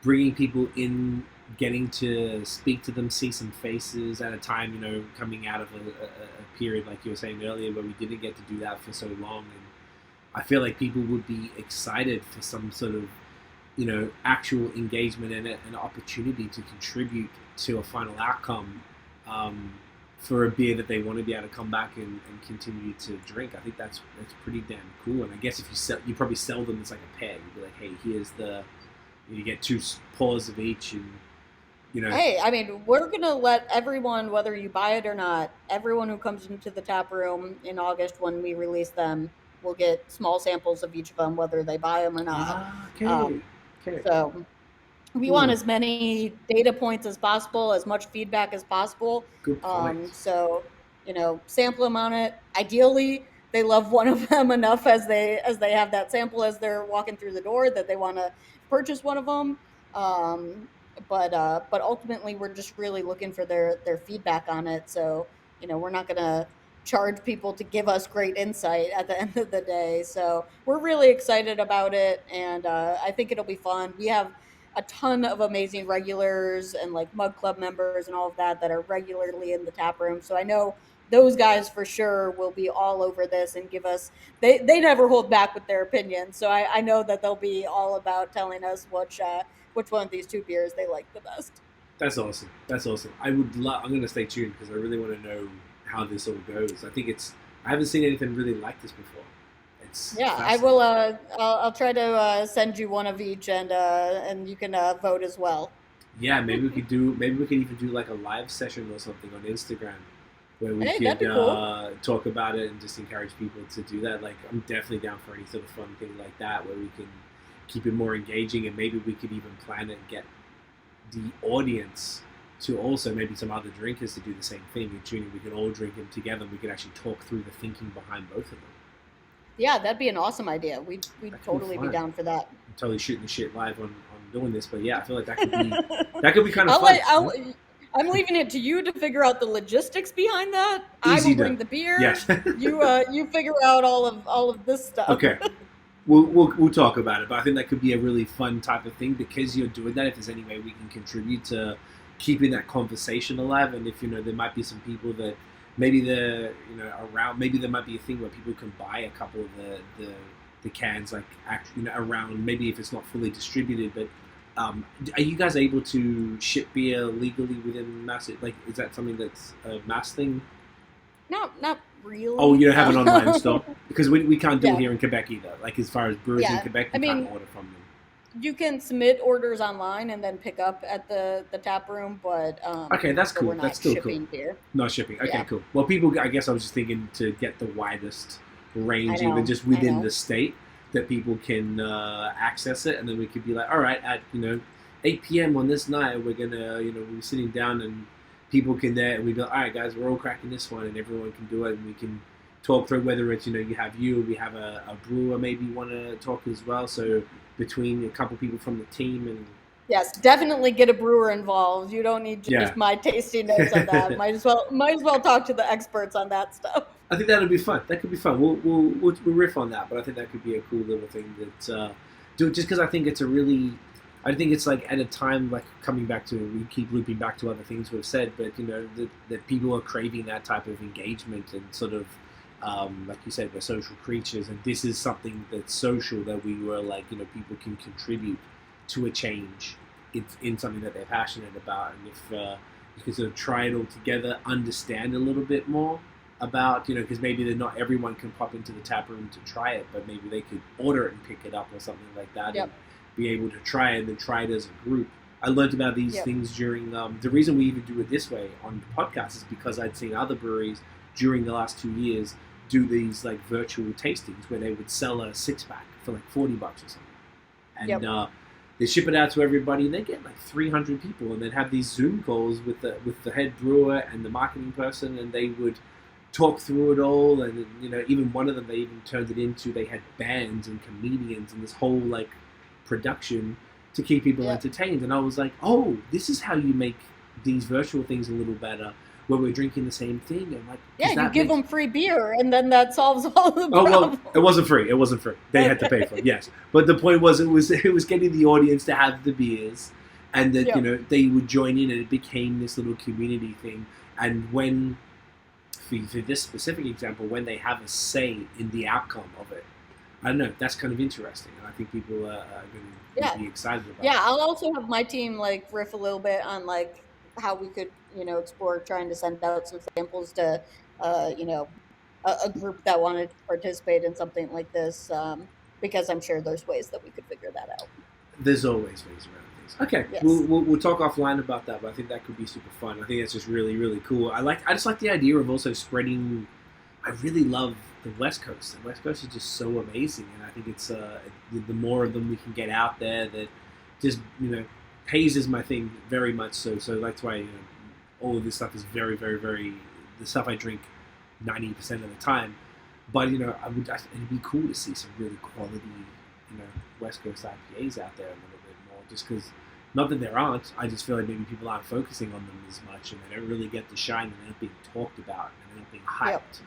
bringing people in, getting to speak to them, see some faces at a time, coming out of a period like you were saying earlier where we didn't get to do that for so long. And I feel like people would be excited for some sort of, actual engagement and an opportunity to contribute to a final outcome, for a beer that they want to be able to come back and continue to drink. I think that's pretty damn cool. And I guess if you probably sell them as like a pair. You'd be like, hey, here's you get 2 pours of each, and Hey, I mean, we're gonna let everyone, whether you buy it or not, everyone who comes into the tap room in August when we release them will get small samples of each of them, whether they buy them or not. Okay. So we Cool. want as many data points as possible, as much feedback as possible. Good point. So sample them on it. Ideally, they love one of them enough as they have that sample as they're walking through the door that they want to purchase one of them. But ultimately, we're just really looking for their feedback on it. So we're not gonna charge people to give us great insight at the end of the day. So we're really excited about it, and I think it'll be fun. We have a ton of amazing regulars and like Mug Club members and all of that are regularly in the tap room. So I know those guys for sure will be all over this and give us, they never hold back with their opinions. So I know that they'll be all about telling us which one of these two beers they like the best. That's awesome. That's awesome. I'm going to stay tuned because I really want to know how this all goes. I haven't seen anything really like this before. I will. I'll try to send you one of each, and you can vote as well. Yeah, maybe we could even do like a live session or something on Instagram where we could cool. Talk about it and just encourage people to do that. Like, I'm definitely down for any sort of fun thing like that where we can keep it more engaging, and maybe we could even plan it and get the audience to also, maybe some other drinkers, to do the same thing. We can all drink them together, and we could actually talk through the thinking behind both of them. Yeah, that'd be an awesome idea. We'd totally be down for that. I'm totally shooting the shit live on doing this, but yeah, I feel like that could be kind of fun. I'm leaving it to you to figure out the logistics behind that. Easy I will bring the beer. Yes. You figure out all of this stuff. Okay. We'll talk about it, but I think that could be a really fun type of thing because you're doing that. If there's any way we can contribute to keeping that conversation alive, and if there might be some people that maybe they're around, maybe there might be a thing where people can buy a couple of the cans around, maybe if it's not fully distributed, but are you guys able to ship beer legally within Mass? Like, is that something that's a Mass thing? Not really. Oh, you don't have an online store? Because we can't do it here in Quebec either. Like, as far as brewers in Quebec, you can't order from them. You can submit orders online and then pick up at the tap room, but okay, that's cool. We're not that's still shipping cool. Beer. Not shipping. Okay, cool. Well, people, I guess I was just thinking to get the widest range, even just within the state, that people can access it, and then we could be like, all right, at 8 p.m. on this night, we're gonna we're sitting down and people can there, and we'd be like, all right, guys, we're all cracking this one, and everyone can do it, and we can talk through whether it's we have a brewer maybe want to talk as well. So between a couple people from the team and yes, definitely get a brewer involved. You don't need just my tasting notes on that. might as well talk to the experts on that stuff. I think that'll be fun. That could be fun. We'll riff on that, but I think that could be a cool little thing that do just because I think it's like at a time like coming back to, we keep looping back to other things we've said, but that people are craving that type of engagement and sort of like you said, we're social creatures, and this is something that's social, that we were like people can contribute to a change in something that they're passionate about, and if you can sort of try it all together, understand a little bit more about because maybe not everyone can pop into the tap room to try it, but maybe they could order it and pick it up or something like that, and be able to try it and then try it as a group. I learned about these things during the reason we even do it this way on the podcast is because I'd seen other breweries during the last 2 years do these like virtual tastings where they would sell a 6-pack for like $40 or something, and they ship it out to everybody, and they get like 300 people, and they'd have these Zoom calls with the head brewer and the marketing person, and they would talk through it all, and even one of them, they even turned it into, they had bands and comedians and this whole like production to keep people entertained. And I was like, oh, this is how you make these virtual things a little better, where we're drinking the same thing. And like, you give them free beer, and then that solves all the problems. Well, it wasn't free. They had to pay for it. Yes, but the point was, it was getting the audience to have the beers, and that they would join in, and it became this little community thing. And when, for this specific example, when they have a say in the outcome of it, I don't know, that's kind of interesting, and I think people are going to be excited about it. Yeah, I'll also have my team like riff a little bit on like how we could explore trying to send out some samples to a group that wanted to participate in something like this, because I'm sure there's ways that we could figure that out. There's always ways around things. Okay, yes. We'll talk offline about that, but I think that could be super fun. I think that's just really, really cool. I just like the idea of also spreading. I really love the West Coast. The West Coast is just so amazing, and I think it's the more of them we can get out there, that just haze is my thing very much so. So that's why all of this stuff is very, very, very the stuff I drink 90% of the time. But it'd be cool to see some really quality West Coast IPAs out there a little bit more, just because Not that there aren't. I just feel like maybe people aren't focusing on them as much, and they don't really get the shine, and they're not being talked about, and they're not being hyped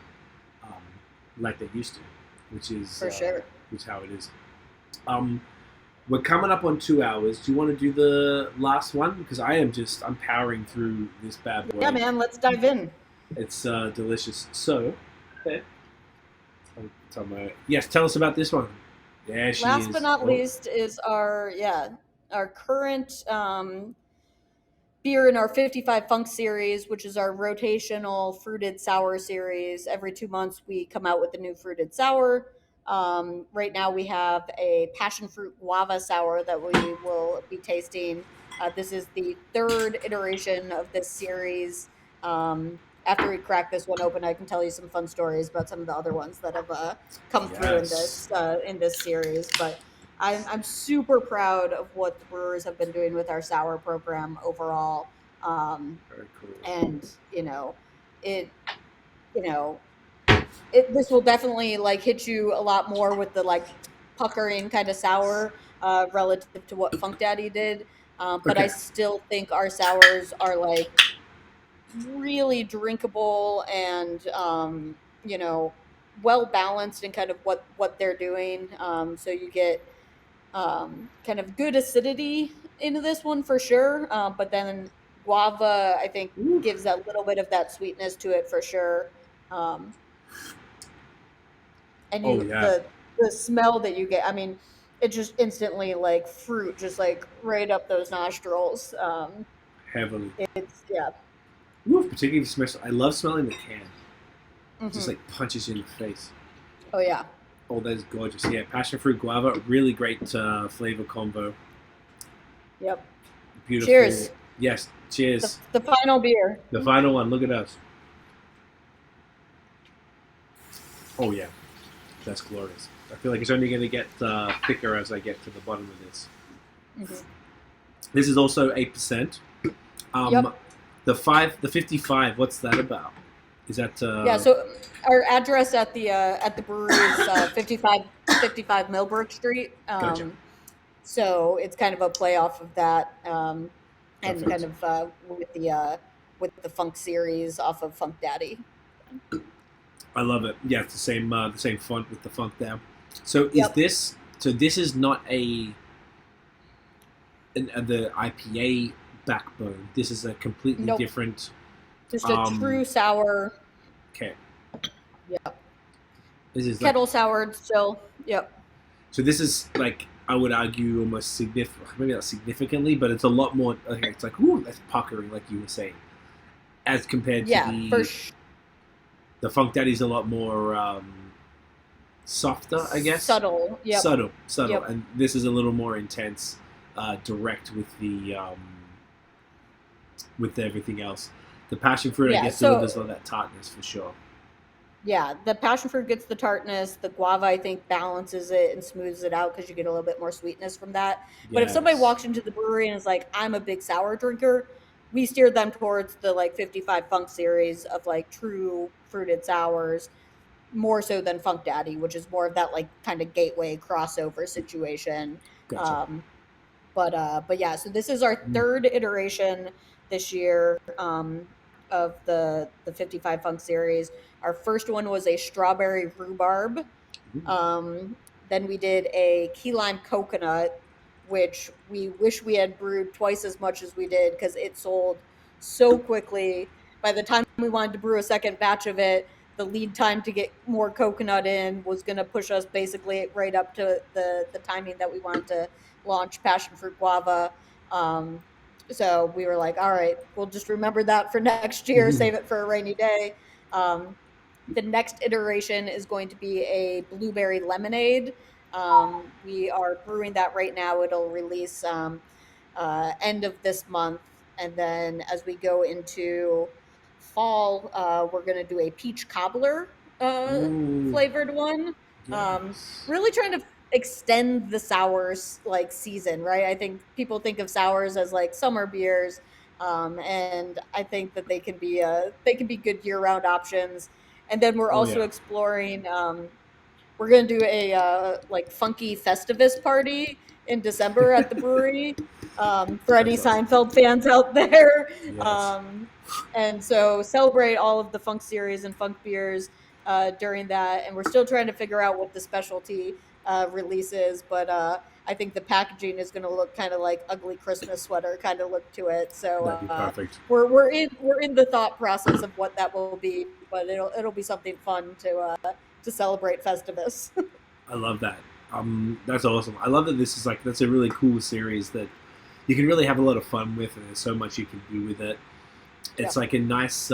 like they used to, which is For sure. Which is how it is. We're coming up on 2 hours. Do you want to do the last one? Because I'm powering through this bad boy. Yeah, man, let's dive in. It's delicious. So, okay. Yes, tell us about this one. Yeah, she Last is. but not least is our current beer in our 55 Funk series, which is our rotational fruited sour series. Every 2 months, we come out with a new fruited sour. Right now, we have a passion fruit guava sour that we will be tasting. This is the third iteration of this series. After we crack this one open, I can tell you some fun stories about some of the other ones that have come through in this series. But I'm super proud of what the brewers have been doing with our sour program overall. Very cool. And this will definitely like hit you a lot more with the like puckering kind of sour relative to what Funk Daddy did. But I still think our sours are like really drinkable and well balanced in kind of what they're doing. So you get kind of good acidity into this one for sure. But then guava, I think, gives a little bit of that sweetness to it for sure. And the smell that you get, I mean, it just instantly like fruit, just like right up those nostrils. Heavily. It's Ooh, particularly the smell. I love smelling the can. Mm-hmm. Just like punches you in the face. Oh yeah. Oh, that is gorgeous. Yeah, passion fruit guava, really great flavor combo. Yep. Beautiful. Cheers. Yes, cheers. The final beer. The final one. Look at us. Oh yeah, that's glorious. I feel like it's only going to get thicker as I get to the bottom of this. Mm-hmm. This is also 8%. Yep. The 55. What's that about? Is that So our address at the brewery is 55 Millbrook Street. Gotcha. So it's kind of a play off of that, and Perfect. kind of with the Funk series off of Funk Daddy. I love it. Yeah, it's the same font with the funk there. So Yep. this is not the IPA backbone. This is a completely Nope. different. Just a true sour. Okay. Yep. This is Kettle soured still. Yep. So this is like, I would argue, almost maybe not significantly, but it's a lot more. Okay, it's like, ooh, that's puckering, like you were saying, as compared to the Funk Daddy's a lot more softer, I guess. Subtle. Yep. Subtle, Yep. and this is a little more intense, direct with the with everything else. The passion fruit, I guess, delivers a lot of that tartness for sure. Yeah, the passion fruit gets the tartness. The guava, I think, balances it and smooths it out because you get a little bit more sweetness from that. But if somebody walks into the brewery and is like, I'm a big sour drinker, we steer them towards the like 55 Funk series of like true fruited sours, more so than Funk Daddy, which is more of that like kind of gateway crossover situation. Gotcha. But yeah, so this is our third iteration this year of the 55 Funk series. Our first one was a strawberry rhubarb. Then we did a key lime coconut, which we wish we had brewed twice as much as we did because it sold so quickly. By the time we wanted to brew a second batch of it, the lead time to get more coconut in was going to push us basically right up to the timing that we wanted to launch passion fruit guava. So we were like, all right, we'll just remember that for next year, save it for a rainy day. The next iteration is going to be a blueberry lemonade. We are brewing that right now. It'll release end of this month. And then as we go into fall, we're going to do a peach cobbler flavored one. Yes. Really trying to extend the sours like season, right? I think people think of sours as like summer beers, and I think that they can be good year-round options. And then we're also exploring. We're going to do a like funky Festivus party in December at the brewery. For any That's awesome. Seinfeld fans out there. Yes. And so celebrate all of the funk series and funk beers during that. And we're still trying to figure out what the specialty release is, but I think the packaging is going to look kind of like ugly Christmas sweater kind of look to it. So That'd be perfect. we're in the thought process of what that will be, but it'll be something fun to celebrate Festivus. I love that. That's awesome. I love that this is that's a really cool series that you can really have a lot of fun with, and there's so much you can do with it. It's Yeah. like a nice.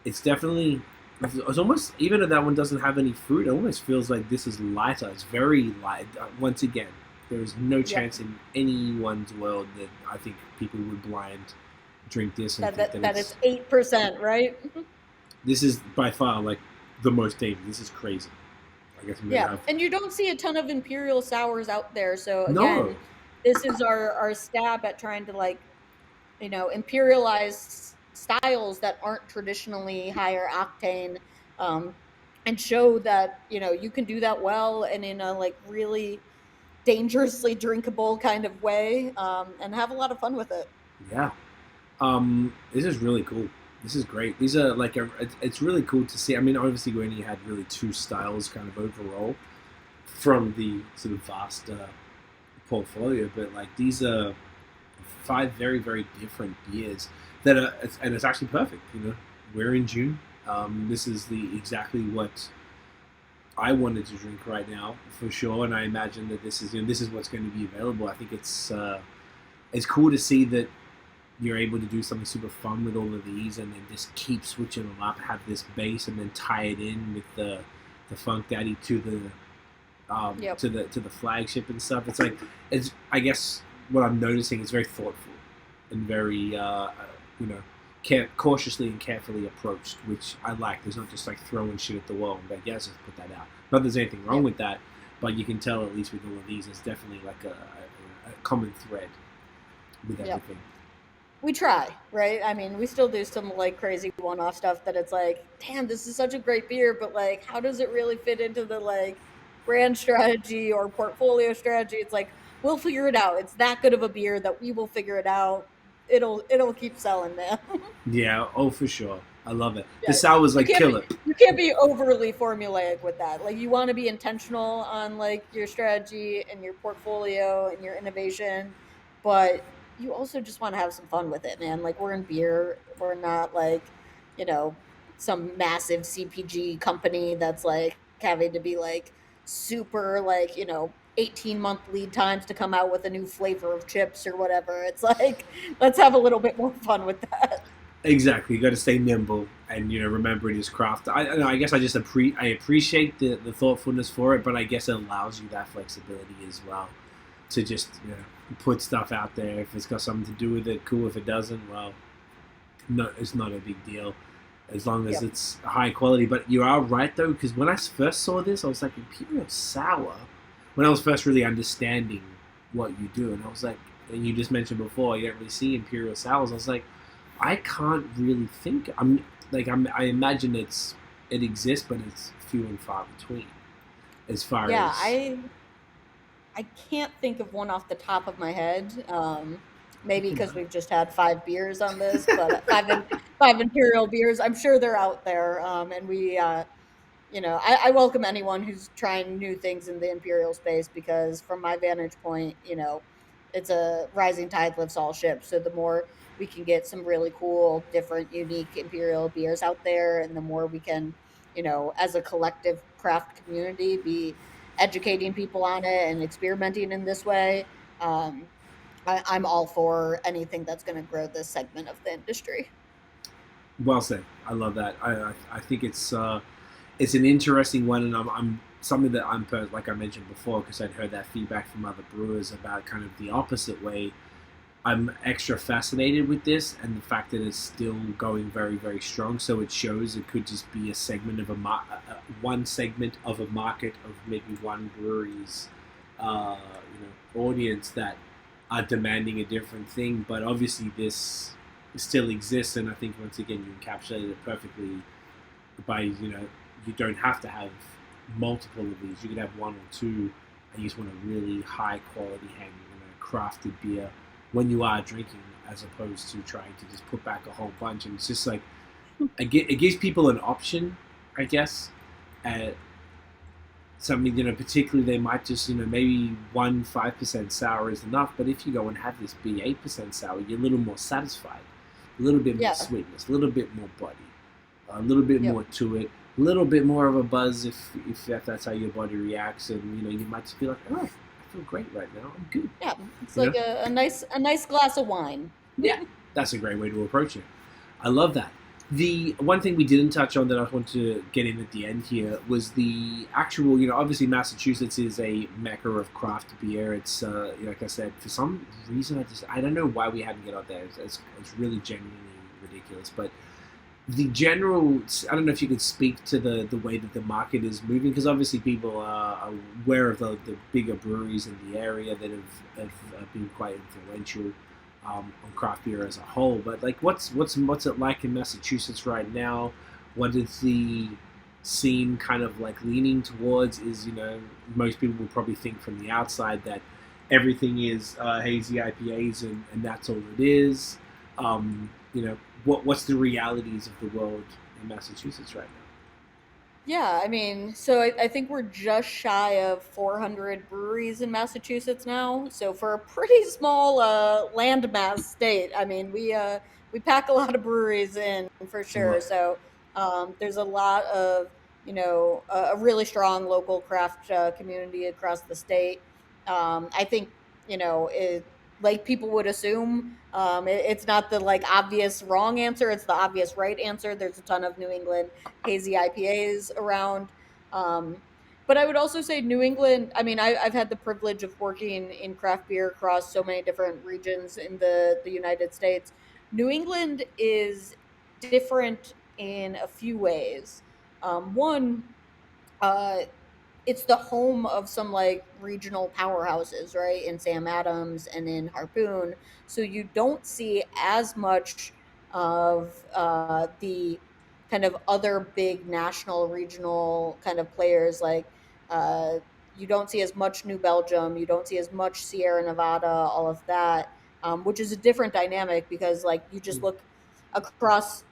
It's definitely. It's almost, even if that one doesn't have any fruit, it almost feels like this is lighter. It's very light. Once again, there is no chance in anyone's world that I think people would blind drink this and think That it's 8%, right? this is by far like the most dangerous. This is crazy. I guess I'm gonna Yeah, have and you don't see a ton of imperial sours out there. So no. again, this is our stab at trying to imperialize styles that aren't traditionally higher octane, um, and show that you can do that well and in a really dangerously drinkable kind of way, and have a lot of fun with it. Yeah. This is really cool. This is great. These are it's really cool to see. I mean, obviously we only had really two styles kind of overall from the sort of vast portfolio, but these are five very, very different beers that are, and it's actually perfect. We're in June. This is exactly what I wanted to drink right now for sure, and I imagine that this is what's going to be available. I think it's cool to see that you're able to do something super fun with all of these, and then just keep switching them up, have this base, and then tie it in with the Funk Daddy to the flagship and stuff. It's I guess what I'm noticing is very thoughtful and very cautiously and carefully approached, which I like. There's not just throwing shit at the wall and let's put that out. Not that there's anything wrong with that, but you can tell at least with all of these, there's definitely a common thread with everything. We try, right? I mean, we still do some crazy one-off stuff that it's damn, this is such a great beer, but how does it really fit into the brand strategy or portfolio strategy? It's we'll figure it out. It's that good of a beer that we will figure it out. It'll keep selling, man. Yeah, oh for sure. I love it. Yeah, The sours kill it. You can't be overly formulaic with that. You want to be intentional on your strategy and your portfolio and your innovation, but you also just want to have some fun with it, man. We're in beer. We're not some massive CPG company that's having to be super 18-month lead times to come out with a new flavor of chips or whatever. It's let's have a little bit more fun with that. Exactly. You got to stay nimble and remember it is craft. I guess I just appreciate the thoughtfulness for it, but I guess it allows you that flexibility as well to just put stuff out there. If it's got something to do with it, cool. If it doesn't, well, no, it's not a big deal as long as it's high quality. But you are right though, because when I first saw this, I was like, Imperial Sour. When I was first really understanding what you do, and I was like, and you just mentioned before, you don't really see Imperial Sours. I was like, I can't really think. I imagine it exists, but it's few and far between. As far as I can't think of one off the top of my head. Maybe because we've just had 5 beers on this, but five Imperial beers. I'm sure they're out there, and we. I welcome anyone who's trying new things in the Imperial space, because from my vantage point, it's a rising tide lifts all ships. So the more we can get some really cool, different, unique Imperial beers out there, and the more we can, as a collective craft community, be educating people on it and experimenting in this way, I'm all for anything that's going to grow this segment of the industry. well said. I love that. I think it's an interesting one, and I'm something that I'm like I mentioned before, because I'd heard that feedback from other brewers about kind of the opposite way. I'm extra fascinated with this, and the fact that it's still going very, very strong. So it shows it could just be a segment of one segment of a market of maybe one brewery's audience that are demanding a different thing. But obviously this still exists, and I think once again you encapsulated it perfectly by you don't have to have multiple of these. You could have one or two and you just want a really high quality crafted beer when you are drinking, as opposed to trying to just put back a whole bunch. And it's just like it gives people an option, I guess. At something, particularly they might just, maybe 1 5% sour is enough. But if you go and have this be 8% sour, you're a little more satisfied, a little bit more sweetness, a little bit more body, a little bit more to it, a little bit more of a buzz if that's how your body reacts, and you might just be like, oh, I feel great right now, I'm good. Yeah, it's like a nice glass of wine. Yeah, that's a great way to approach it. I love that. The one thing we didn't touch on that I want to get in at the end here was the actual, obviously Massachusetts is a mecca of craft beer. It's, like I said, for some reason, I don't know why we haven't get out there. It's really genuinely ridiculous. But the general, I don't know if you could speak to the way that the market is moving, because obviously people are aware of the bigger breweries in the area that have been quite influential on craft beer as a whole. But like, what's it like in Massachusetts right now? What is the scene kind of like leaning towards? Is most people will probably think from the outside that everything is hazy IPAs and that's all it is. What's the realities of the world in Massachusetts right now? Yeah, I mean, so I think we're just shy of 400 breweries in Massachusetts now. So for a pretty small landmass state, I mean, we pack a lot of breweries in for sure. Right. So there's a lot of a really strong local craft community across the state. I think like people would assume, it's not the like obvious wrong answer; it's the obvious right answer. There's a ton of New England hazy IPAs around. Um, but I would also say New England, I mean, I've had the privilege of working in craft beer across so many different regions in the United States. New England is different in a few ways. One, uh, it's the home of some like regional powerhouses, right? In Sam Adams and in Harpoon. So you don't see as much of the kind of other big national, regional kind of players. Like uh, you don't see as much New Belgium, you don't see as much Sierra Nevada, all of that, which is a different dynamic because like you just look across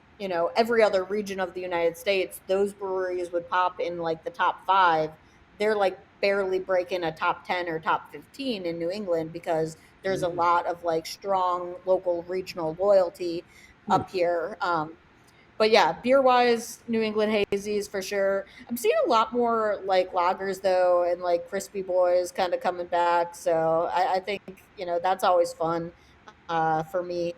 every other region of the United States, those breweries would pop in like the top five. They're like barely breaking a top 10 or top 15 in New England because there's a lot of like strong local regional loyalty up here. But yeah, beer wise, New England hazies for sure. I'm seeing a lot more like lagers though, and like crispy boys kind of coming back. So I think that's always fun for me.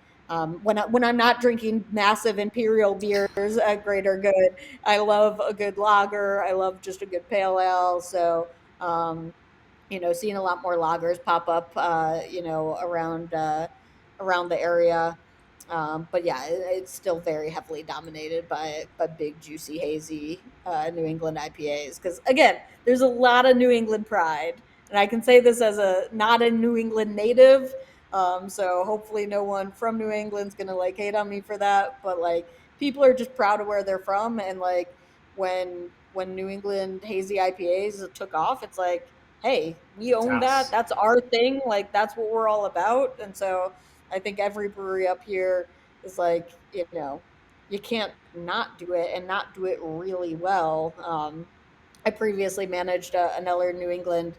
When I'm not drinking massive imperial beers at Greater Good, I love a good lager. I love just a good pale ale. So seeing a lot more lagers pop up, around the area. But yeah, it's still very heavily dominated by big, juicy, hazy New England IPAs. Because again, there's a lot of New England pride, and I can say this as a not a New England native. So hopefully, no one from New England's gonna like hate on me for that. But like, people are just proud of where they're from, and like when New England hazy IPAs took off, it's like, hey, we It's own that. us. That's our thing. Like that's what we're all about. And so I think every brewery up here is like, you can't not do it and not do it really well. I previously managed another New England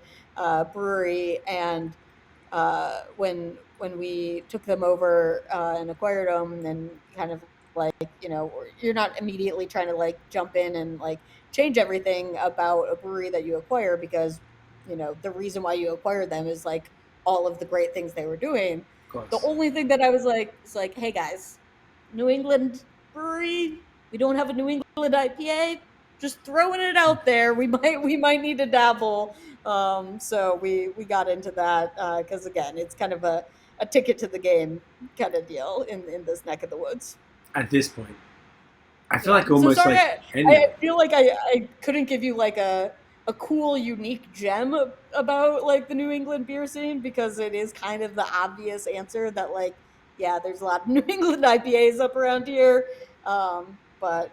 brewery, and when we took them over and acquired them, and kind of like you're not immediately trying to like jump in and like change everything about a brewery that you acquire because the reason why you acquired them is like all of the great things they were doing. Of The course. only thing that I was like is like, hey guys, New England brewery, we don't have a New England IPA. Just throwing it out there. We might need to dabble. So we got into that because again, it's kind of a ticket to the game kind of deal in this neck of the woods. At this point, I feel Yeah. like So almost sorry, like I anywhere. feel like I couldn't give you like a cool, unique gem about like the New England beer scene because it is kind of the obvious answer that like, yeah, there's a lot of New England IPAs up around here. But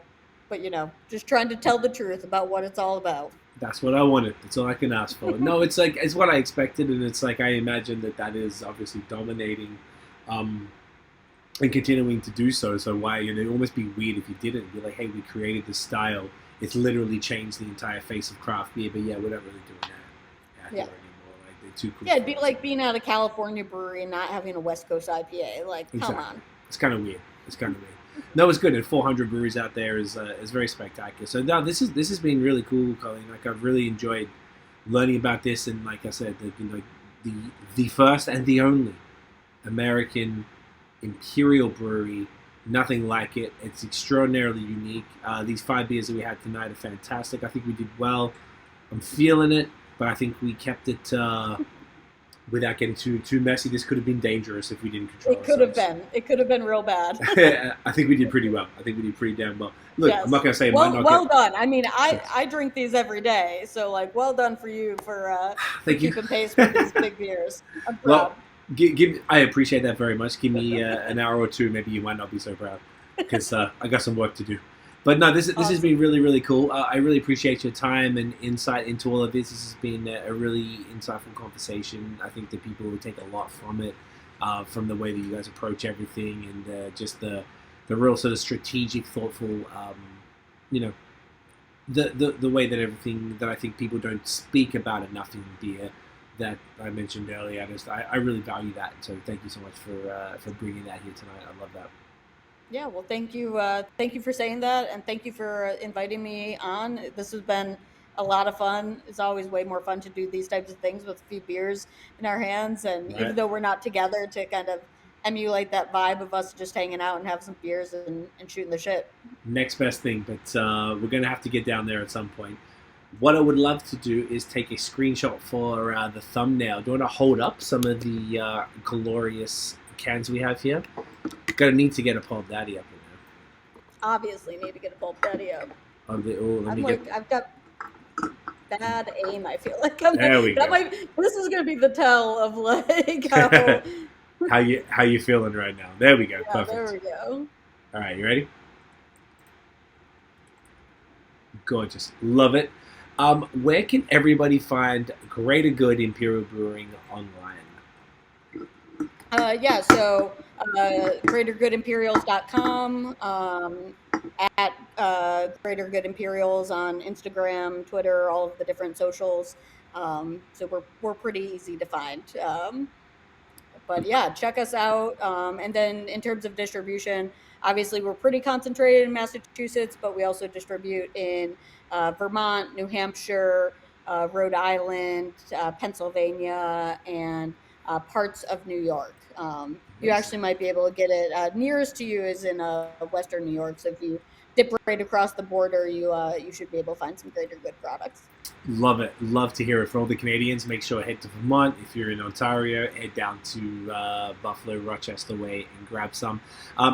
just trying to tell the truth about what it's all about. That's what I wanted. That's all I can ask for. No, it's like it's what I expected, and it's like I imagine that is obviously dominating, and continuing to do so. So why it'd almost be weird if you didn't. You'd be like, hey, we created this style. It's literally changed the entire face of craft beer. But yeah, we're not really doing that out here anymore. Like they're too cool. Yeah, it'd be like being at a California brewery and not having a West Coast IPA. Like, Exactly. come on. It's kind of weird. No, it's good. And 400 breweries out there is very spectacular. So no, this has been really cool, Colleen. Like I've really enjoyed learning about this, and like I said, the first and the only American Imperial brewery. Nothing like it. It's extraordinarily unique. These 5 beers that we had tonight are fantastic. I think we did well. I'm feeling it, but I think we kept it without getting too messy. This could have been dangerous if we didn't control it. It could have been real bad. I think we did pretty well. I think we did pretty damn well. Look, yes. I'm not going to say well done. I mean, I drink these every day, so like, well done for you for keeping pace with these big beers. I'm proud. Well, I appreciate that very much. Give me an hour or two. Maybe you might not be so proud because I got some work to do. But no, this has been really, really cool. I really appreciate your time and insight into all of this. This has been a really insightful conversation. I think that people will take a lot from it, from the way that you guys approach everything, and just the real sort of strategic, thoughtful, the way that everything that I think people don't speak about enough in beer that I mentioned earlier. I really value that. So thank you so much for bringing that here tonight. I love that. Yeah, well, thank you for saying that, and thank you for inviting me on. This has been a lot of fun. It's always way more fun to do these types of things with a few beers in our hands, and even though we're not together, to kind of emulate that vibe of us just hanging out and having some beers and shooting the shit. Next best thing, but we're going to have to get down there at some point. What I would love to do is take a screenshot for the thumbnail. Do you want to hold up some of the glorious cans we have here? Gonna need to get a Pulp Daddy up in there. Obviously need to get a Pulp Daddy up. I've got bad aim, I feel like. This is gonna be the tell of like how you feeling right now. There we go. Yeah, perfect. There we go. All right, you ready? Gorgeous. Love it. Where can everybody find Greater Good Imperial Brewing online? So greatergoodimperials.com, at Greater Good Imperials on Instagram, Twitter, all of the different socials. So we're pretty easy to find. But yeah, check us out. And then in terms of distribution, obviously we're pretty concentrated in Massachusetts, but we also distribute in Vermont, New Hampshire, Rhode Island, Pennsylvania, and parts of New York. You actually might be able to get it. Nearest to you is in Western New York. So if you dip right across the border, you should be able to find some Greater Good products. Love it. Love to hear it. For all the Canadians, make sure head to Vermont. If you're in Ontario, head down to Buffalo, Rochester way and grab some.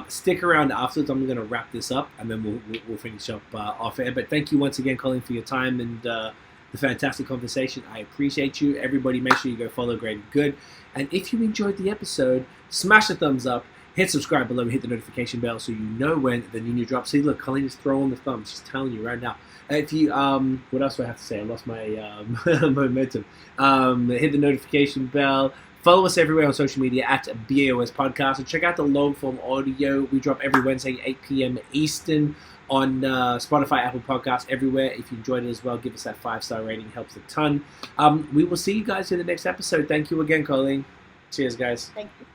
Stick around afterwards. I'm going to wrap this up and then we'll finish up off air. But thank you once again, Colleen, for your time and the fantastic conversation. I appreciate you. Everybody, make sure you go follow Greater Good. And if you enjoyed the episode, smash the thumbs up. Hit subscribe below and hit the notification bell so you know when the new drops. See, look, Colleen is throwing the thumbs. She's telling you right now. If you, what else do I have to say? I lost my momentum. Hit the notification bell. Follow us everywhere on social media at BAOS Podcast. And check out the long form audio. We drop every Wednesday, 8 p.m. Eastern on Spotify, Apple Podcasts, everywhere. If you enjoyed it as well, give us that 5-star rating. Helps a ton. We will see you guys in the next episode. Thank you again, Colleen. Cheers, guys. Thank you.